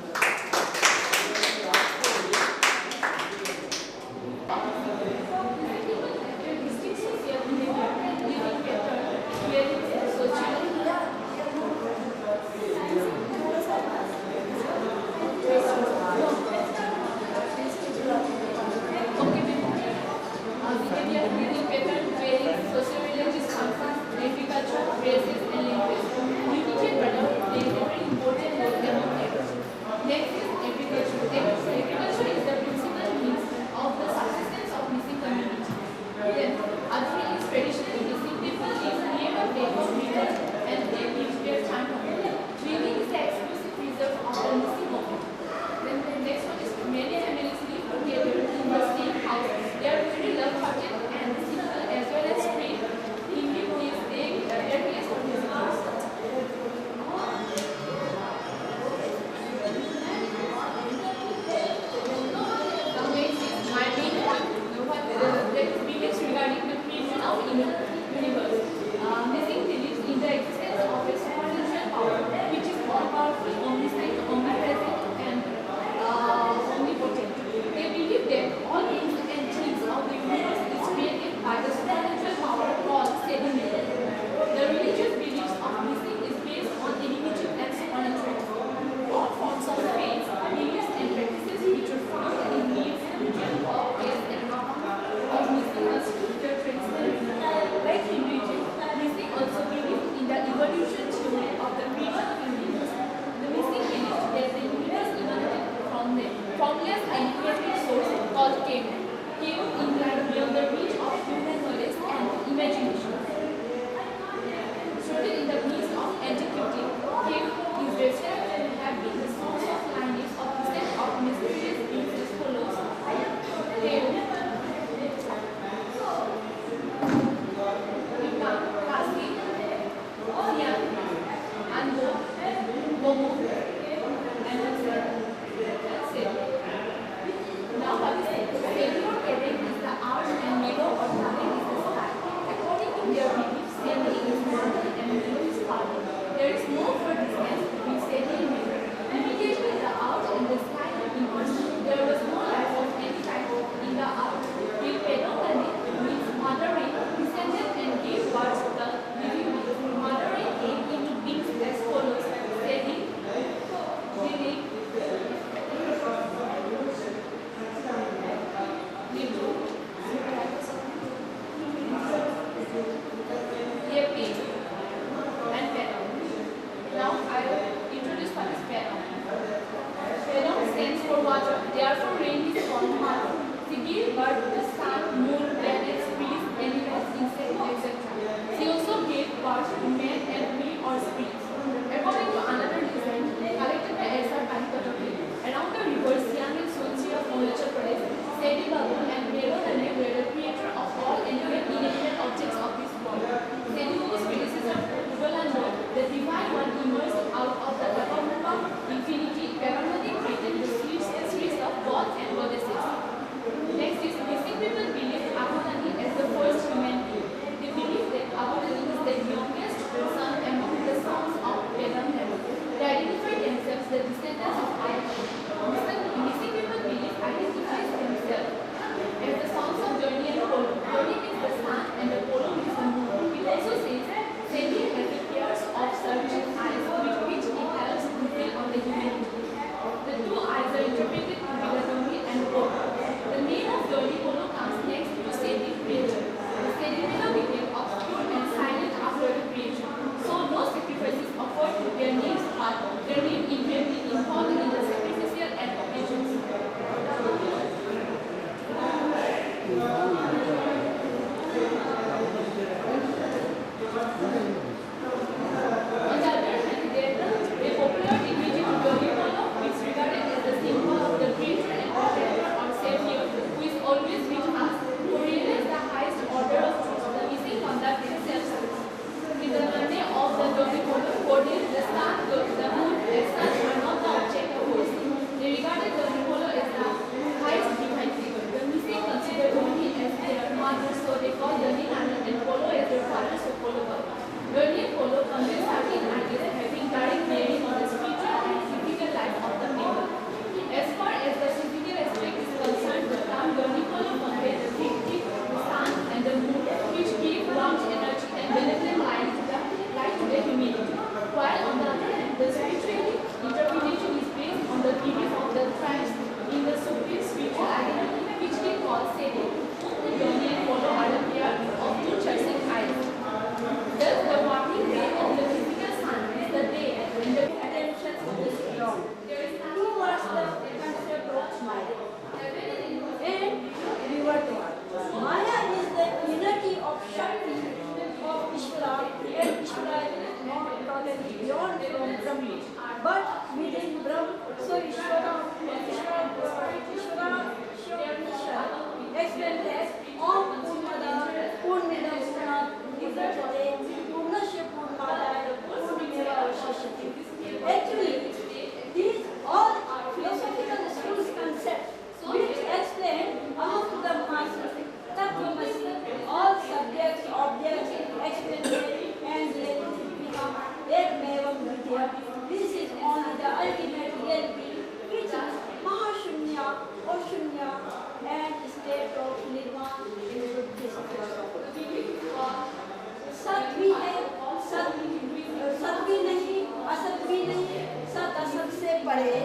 array.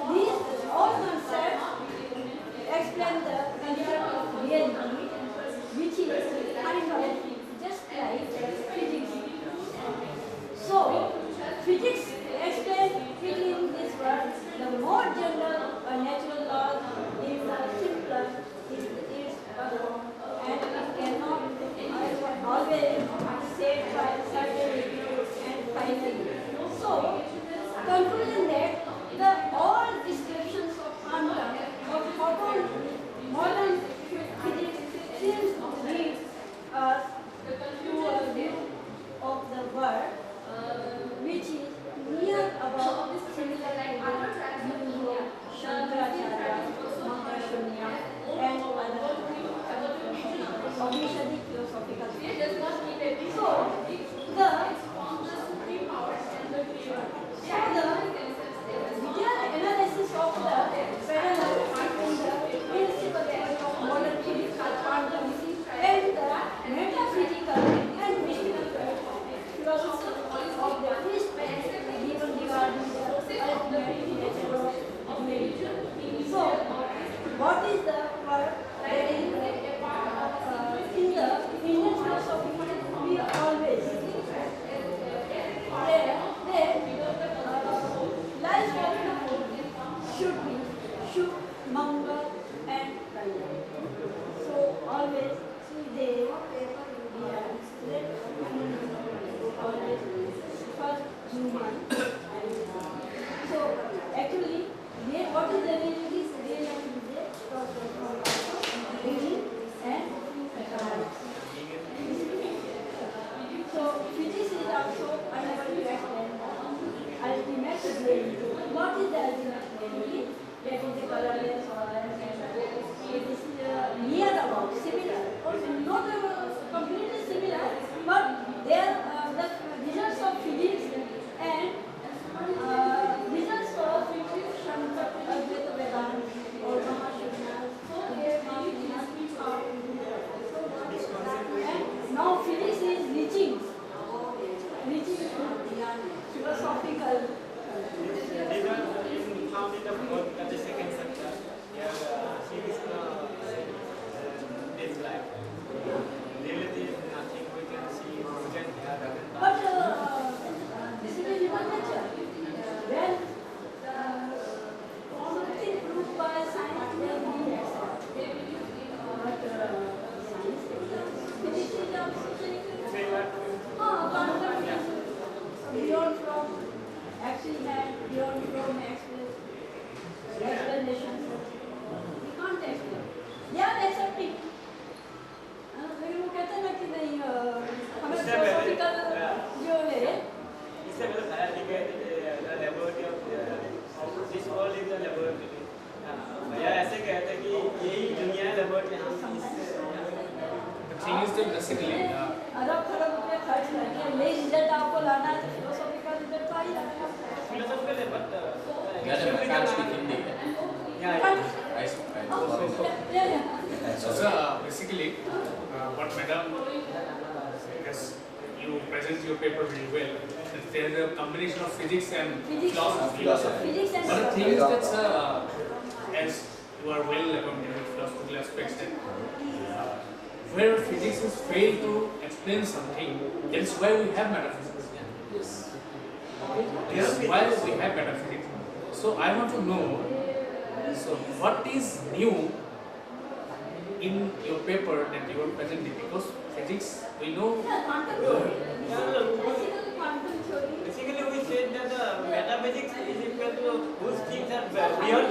These all concepts explain the concept of reality, which is kind of just like physics. So, physics explains it in this word. The more general or natural laws is the simpler it is, and it cannot always said by certainty and finally. So, conclusion that the all descriptions of quantum of modern physics seems to lead us to a view of the world which is near about similar to Shankaracharya, Mahashunya, and other Upanishadic philosophical systems. So, the analysis of the parallel and the principal of modern physics, quantum, and the metaphysical and mystical philosophy of the first given regarding the ultimate nature of nature. So, what is the word that is in the Indian philosophy? We always life should be Shubh, Mangal, and Kanya. So always they always first human. So actually, what is the reality? Reality is and so physics is also unable to explain ultimate reality. What is the ultimate reality? That is the colorless or it is near about similar, or not completely similar, but they are the results of physics and results of Shankar Advaita Vedanta or Mahashunya. So they must out. And now physics is reaching philosophical. They were in found it of the second sector. Physics is like reality is nothing we can see, we can hear. But this is human nature. When something proved by science, then we accept. But science, physics is also beyond from experiment, beyond from explanation. We can't explain. They are accepting. लेकिन वो कहते हैं ना कि नहीं हमें philosophical जो है इससे मतलब laboratory of this world is a laboratory. भैया ऐसे कहते हैं कि यही दुनिया है laboratory हम The thing is that basically अरब रुपए खर्च करके ये रिजल्ट आपको लाना है तो philosophical रिजल्ट आ ही जाएगा. Philosophical है but Madam, I can't speak Hindi. So basically, what Madam, yes, you present your paper very well. There is a combination of physics and philosophy. But the thing is that, as you are well acquainted with philosophical aspects, that where physics has failed to explain something, that's why we have metaphysics. Yes. That's why we have metaphysics. So I want to know, so what is new in your paper that you are presenting? Because physics, we know. Basically, we said that the metaphysics is equal to whose things are beyond,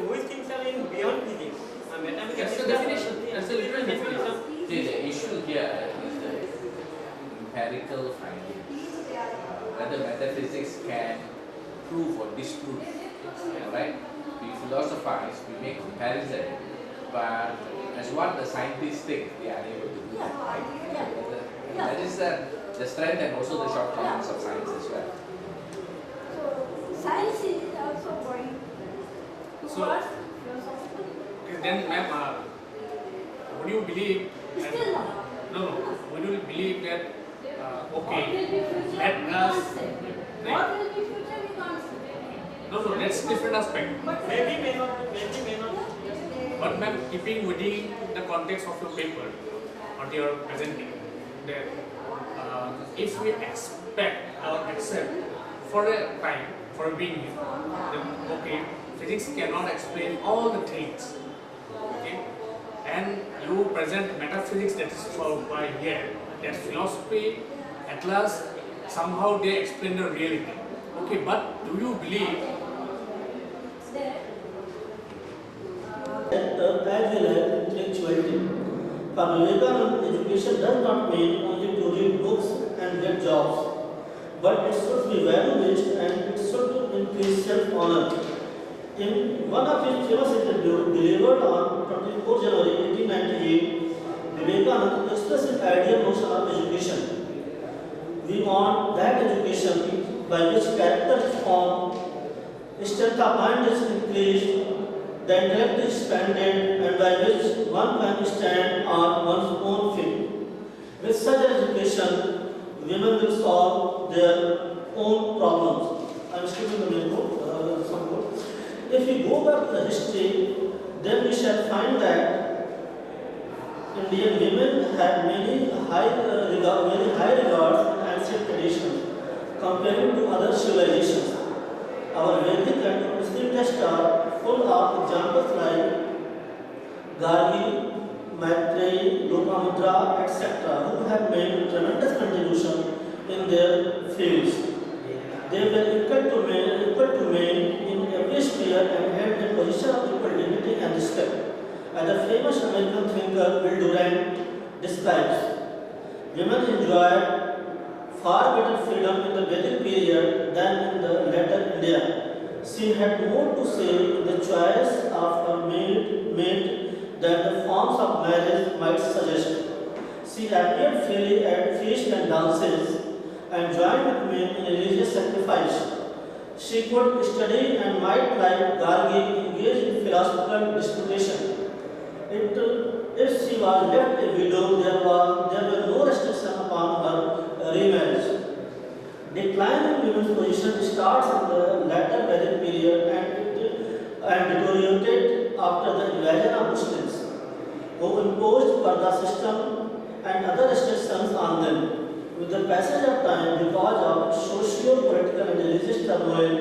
whose things are in beyond physics. Metaphysics That's the definition. That's the literal definition. The issue here is the empirical finding. Whether metaphysics can prove or disprove. Right? We philosophize, we make comparison, but as what the scientists think, they are able to do. That is the strength and also the shortcomings of science as well. So science is also going towards philosophical. Then, ma'am, would you believe that, would you believe that, okay, let us, What will be future we can't see. No, that's different aspect. Maybe may not. But ma'am, keeping within the context of your paper, what you are presenting, that if we expect or accept for a time, for a being, then okay, physics cannot explain all the things. Okay, and you present metaphysics that is solved by here, that philosophy at last somehow they explain the reality. Okay, but do you believe as well as intellectuality? For Vivekananda, education does not mean only to read books and get jobs, but it should be value-based and it should increase self-honor. In one of his famous interviews delivered on 24 January 1898, Vivekananda expressed his ideal notion of education. We want that education by which character is formed, strength of mind is increased, the intellect is expanded, and by which one can stand on one's own feet. With such an education, women will solve their own problems. I am skipping the main book. If we go back to the history, then we shall find that Indian women had very high regards in ancient traditions comparing to other civilizations. Our Vedic and Muslim texts are full of examples like Gargi, Maitreyi, Lopamudra, etc., who have made tremendous contribution in their fields. They were equal to men in every sphere and held a position of equal dignity and respect. As the famous American thinker Will Durant describes, women enjoyed far better freedom in the Vedic period than in the later India. She had more to say in the choice of her mate than the forms of marriage might suggest. She appeared freely at feasts and dances and joined with men in religious sacrifice. She could study and might, like Gargi, engage in philosophical disputation. If she was left a widow, there were no restrictions upon her remarriage. Decline in women's position starts in the latter Vedic period and deteriorated after the invasion of Muslims, who imposed Parda system and other restrictions on them. With the passage of time, because of socio-political and religious turmoil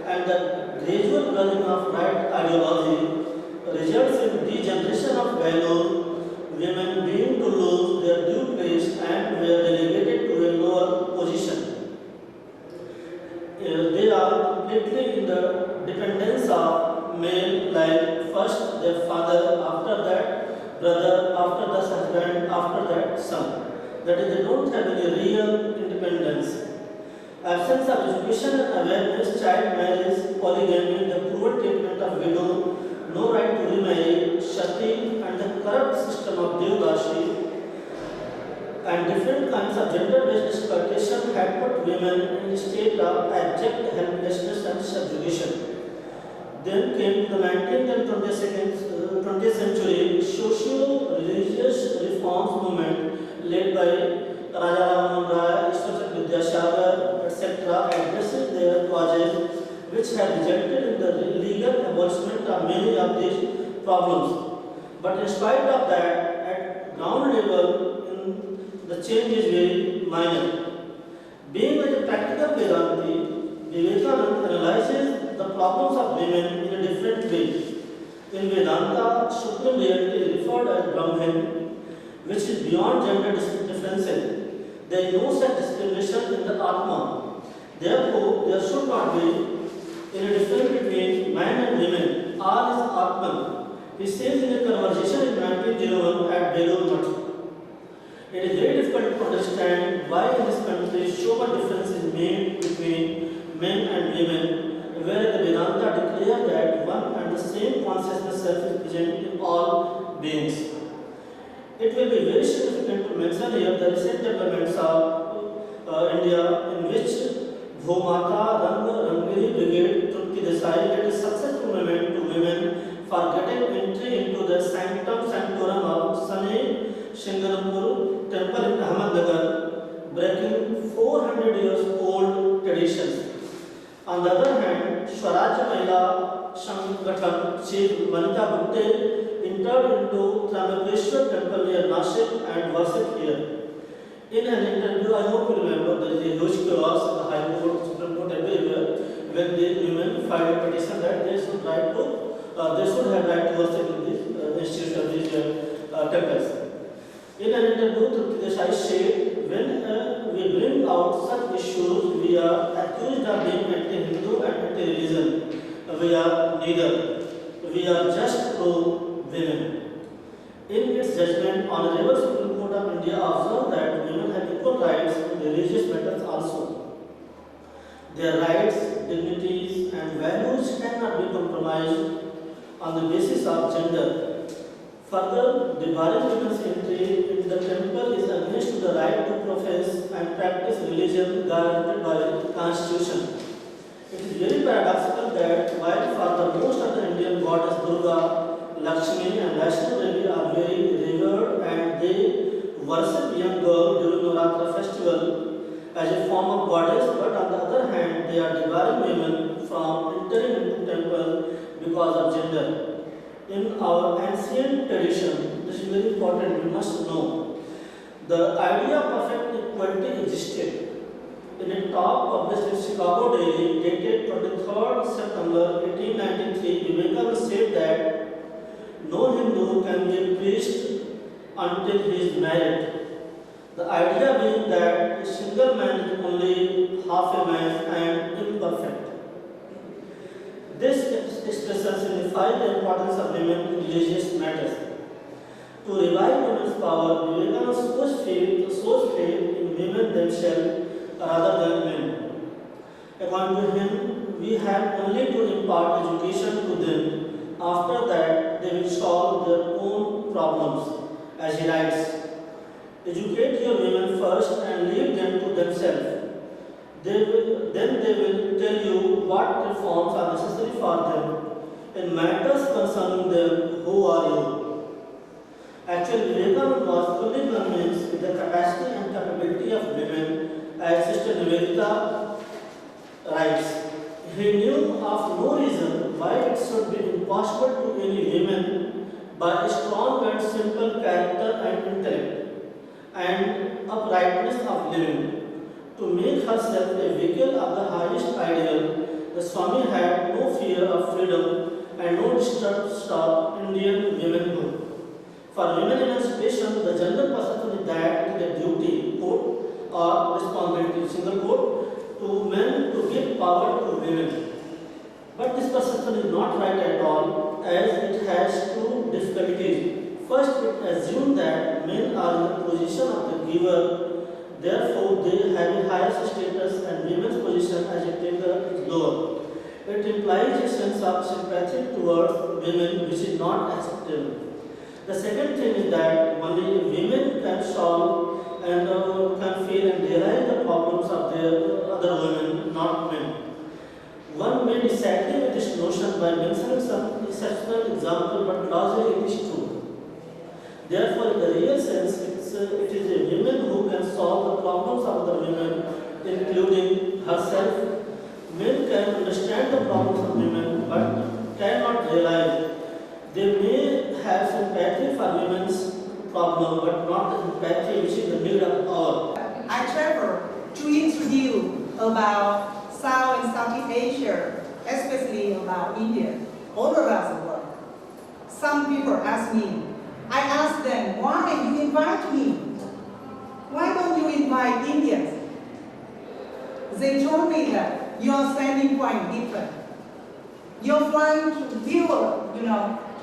and the gradual blurring of right ideology, results in degeneration of value, women being to lose their due place and were relegated to a lower position. They are completely in the dependence of male, like first their father, after that brother, after that husband, after that son. That is, they don't have any real independence. Absence of education and awareness, child marriage, polygamy, the cruel treatment of widow, no right to remarry, Shati, and the corrupt system of Devdashi, and different kinds of gender-based exploitation had put women in a state of abject helplessness and subjugation. Then came the 19th and 20th century socio-religious reforms movement led by Raja Ram Rai, Ishwar Vidyasagar, etc., addressing their causes which have resulted in the legal abolishment of many of these problems. But in spite of that, at ground level, the change is very minor. Being a practical Vedanti, Vivekananda analyzes the problems of women in a different way. In Vedanta, supreme reality is referred as Brahman, which is beyond gender differences. There is no such discrimination in the Atma. Therefore, there should not be any difference between man and women. All is Atman. He says in a conversation in 1901 at Belur Math. It is very difficult to understand why in this country so much difference is made between men and women, whereas the Vedanta declares that one and the same consciousness self is present in all beings. It will be very significant to mention here the recent developments of India, in which Bhumata Rangiri Brigade Trupti Desai led a successful movement to women for getting entry into the sanctum sanctorum of Sane Shinganapur temple in Ahmednagar, breaking 400 years old traditions. On the other hand, Swaraj Mahila Sangathan Chief Vanita Gupte entered into Trambakeshwar temple near Nashik and worshipped here. In an interview, I hope you remember, there is a huge chaos in the High Court, Supreme Court, everywhere, when the women filed a petition that they should have right to worship in this institution of these temples. In an interview, Trupti Desai said, when we bring out such issues, we are accused of being anti-Hindu and anti-religion. We are neither. We are just pro-women. In its judgment, Honorable Supreme Court of India observed that women have equal rights in religious matters also. Their rights, dignities, and values cannot be compromised on the basis of gender. Further, debarring women's entry into the temple is against the right to profess and practice religion guaranteed by the Constitution. It is very paradoxical that while for the most of the Indian goddess Durga, Lakshmi and Vaishno Devi are very revered and they worship young girls during Navratri festival as a form of goddess, but on the other hand, they are debarring women from entering into temple because of gender. In our ancient tradition, this is very important, we must know, the idea of perfect equality existed. In a talk published in Chicago Daily, dated 23rd September 1893, Vivekananda said that no Hindu can be a priest until he is married. The idea being that a single man is only half a man and imperfect. This expression signifies the importance of women in religious matters. To revive women's power, Vivekananda shows faith in women themselves rather than men. According to him, we have only to impart education to them. After that, they will solve their own problems. As he writes, educate your women first and leave them to themselves. Then they will tell you what reforms are necessary for them. In matters concerning them, who are you? Actually, Vivekananda was fully convinced with the capacity and capability of women, as Sister Nivedita writes. He knew of no reason why it should be impossible to any women by a strong and simple character and intellect and uprightness of living to make herself a vehicle of the highest ideal. The Swami had no fear of freedom and no distrust of Indian womanhood. For women emancipation, the general perception is that it is a duty, quote, or responsibility, single quote, to men to give power to women. But this perception is not right at all, as it has two difficulties. First, it assumes that men are in the position of the giver, therefore they have a higher status and women's position as a taker is lower. It implies a sense of sympathy towards women which is not acceptable. The second thing is that only women can solve and can feel and realize the problems of their other women, not men. One may disagree with this notion by mentioning some exceptional example, but largely it is true. Therefore, in the real sense, it is a woman who can solve the problems of other women, including herself. Men can understand the problems of women, but cannot realize. They may have sympathy for women's problem, but not the empathy which is the need of all. I travel to interview about South and Southeast Asia, especially about India, all around the world. Some people ask me, I ask them, why you invite me? Why don't you invite Indians? They told me that your standing point different. Your point of view,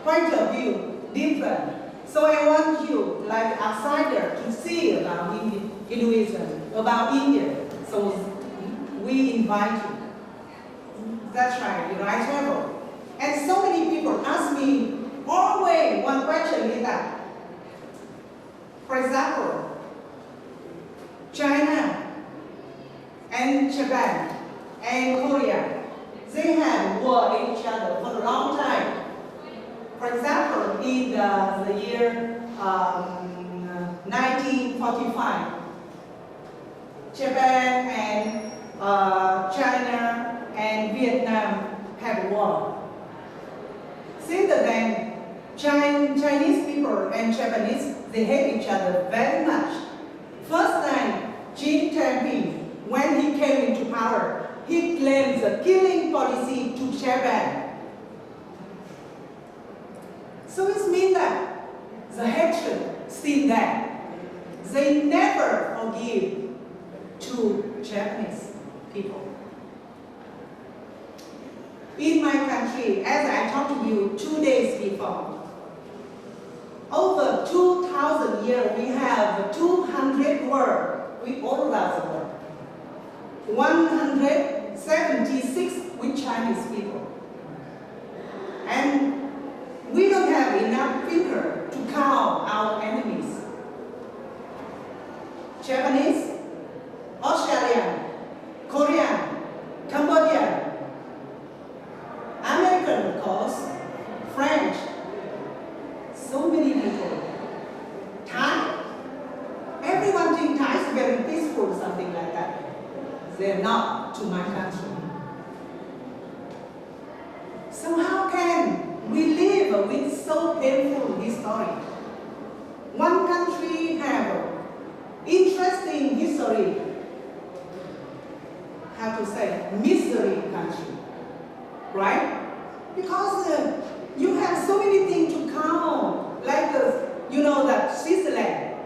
point of view different. So I want you, like outsider, to see about Hinduism, about India. So we invite you. That's right, I travel. And so many people ask me, always one question is that, for example, China and Japan and Korea, they have war each other for a long time. For example, in the year 1945, Japan and China and war. Since then, Chinese people and Japanese, they hate each other very much. First time, Xi Jinping, when he came into power, he claimed the killing policy to Japan. So it means that the hatred still there. They never forgive to Japanese people. In my country, as I talked to you 2 days before, over 2,000 years we have 200 words with all around the world. 176 with Chinese people. And we don't have enough finger to count our enemies. Japanese, Australian, Korean, Cambodian, American, of course, French, so many people. Thai, everyone thinks Thai is very peaceful, something like that. They're not to my country. So how can we live with so painful history? One country have interesting history, how to say, misery country, right? Because you have so many things to count, like you know that Switzerland,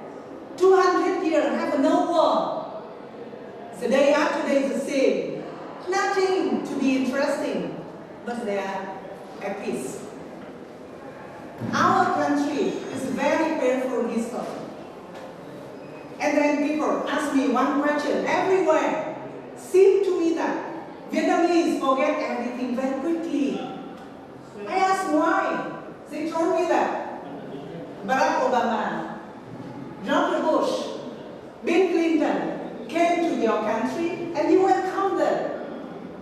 200 years have no war. The day after day is the same. Nothing to be interesting, but they are at peace. Our country is very painful history. And then people ask me one question everywhere. Seems to me that Vietnamese forget everything very quickly. I asked why. They told me that Barack Obama, George Bush, Bill Clinton came to your country and you welcomed them.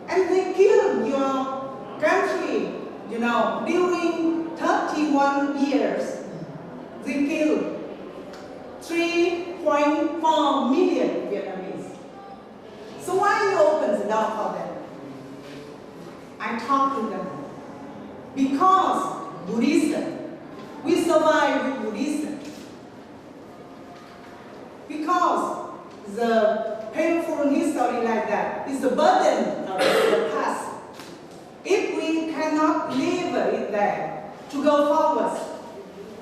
And they killed your country, you know, during 31 years. They killed 3.4 million Vietnamese. So why you open the door for them? I talk to them. Because Buddhism, we survive with Buddhism. Because the painful history like that is the burden of the past. If we cannot live it there to go forward,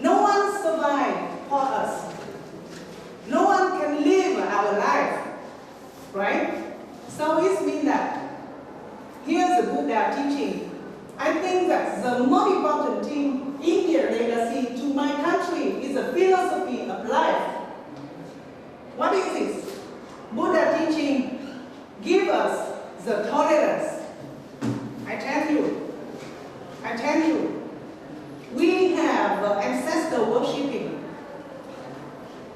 no one survives for us. No one can live our life, right? So it means that here's the Buddha teaching. I think that the most important thing, Indian legacy to my country, is the philosophy of life. What is this? Buddha teaching give us the tolerance. I tell you, we have ancestor worshipping.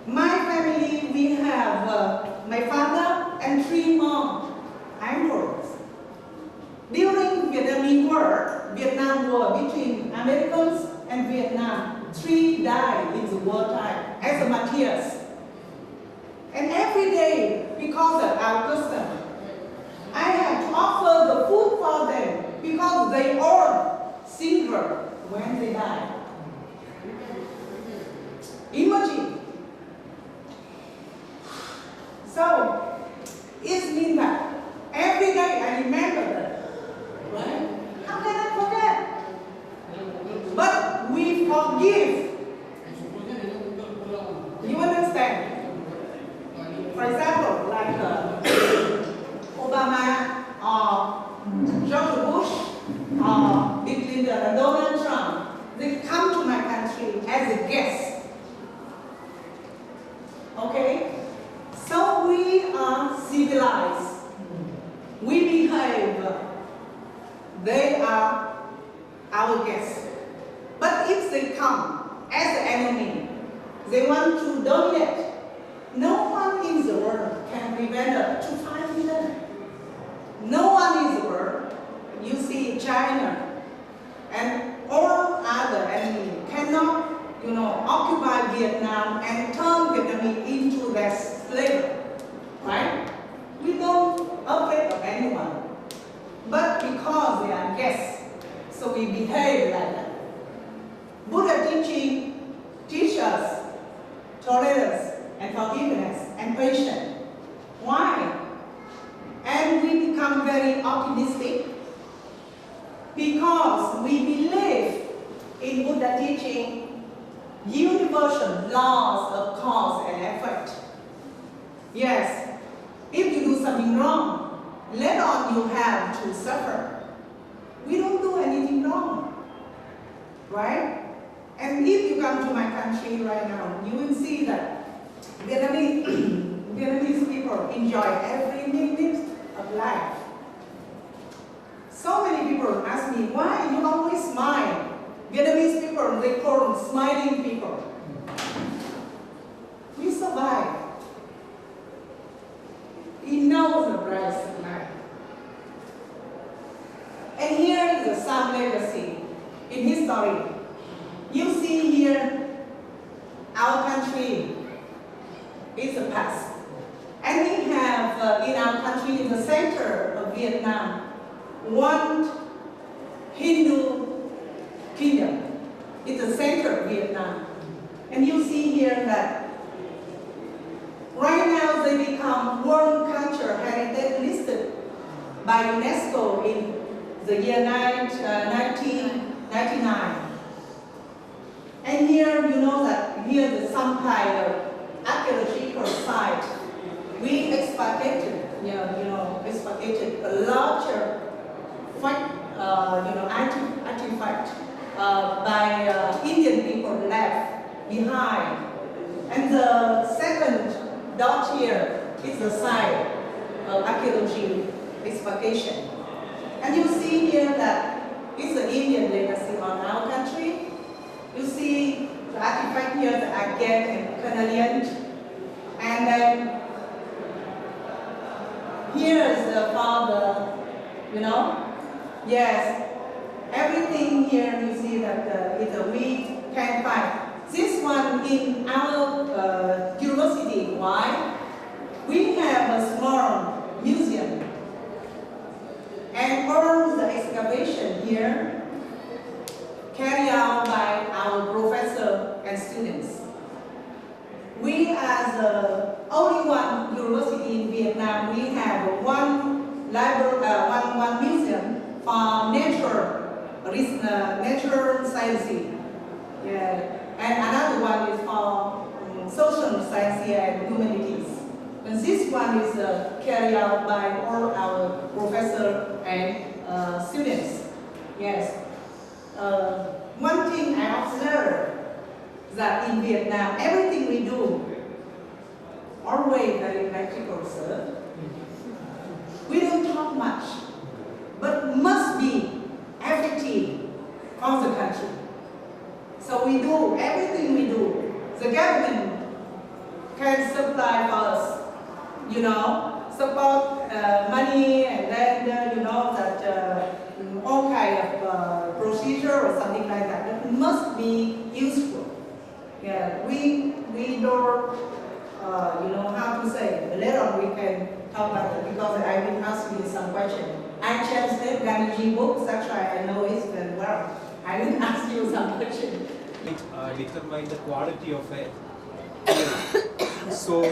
My family, we have my father and 3 more uncles. During Vietnam War between Americans and Vietnam, 3 died in the wartime as a martyrs. And every day, because of our custom, I have to offer the food for them because they all single when they die. Imagine. So, it means that every day I remember that. Right? How can I forget? But we forgive. You understand? For example, like Obama or George Bush or Bill Clinton or Donald Trump, they come to my country as a guest. Okay? So we are civilized. We behave. They are our guests. But if they come as an enemy, they want to dominate. No one in the world can prevent us to fight with them. No one in the world, you see China and all other enemies cannot, occupy Vietnam and turn Vietnamese into their slave, right? We don't afraid of anyone. But because they are guests, very optimistic because we believe in Buddha teaching universal laws of cause and effect. Yes, if you do something wrong, later on you have to suffer. We don't do anything wrong, right? And if you come to my country right now, you will see that Vietnamese people enjoy every minute of life. So many people ask me, why you always smile? Vietnamese people, they call them smiling people. We survive. We know the price of life. And here is the Sam legacy in history. You see here, our country is the past. And we have in our country, in the center of Vietnam, one Hindu kingdom. It's the center of Vietnam. And you see here that right now they become World Cultural Heritage listed by UNESCO in the year 1999. And here you know that here is some kind of archaeological site. We expected, expected a larger artifact by Indian people left behind. And the second dot here is the site of archaeology excavation. And you see here that it's an Indian legacy on our country. You see the artifact here, the agate and carnelian. And then here is the father, Yes, everything here you see that we can find. This one in our university, why? We have a small museum. And all the excavation here carried out by our professor and students. We as the only one university in Vietnam, we have one library, one museum for natural science. Yeah. And another one is for social science and humanities. And this one is carried out by all our professors and students. Yes. One thing I observed that in Vietnam, everything we do, always very practical, sir. We don't talk much, but must be effective for the country. So we do everything we do. The government can supply for us, support money, and then that all kind of procedure or something like that. It must be useful. Yeah, we don't how to say. Later on we can talk about it because I've been asking you some questions. I translated Gandhi books. Actually, I know it very well. I will ask you some questions. Determine the quality of a so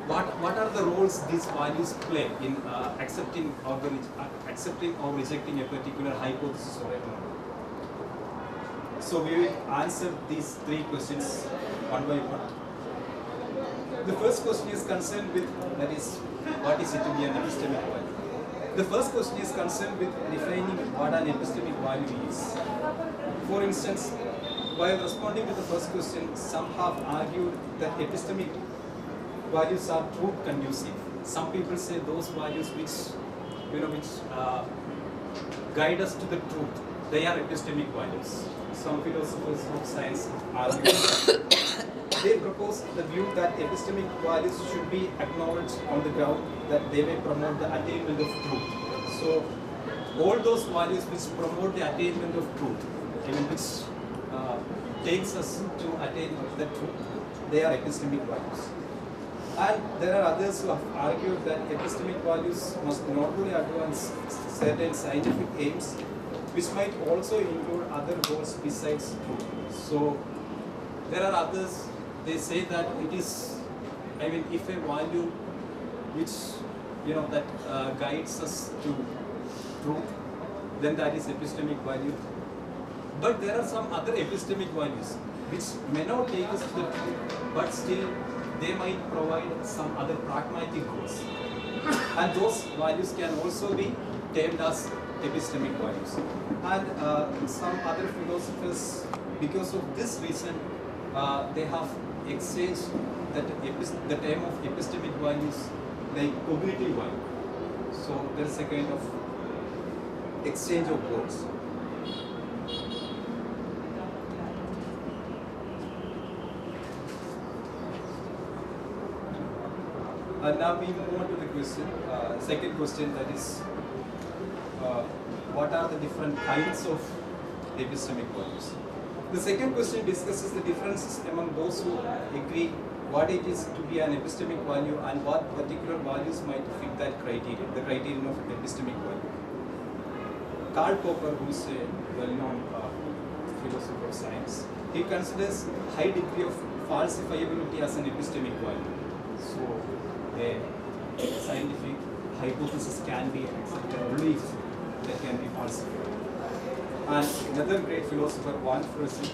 what are the roles these values play in accepting or rejecting a particular hypothesis or a model? So we will answer these three questions one by one. The first question is concerned with, that is, what is it to be an epistemic value? The first question is concerned with defining what an epistemic value is. For instance, while responding to the first question, some have argued that epistemic values are truth conducive. Some people say those values which guide us to the truth, they are epistemic values. Some philosophers of science argue that. They propose the view that epistemic values should be acknowledged on the ground that they may promote the attainment of truth. So, all those values which promote the attainment of truth, which takes us to attain the truth, they are epistemic values. And there are others who have argued that epistemic values must not only advance certain scientific aims, which might also include other goals besides truth. So, there are others, they say that it is, if a value which that guides us to truth, then that is epistemic value. But there are some other epistemic values which may not take us to the truth, but still they might provide some other pragmatic goals. And those values can also be termed as epistemic values. And some other philosophers, because of this reason, they have exchanged the term of epistemic values like cognitive value. So there's a kind of exchange of words. Now we move on to the question, second question, that is, what are the different kinds of epistemic values? The second question discusses the differences among those who agree what it is to be an epistemic value and what particular values might fit that criteria, the criterion of epistemic value. Karl Popper, who is a well-known philosopher of science, he considers high degree of falsifiability as an epistemic value. So a scientific hypothesis can be accepted only if that can be falsified. And another great philosopher, Van Fresen,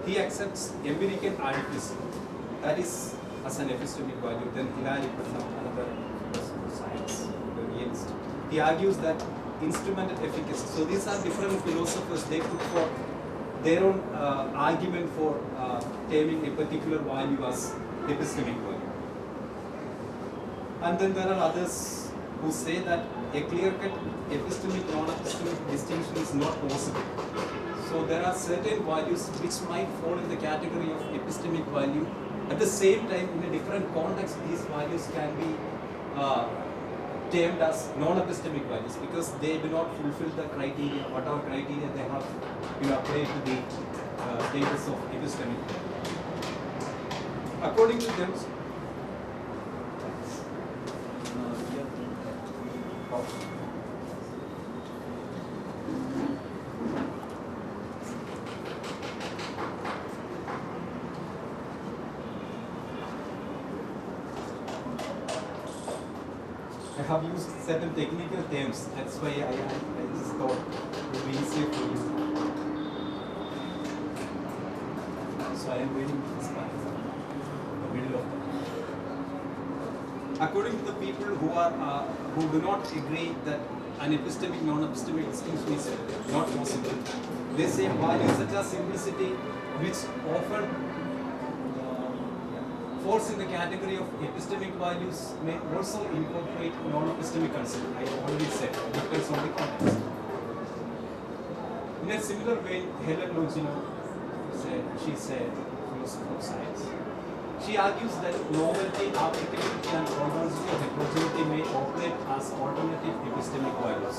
he accepts empirical arithmetic, that is as an epistemic value. Then Hilary Putnam, another philosopher of science, the realist, he argues that instrumental efficacy. So these are different philosophers, they put forth their own argument for terming a particular value as epistemic value. And then there are others who say that a clear-cut epistemic non-epistemic distinction is not possible. So there are certain values which might fall in the category of epistemic value. At the same time, in a different context, these values can be termed as non-epistemic values because they do not fulfill the criteria, whatever criteria they have applied to the status of epistemic value. According to them, I have used certain technical terms, that's why I just thought it would be easier for you. So I am reading this part, the middle of it. According to the people who do not agree that an epistemic non-epistemic distinction is not possible, they say values such as simplicity, which often falls in the category of epistemic values, may also incorporate non-epistemic concept. I already said, it depends on the context. In a similar way, Helen Longino, she's a philosopher of science. She argues that novelty, applicability, and probability of heterogeneity may operate as alternative epistemic values.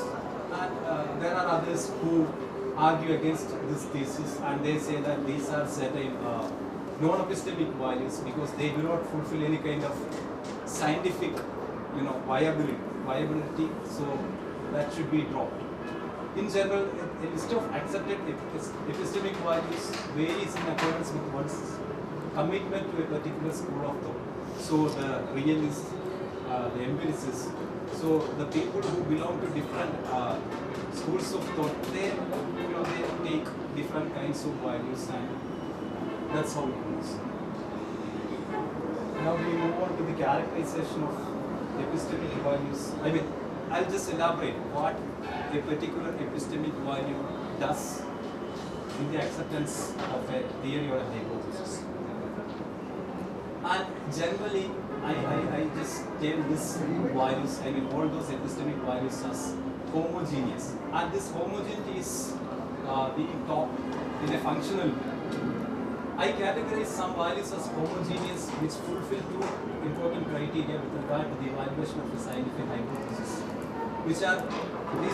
And there are others who argue against this thesis, and they say that these are certain non-epistemic values because they do not fulfill any kind of scientific, viability. So that should be dropped. In general, a list of accepted epistemic values varies in accordance with one's commitment to a particular school of thought. So the realists, the empiricists, so the people who belong to different schools of thought, they take different kinds of values, and that's how it goes. Now we move on to the characterization of epistemic values. I'll just elaborate what a particular epistemic value does in the acceptance of a theory or a hypothesis. And generally, I just term these values, all those epistemic values as homogeneous. And this homogeneity is being taught in a functional way. I categorize some values as homogeneous which fulfill two important criteria with regard to the evaluation of the scientific hypothesis. These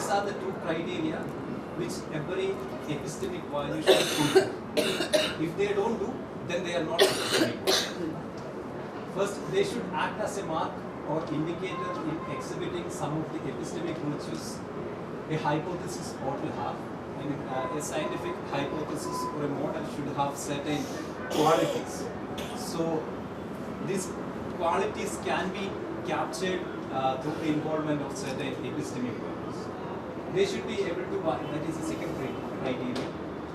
are the two criteria which every epistemic value should fulfill. If they don't do, then they are not epistemic. First, they should act as a mark or indicator in exhibiting some of the epistemic virtues a hypothesis ought to have. A scientific hypothesis or a model should have certain qualities. So these qualities can be captured through the involvement of certain epistemic values. They should be able to, that is the second criteria,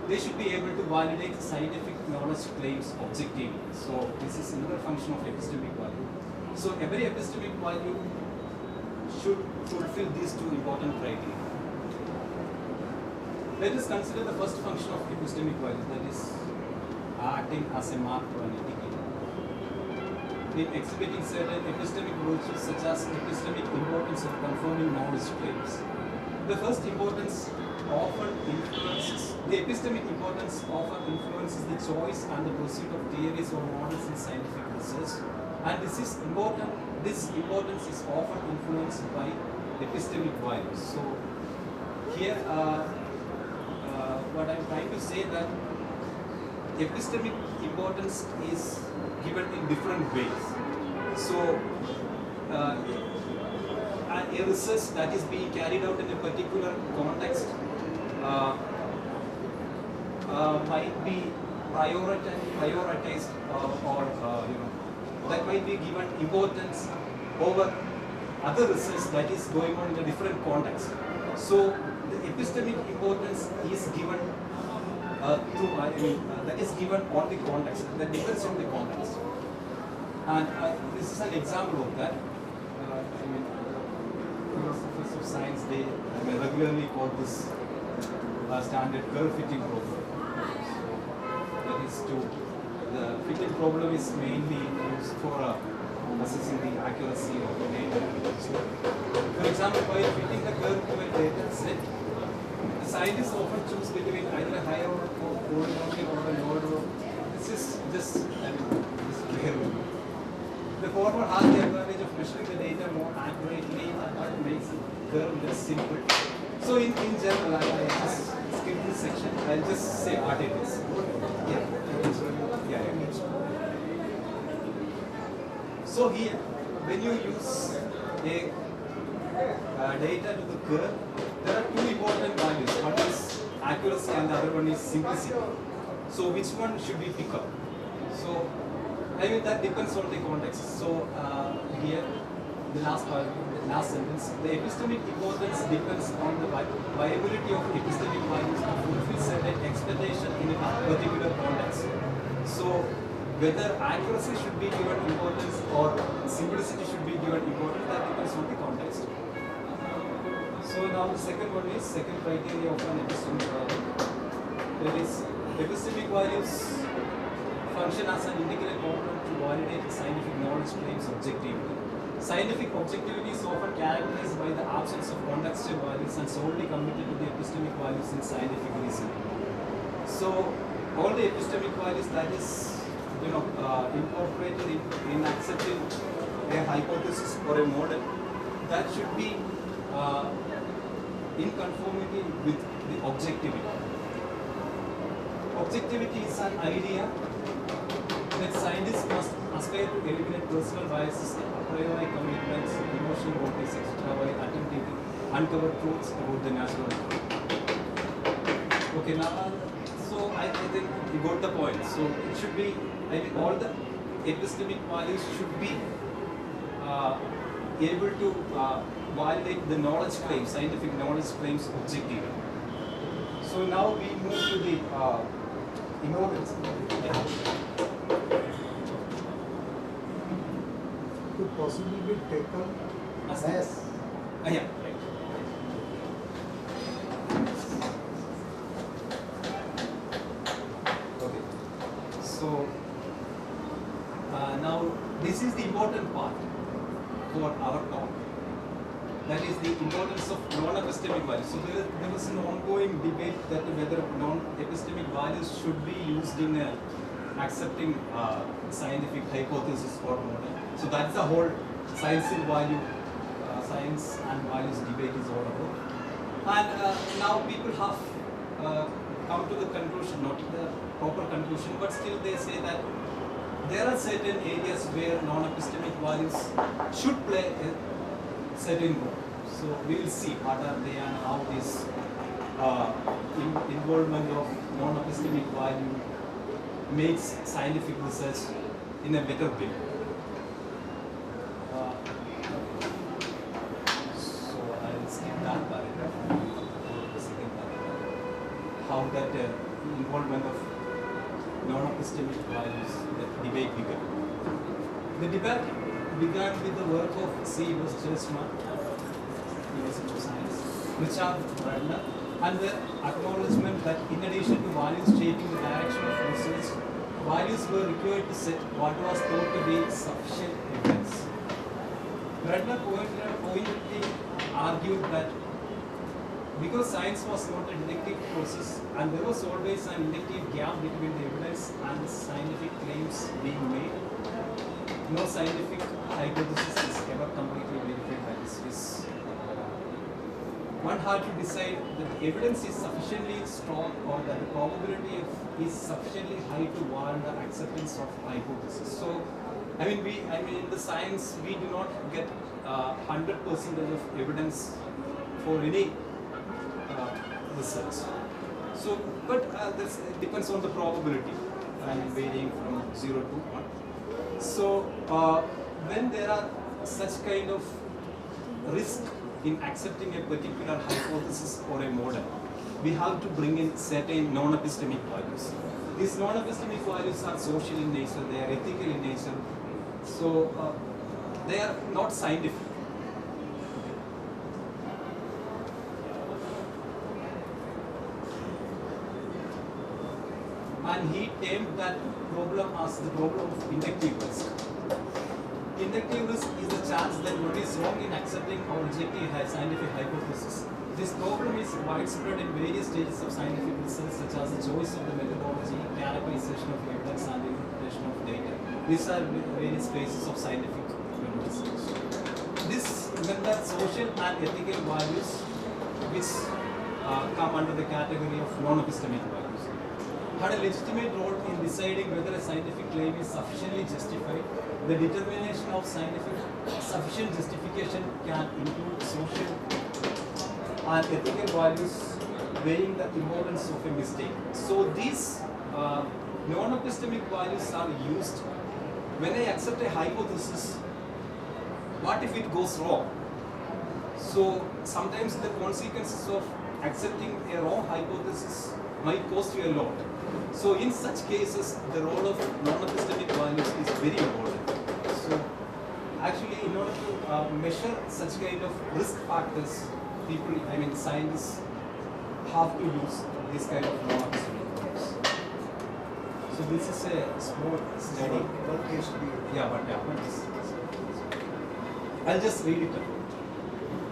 they should be able to validate scientific knowledge claims objectively. So this is another function of epistemic value. So every epistemic value should fulfill these two important criteria. Let us consider the first function of epistemic value, that is acting as a marker and indicator. In exhibiting certain epistemic virtues such as epistemic importance of confirming knowledge claims. The first importance often influences, the epistemic importance often influences the choice and the pursuit of theories or models in scientific research. And this importance is often influenced by epistemic values. So here, what I'm trying to say that epistemic importance is given in different ways. So a research that is being carried out in a particular context might be prioritized or that might be given importance over other research that is going on in a different context. So the epistemic importance is given that is given on the context, that depends on the context. And this is an example of that. Philosophers of science, they regularly call this standard curve fitting problem. That is the fitting problem is mainly used for assessing the accuracy of the data. So, for example, by fitting the curve to a data set, the scientists often choose between either a higher order polynomial or a lower order. This is just clear. The former has the advantage of measuring the data more accurately, but makes the curve less simple. So in general, I just skip this section. I'll just say what it is. Yeah. So here, when you use a data to the curve, there are two important values. One is accuracy and the other one is simplicity. So which one should we pick up? So that depends on the context. So here, the last sentence, the epistemic importance depends on the viability of epistemic values to fulfill certain expectation in a particular context. So whether accuracy should be given importance or simplicity should be given importance, that depends on the context. So now the second criteria of an epistemic value. That is, epistemic values function as an integral component to validate scientific knowledge claims objectively. Scientific objectivity is often characterized by the absence of contextual values and solely committed to the epistemic values in scientific reasoning. So all the epistemic values that is incorporated in accepting a hypothesis or a model, that should be in conformity with the objectivity. Objectivity is an idea that scientists must aspire to eliminate personal biases, a priori commitments, emotional motives, etc. by attempting to uncover truths about the natural world. Okay, now, so I think you got the point. So it should be, all the epistemic values should be able to validate the knowledge claims, scientific knowledge claims objectively. So now we move to the importance. Could possibly be taken as yeah, right. Okay. So now this is the important part for our talk. That is the importance of non-epistemic values. So there was an ongoing debate that whether non-epistemic values should be used in accepting scientific hypothesis or model. So that's the whole science and values debate is all about. And now people have come to the conclusion, not the proper conclusion, but still they say that there are certain areas where non-epistemic values should play a certain role. So we will see what are they and how this involvement of non-epistemic value makes scientific research in a better way. how that involvement of non-epistemic values, that debate began. The debate began with the work of C. Westerstmann, University of Science, Richard Bradner, and the acknowledgement that in addition to values shaping the direction of research, values were required to set what was thought to be sufficient evidence. Bradner pointedly argued that because science was not a deductive process and there was always an inductive gap between the evidence and the scientific claims being made, no scientific hypothesis is ever completely verified by this risk. One had to decide that the evidence is sufficiently strong or that the probability is sufficiently high to warrant the acceptance of hypothesis. So, in the science we do not get 100% of evidence for any research. So, but this depends on the probability and varying from 0 to 1. So, when there are such kind of risk in accepting a particular hypothesis or a model, we have to bring in certain non-epistemic values. These non-epistemic values are social in nature, they are ethical in nature, so they are not scientific. And he termed that problem as the problem of inductive risk. Inductive risk is the chance that one is wrong in accepting or rejecting a scientific hypothesis. This problem is widespread in various stages of scientific research, such as the choice of the methodology, characterization of evidence, and the interpretation of data. These are various phases of scientific research. This meant that social and ethical values, which come under the category of non-epistemic values, had a legitimate role in deciding whether a scientific claim is sufficiently justified. The determination of sufficient justification can include social and ethical values, weighing the importance of a mistake. So these non-epistemic values are used when I accept a hypothesis. What if it goes wrong? So sometimes the consequences of accepting a wrong hypothesis might cost you a lot. So in such cases, the role of non-epistemic values is very important. So actually, in order to measure such kind of risk factors, scientists have to use this kind of non-epistemic values. So this is a small study. I'll just read it.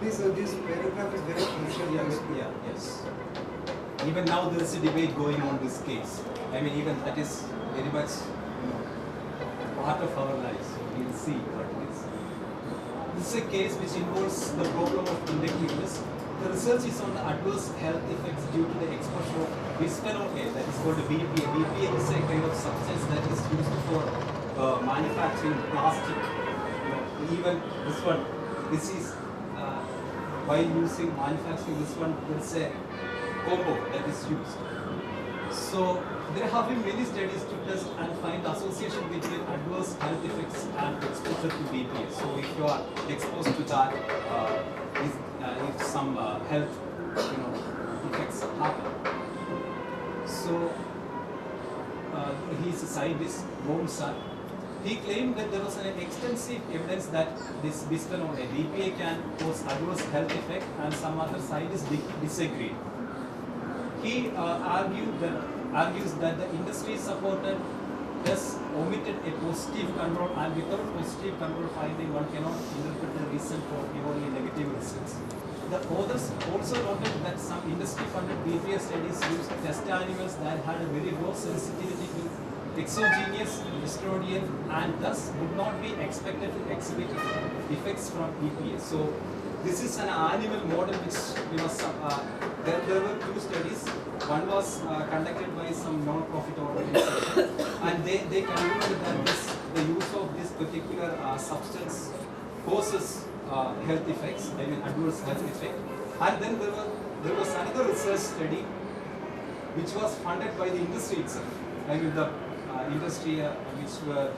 This paragraph is very crucial. Yes. Even now there is a debate going on this case. Even that is very much part of our lives. So we will see what it is. This is a case which involves the problem of inductive risk. The research is on the adverse health effects due to the exposure of bisphenol A, that is called BPA. BPA is a kind of substance that is used for manufacturing plastic. Even this one, this is while manufacturing this one, there is a compound that is used. So there have been many studies to test and find the association between adverse health effects and exposure to BPA. So if you are exposed to that, if some health effects happen. So he is a scientist, Baumsar. He claimed that there was an extensive evidence that this bisphenol A, BPA, can cause adverse health effect, and some other scientists disagreed. He argues that the industry supported thus omitted a positive control, and without positive control finding one cannot interpret the reason for purely negative results. The authors also noted that some industry-funded BPA studies used test animals that had a very low sensitivity to exogenous estradiol and thus would not be expected to exhibit effects from BPA. So this is an animal model which there were two studies. One was conducted by some non-profit organization, and they concluded that the use of this particular substance causes health effects, adverse health effect. And then there was another research study which was funded by the industry itself. The industry which were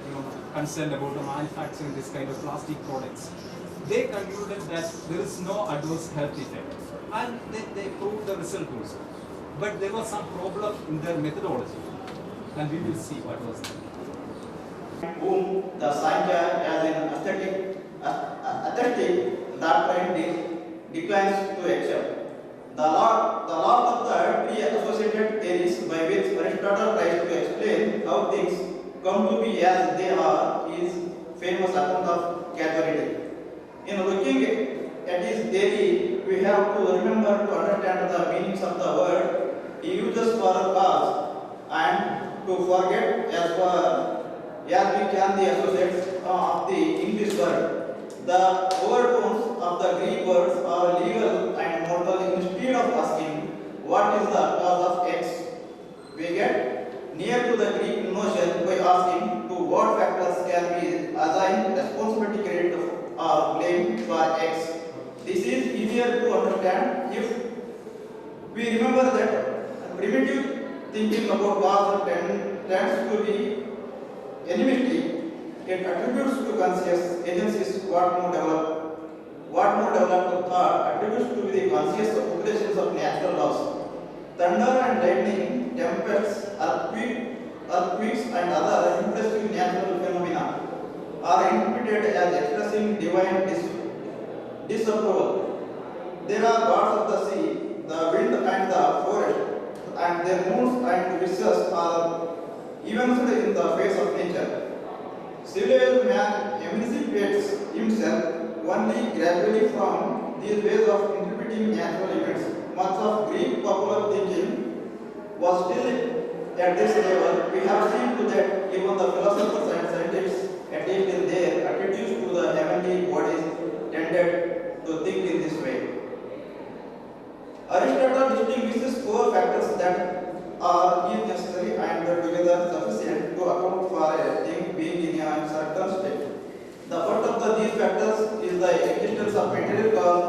concerned about manufacturing this kind of plastic products. They concluded that there is no adverse health effect, and they proved the result also. but there was some problem in their methodology, and we will see what was that. Whom the Sankhya as an aesthetic doctrine declines to accept. The lot of the pre-associated theories by which Aristotle tries to explain how things come to be as they are is famous account of causality. In looking at his theory, we have to remember to understand the meanings of the word he uses for cause and to forget as we can the associates of the English word. The overtones of the Greek words are legal and mortal. Instead of asking what is the cause of X, we get near to the Greek notion by asking to what factors can be assigned responsibility, credit or blame for X. This is easier to understand if we remember that primitive thinking about cause tends to be animistic. It attributes to conscious agencies what more developed thought attributes to the conscious operations of natural laws. Thunder and lightning, tempests, earthquakes and other impressive natural phenomena are interpreted as expressing divine disapproval. There are gods of the sea, the wind and the forest, and their moods and wishes are evinced in the face of nature. Civilized man emancipates himself only gradually from these ways of interpreting natural events. Much of Greek popular thinking was still at this level. We have seen to that even the philosophers and scientists, at least in their attitudes to the heavenly bodies, tended to think in this way. Aristotle distinguishes four factors that are necessary and together sufficient to account for a thing being in a certain state. The first of these factors is the existence of material cause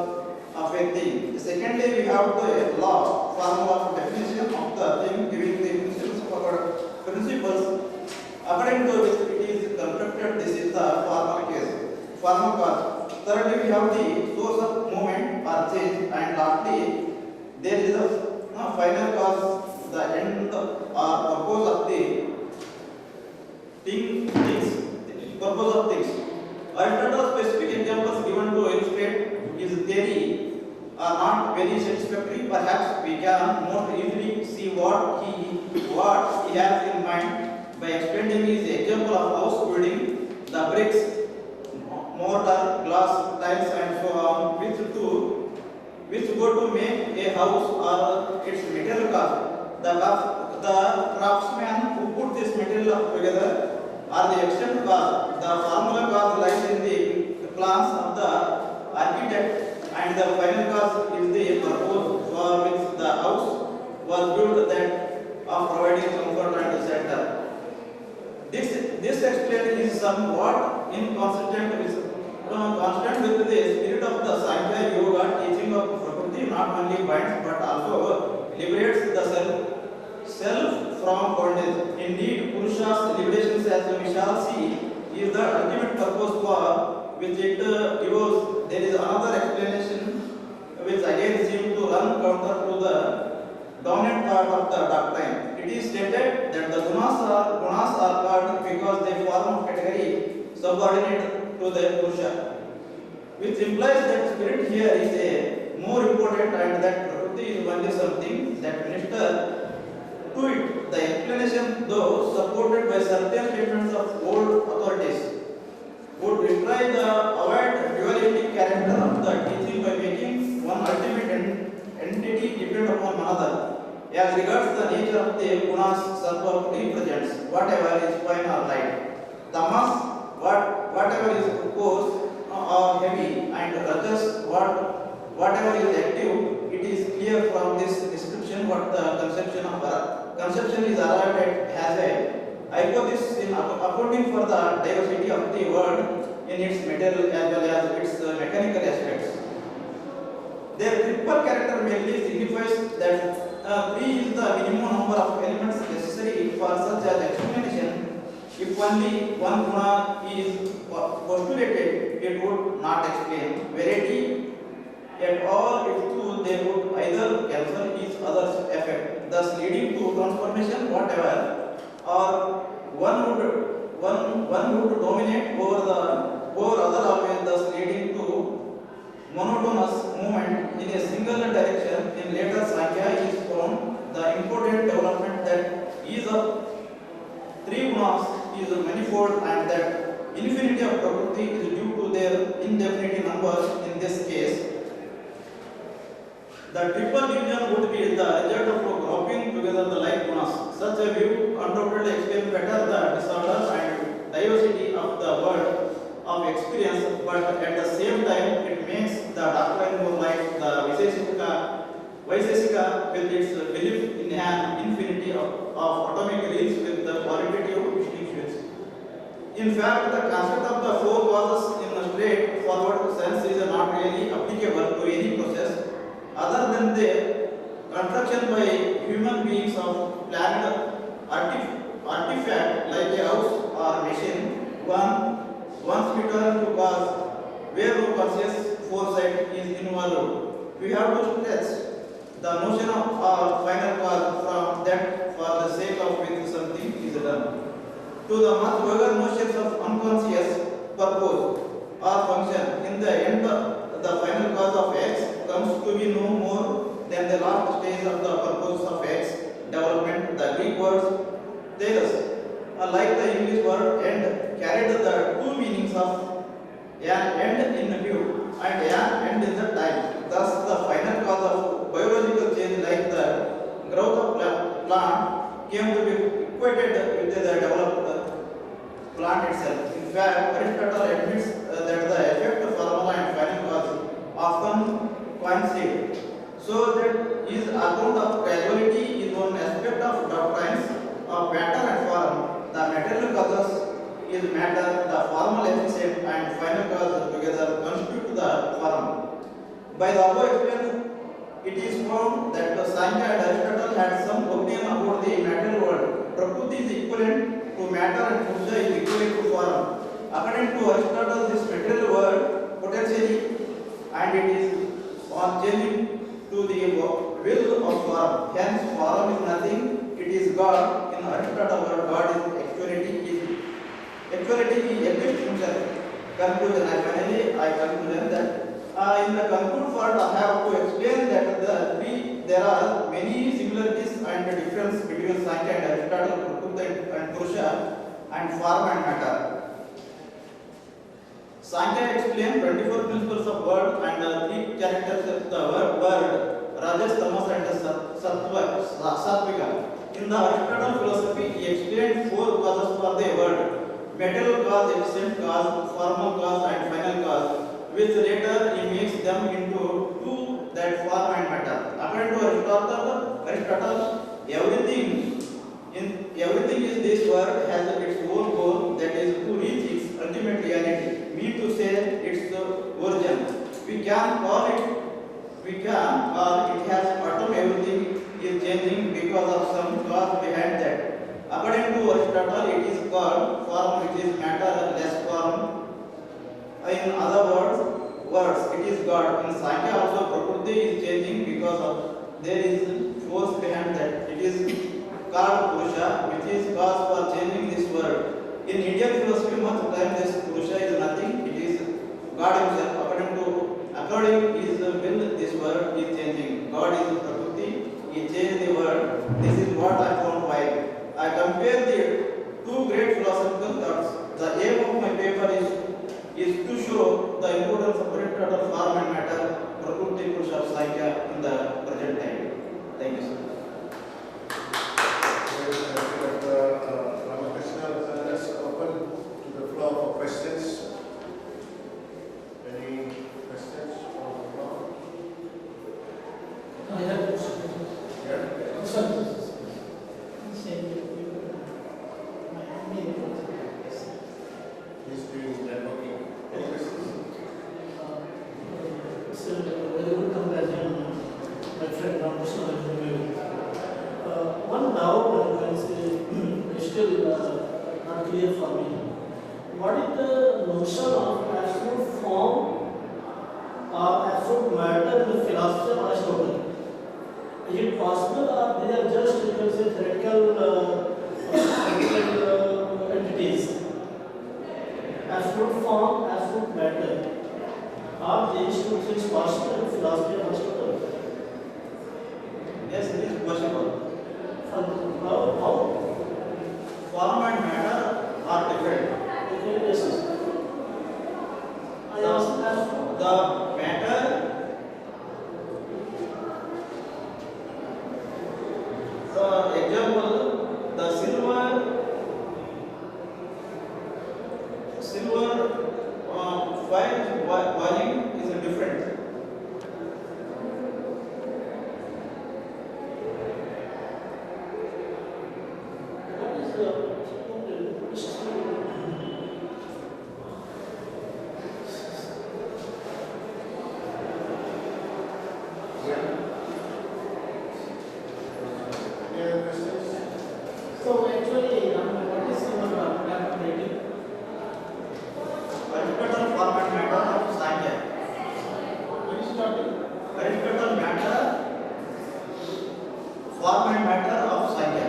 of a thing. Secondly, we have the law, formula of definition of the thing giving the principles according to which it is constructed. This is the formal cause. Thirdly, we have the source of movement or change, and lastly, there is a final cause, the end or purpose of the things. Aristotle's specific examples given to illustrate his theory are not very satisfactory. Perhaps we can more easily see what he has in mind by explaining his example of house building, the bricks, mortar, glass, tiles, and so on, which go to make a house or its material cost. The craftsman who put this material together are the extent cost. The formula cost lies in the plans of the architect, and the final cost is the purpose for which the house was built, that of providing comfort and shelter. This explanation is somewhat inconsistent with the spirit of the Sankhya Yoga teaching of Prakriti. Not only binds but also liberates the self from bondage. Indeed, Purusha's liberations, as we shall see, is the ultimate purpose for which it devotes. There is another explanation which again seems to run counter to the dominant part of the doctrine. It is stated that the gunas are called because they form a category subordinate to the Purusha, which implies that spirit here is a more important and that Prakriti is only something that minister to it. The explanation, though supported by certain statements of old authorities, would retry the avoid dualistic character of the teaching by making one ultimate entity depend upon another. As regards the nature of the gunas, Sattva represents whatever is fine or light. Tamas, whatever is coarse or heavy, and Rajas, whatever is active. It is clear from this description what the conception is arrived at as a hypothesis in accounting for the diversity of the world in its material as well as its mechanical aspects. Their triple character mainly signifies that 3 is the minimum number of elements necessary for such an explanation. If only one guna is postulated, it would not explain variety at all. If two, they would either cancel each other's effect. thus leading to transformation, whatever, or one would dominate over other always, thus leading to monotonous movement in a single direction. In later Sankhya is found the important development that ease of three gunas is manifold and that infinity of Prakriti is due to their indefinite numbers. In this case, the triple division would be the result of grouping together the like gunas. Such a view undoubtedly explains better the disorder and diversity of the world of experience, but at the same time it makes the doctrine more like the Vaisesika with its belief in an infinity of atomic reals with the qualitative distinctions. In fact, the concept of the four causes in a straightforward sense is not really applicable to any process other than the construction by human beings of planned artifact like a house or machine. Once we turn to cause where no conscious foresight is involved, we have to stretch the notion of our final cause from that for the sake of which something is done to the much vaguer notions of unconscious purpose or function. In the end, the final cause of X comes to be no more than the last stage of the purpose of X development. The Greek words theos, like the English word end, carried the two meanings of an end in view and an end in the time. Thus, the final cause of biological change, like the growth of plant, came to be equated with the developed plant itself. In fact, Aristotle admits that the effect, formula, and final cause often coincide. So that his account of causality is one aspect of doctrines of matter and form. The material causes is matter, the formal efficient and final cause together constitute the form. By the above explained, it is found that the Sankhya and Aristotle had some opinion about the material world. Prakriti is equivalent to matter and Purusha is equivalent to form. According to Aristotle, this material world potentially and it is on changing to the will of form. Hence, form is nothing, it is God. In Aristotle, God is actuality exists himself. Conclusion. Finally, I conclude that in the conclude part, I have to explain that there are many similarities and differences between Sankhya and Aristotle, Prakriti and Purusha, and form and matter. Sankhya explains 24 principles of world and 3 characters of the world, Rajas, Tamas and Sattvika. In the Aristotle philosophy, he explained 4 causes for the world: material cause, efficient cause, formal cause and final cause, which later he makes them into 2, that form and matter. According to Aristotle, everything in this world has its own goal, that is to reach its ultimate reality, mean to say its origin. We can call it has atom, everything is changing because of some cause behind that. According to Aristotle, it is called form, which is matter less form. In other words, it is God. In Sankhya also, Prakriti is changing because of there is force behind that. It is called Purusha, which is cause for changing this world. In Indian philosophy, much time this Purusha is nothing. It is God himself. According his will, this world is changing. God is Prakriti. He changed the world. This is what I found why. I compare the 2 great philosophical thoughts. The aim of my paper is to show the importance of Aristotle, form and matter, Prakriti, Purusha, Sankhya in the present time. Thank you, sir. Ramakrishna, let's open to the floor for questions. Any questions from the floor? I have a question. Yeah. Sir. He's doing networking. Any questions? It's a very good comparison, my friend Ramakrishna. One doubt is still not clear for me. What is the notion of absolute form or absolute matter in the philosophy of Aristotle? Is it possible or they are just, you can say, theoretical entities? Absolute form, absolute matter. Are these two things possible in philosophy of Aristotle? Yes, it is possible. How? Form and matter are different. Okay, yes. I ask The matter, example, the silver volume is different. what is the So actually, what is your rating? Aristotle form and matter of Sankhya. Aristotle matter, form and matter of Sankhya.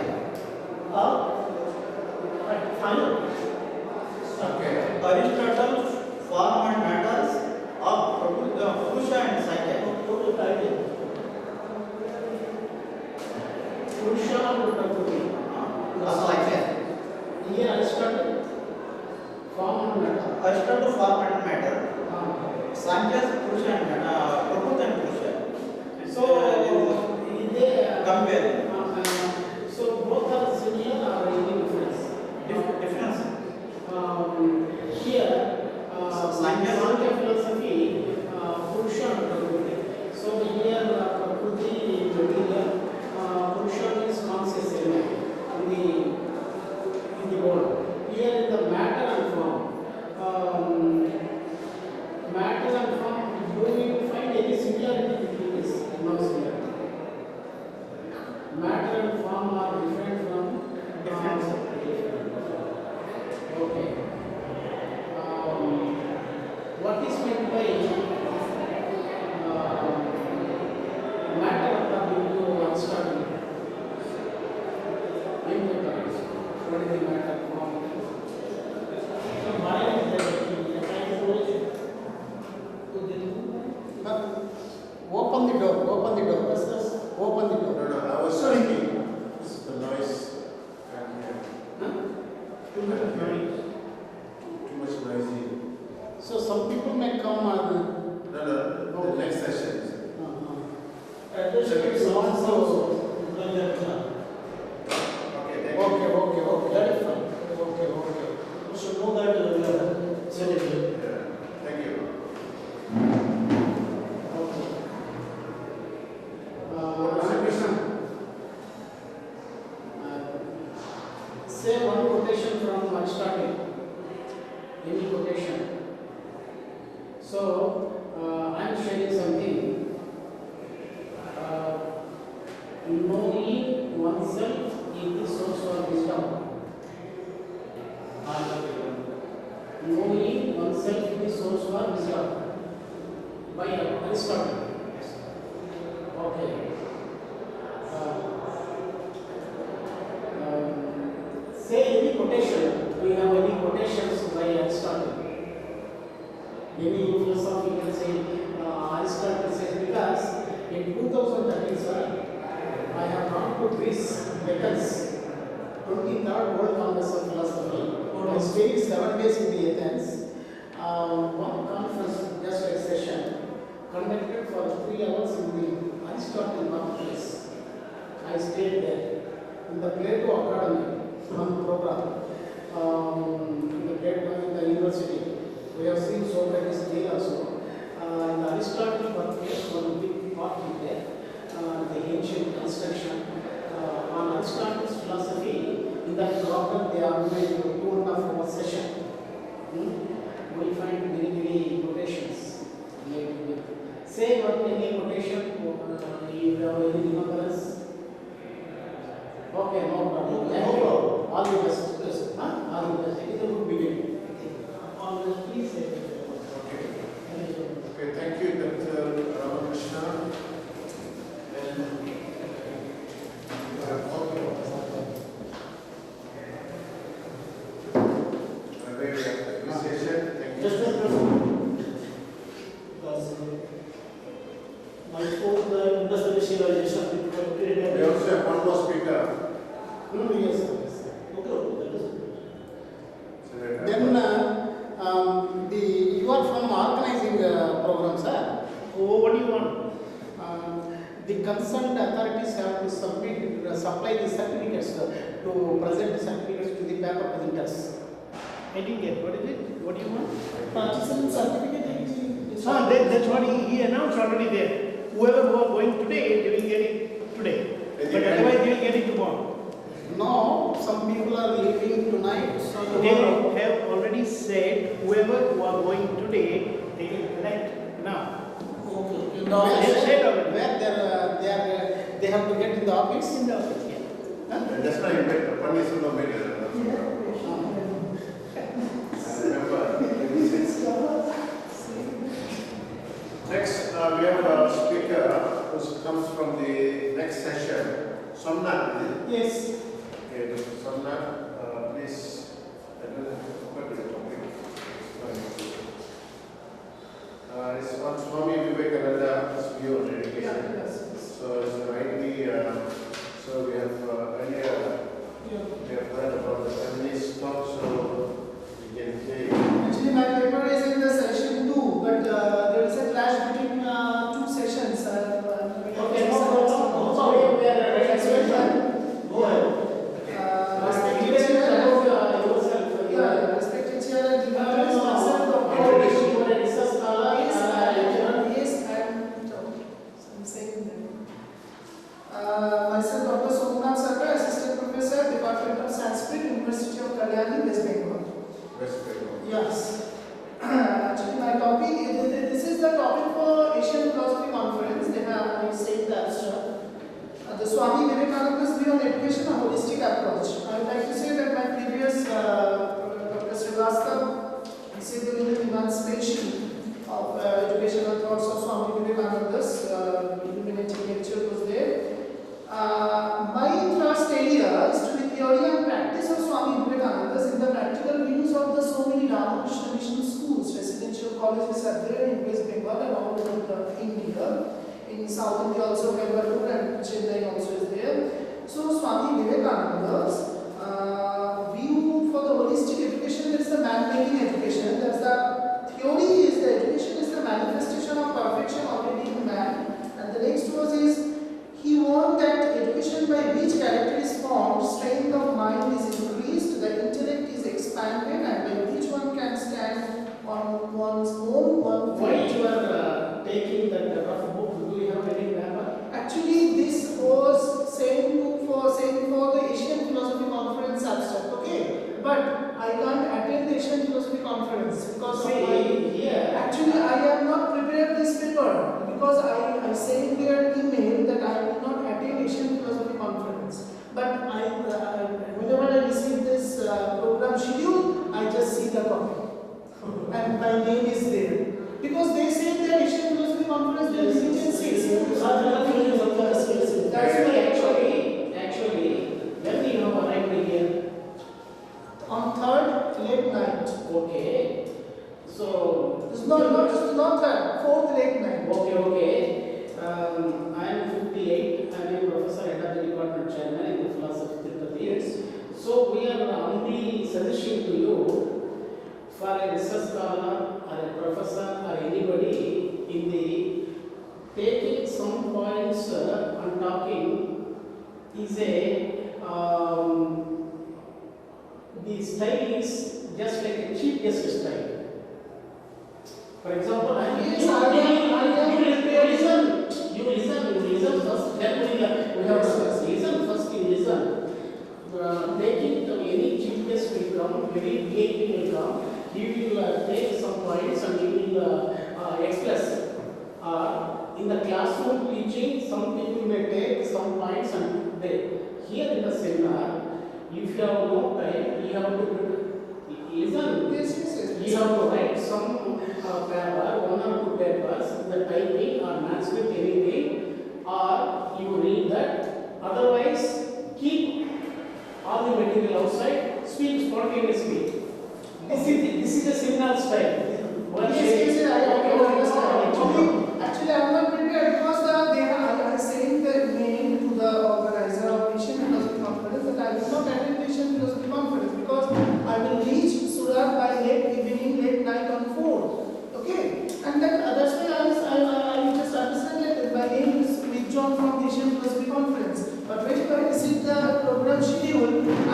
Final. Okay. Aristotle form and matters of Purusha and Sankhya. Purusha and Prakriti. Sankhya. Here Aristotle form and matter. Aristotle form and matter. Sankhya's Purusha and Prakriti and Purusha. So they compare. So both are similar or any difference? Difference. Here Sankhya philosophy Purusha and Prakriti. So here Prakriti material, Purusha is conscious element in the world. Here in the matter and form. Matter and form, do you find any similarity between this? No similarity. Matter and form are different from different. Okay. What is meant by matter according to Aristotle? What is the matter form? Open the door, open the door. Open the door. No, I was thinking, this is the noise. Too much noisy. So some people may come and No, the next session. Okay, that is fine. Okay. You should know that we are celebrating. Thank you. Ramakrishna, say one quotation from Aristotle. Any quotation. So I am sharing something. Knowing oneself is the source of wisdom. Knowing oneself is the source of wisdom. By Aristotle. Okay. Say any quotation. We have any quotations by Aristotle. Any philosophical say Aristotle says because in 2013 I have gone to Greece, Athens, 23rd World Congress of Philosophy. I stayed 7 days in the Athens. One conference, just a session, conducted for 3 hours in the Aristotle marketplace. I stayed there in the Plato Academy, one program, in the Plato in the university. We have seen Socrates there also. In the Aristotle marketplace, one big part is there. The ancient construction on Aristotle's philosophy. In that program, they organized a 2.5 hour session. We find many quotations related with. Say one any quotation. You have any remembrance? Okay, no problem. Thank you. All the best. All the best. It is a good beginning. All the best. Please say. Okay, thank you, Dr. Ramakrishna. And my fourth industrialization. We also have one more speaker. Yes, sir. Yes, sir. Okay, that is good. Then you are from organizing program, sir. Oh, what do you want? The concerned authorities have to supply the certificates to present the certificates to the paper presenters. I didn't get. What is it? What do you want? Participant certificate. That's what he announced already there. Whoever who are going today, they will get it today. But otherwise, they will get it tomorrow. No, some people are leaving tonight. So They have already said whoever who are going today, they can collect now. Okay. No, they have said already. Where they have to get in the office? In the office, yeah. That's why you make the funny sort of media. Next, we have a speaker who comes from the next session, Somnath, is it? Yes. Okay, Dr. Somnath, please. I don't know what is the topic. It's on Swami Vivekananda's view on education. So it's rightly, so we have earlier, we have heard about the feminist talk, so we can say. Actually, my paper is in the session 2, but there is a clash between 2 sessions. Okay, no problem. Sorry, we are respected chair and dignitaries, myself, Dr. Research Scholar, yes, and I'm saying myself, Dr. Somnath Sarkar, Assistant Professor, Department of Sanskrit, University of Kalyani, West Bengal. West Bengal. Yes. Actually, my topic, this is the topic for Asian Philosophy Conference. They have said that the Swami Vivekananda's view on education, a holistic approach. I would like to say that my previous Dr. Srivastav, he said during the emancipation of educational thoughts of Swami Vivekananda's illuminating lecture was there. My interest area is to the theory and practice of Swami Vivekananda's in the practical views of the so many Ramakrishna mission schools, residential colleges are there in West Bengal and all over India. In South India also, Bangalore and Chennai also is there. So Swami Vivekananda's view for the holistic education, there is the man-making education. There's the theory is the education is the manifestation of perfection already in man. And the next was is he warned that education by which character is formed, strength of mind is increased, the intellect is expanded, and by which one can stand on one's own one Why feet. you are taking that rough book? Do you have any grammar? Actually, this was saying for the Asian Philosophy Conference abstract, okay? But I can't attend the Asian Philosophy Conference because of my. Actually, I am not prepared this paper because I say in their email that I will not attend Asian Philosophy Conference. But whenever I receive this program schedule, I just see the copy. And my name is there. Because they say that Asian Philosophy Conference there is agencies. That's why Actually, when you have arrived here? on 3rd late night. Okay. So, It's not that, 4th late night. Okay. I am 58. I am a professor, head of the department, chairman in the philosophy of years. So we are only suggesting to you for a research scholar or a professor or anybody in the taking some points and talking is a the style is just like a cheap guest style. For example, you listen first, then we have listen first, you listen. Taking any chief guest will come, very VIP will come, he will take some points and he will express. In the classroom teaching, some people may take some points and they. Here in the seminar, if you have no time, you have to listen. You have to write some paper, 1 or 2 papers, the typing or manuscript, anything, or you read that. Otherwise, keep all the material outside, speak spontaneously. This is a seminar style. Yes, I understand. Actually, I am not prepared because the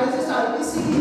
advises RPC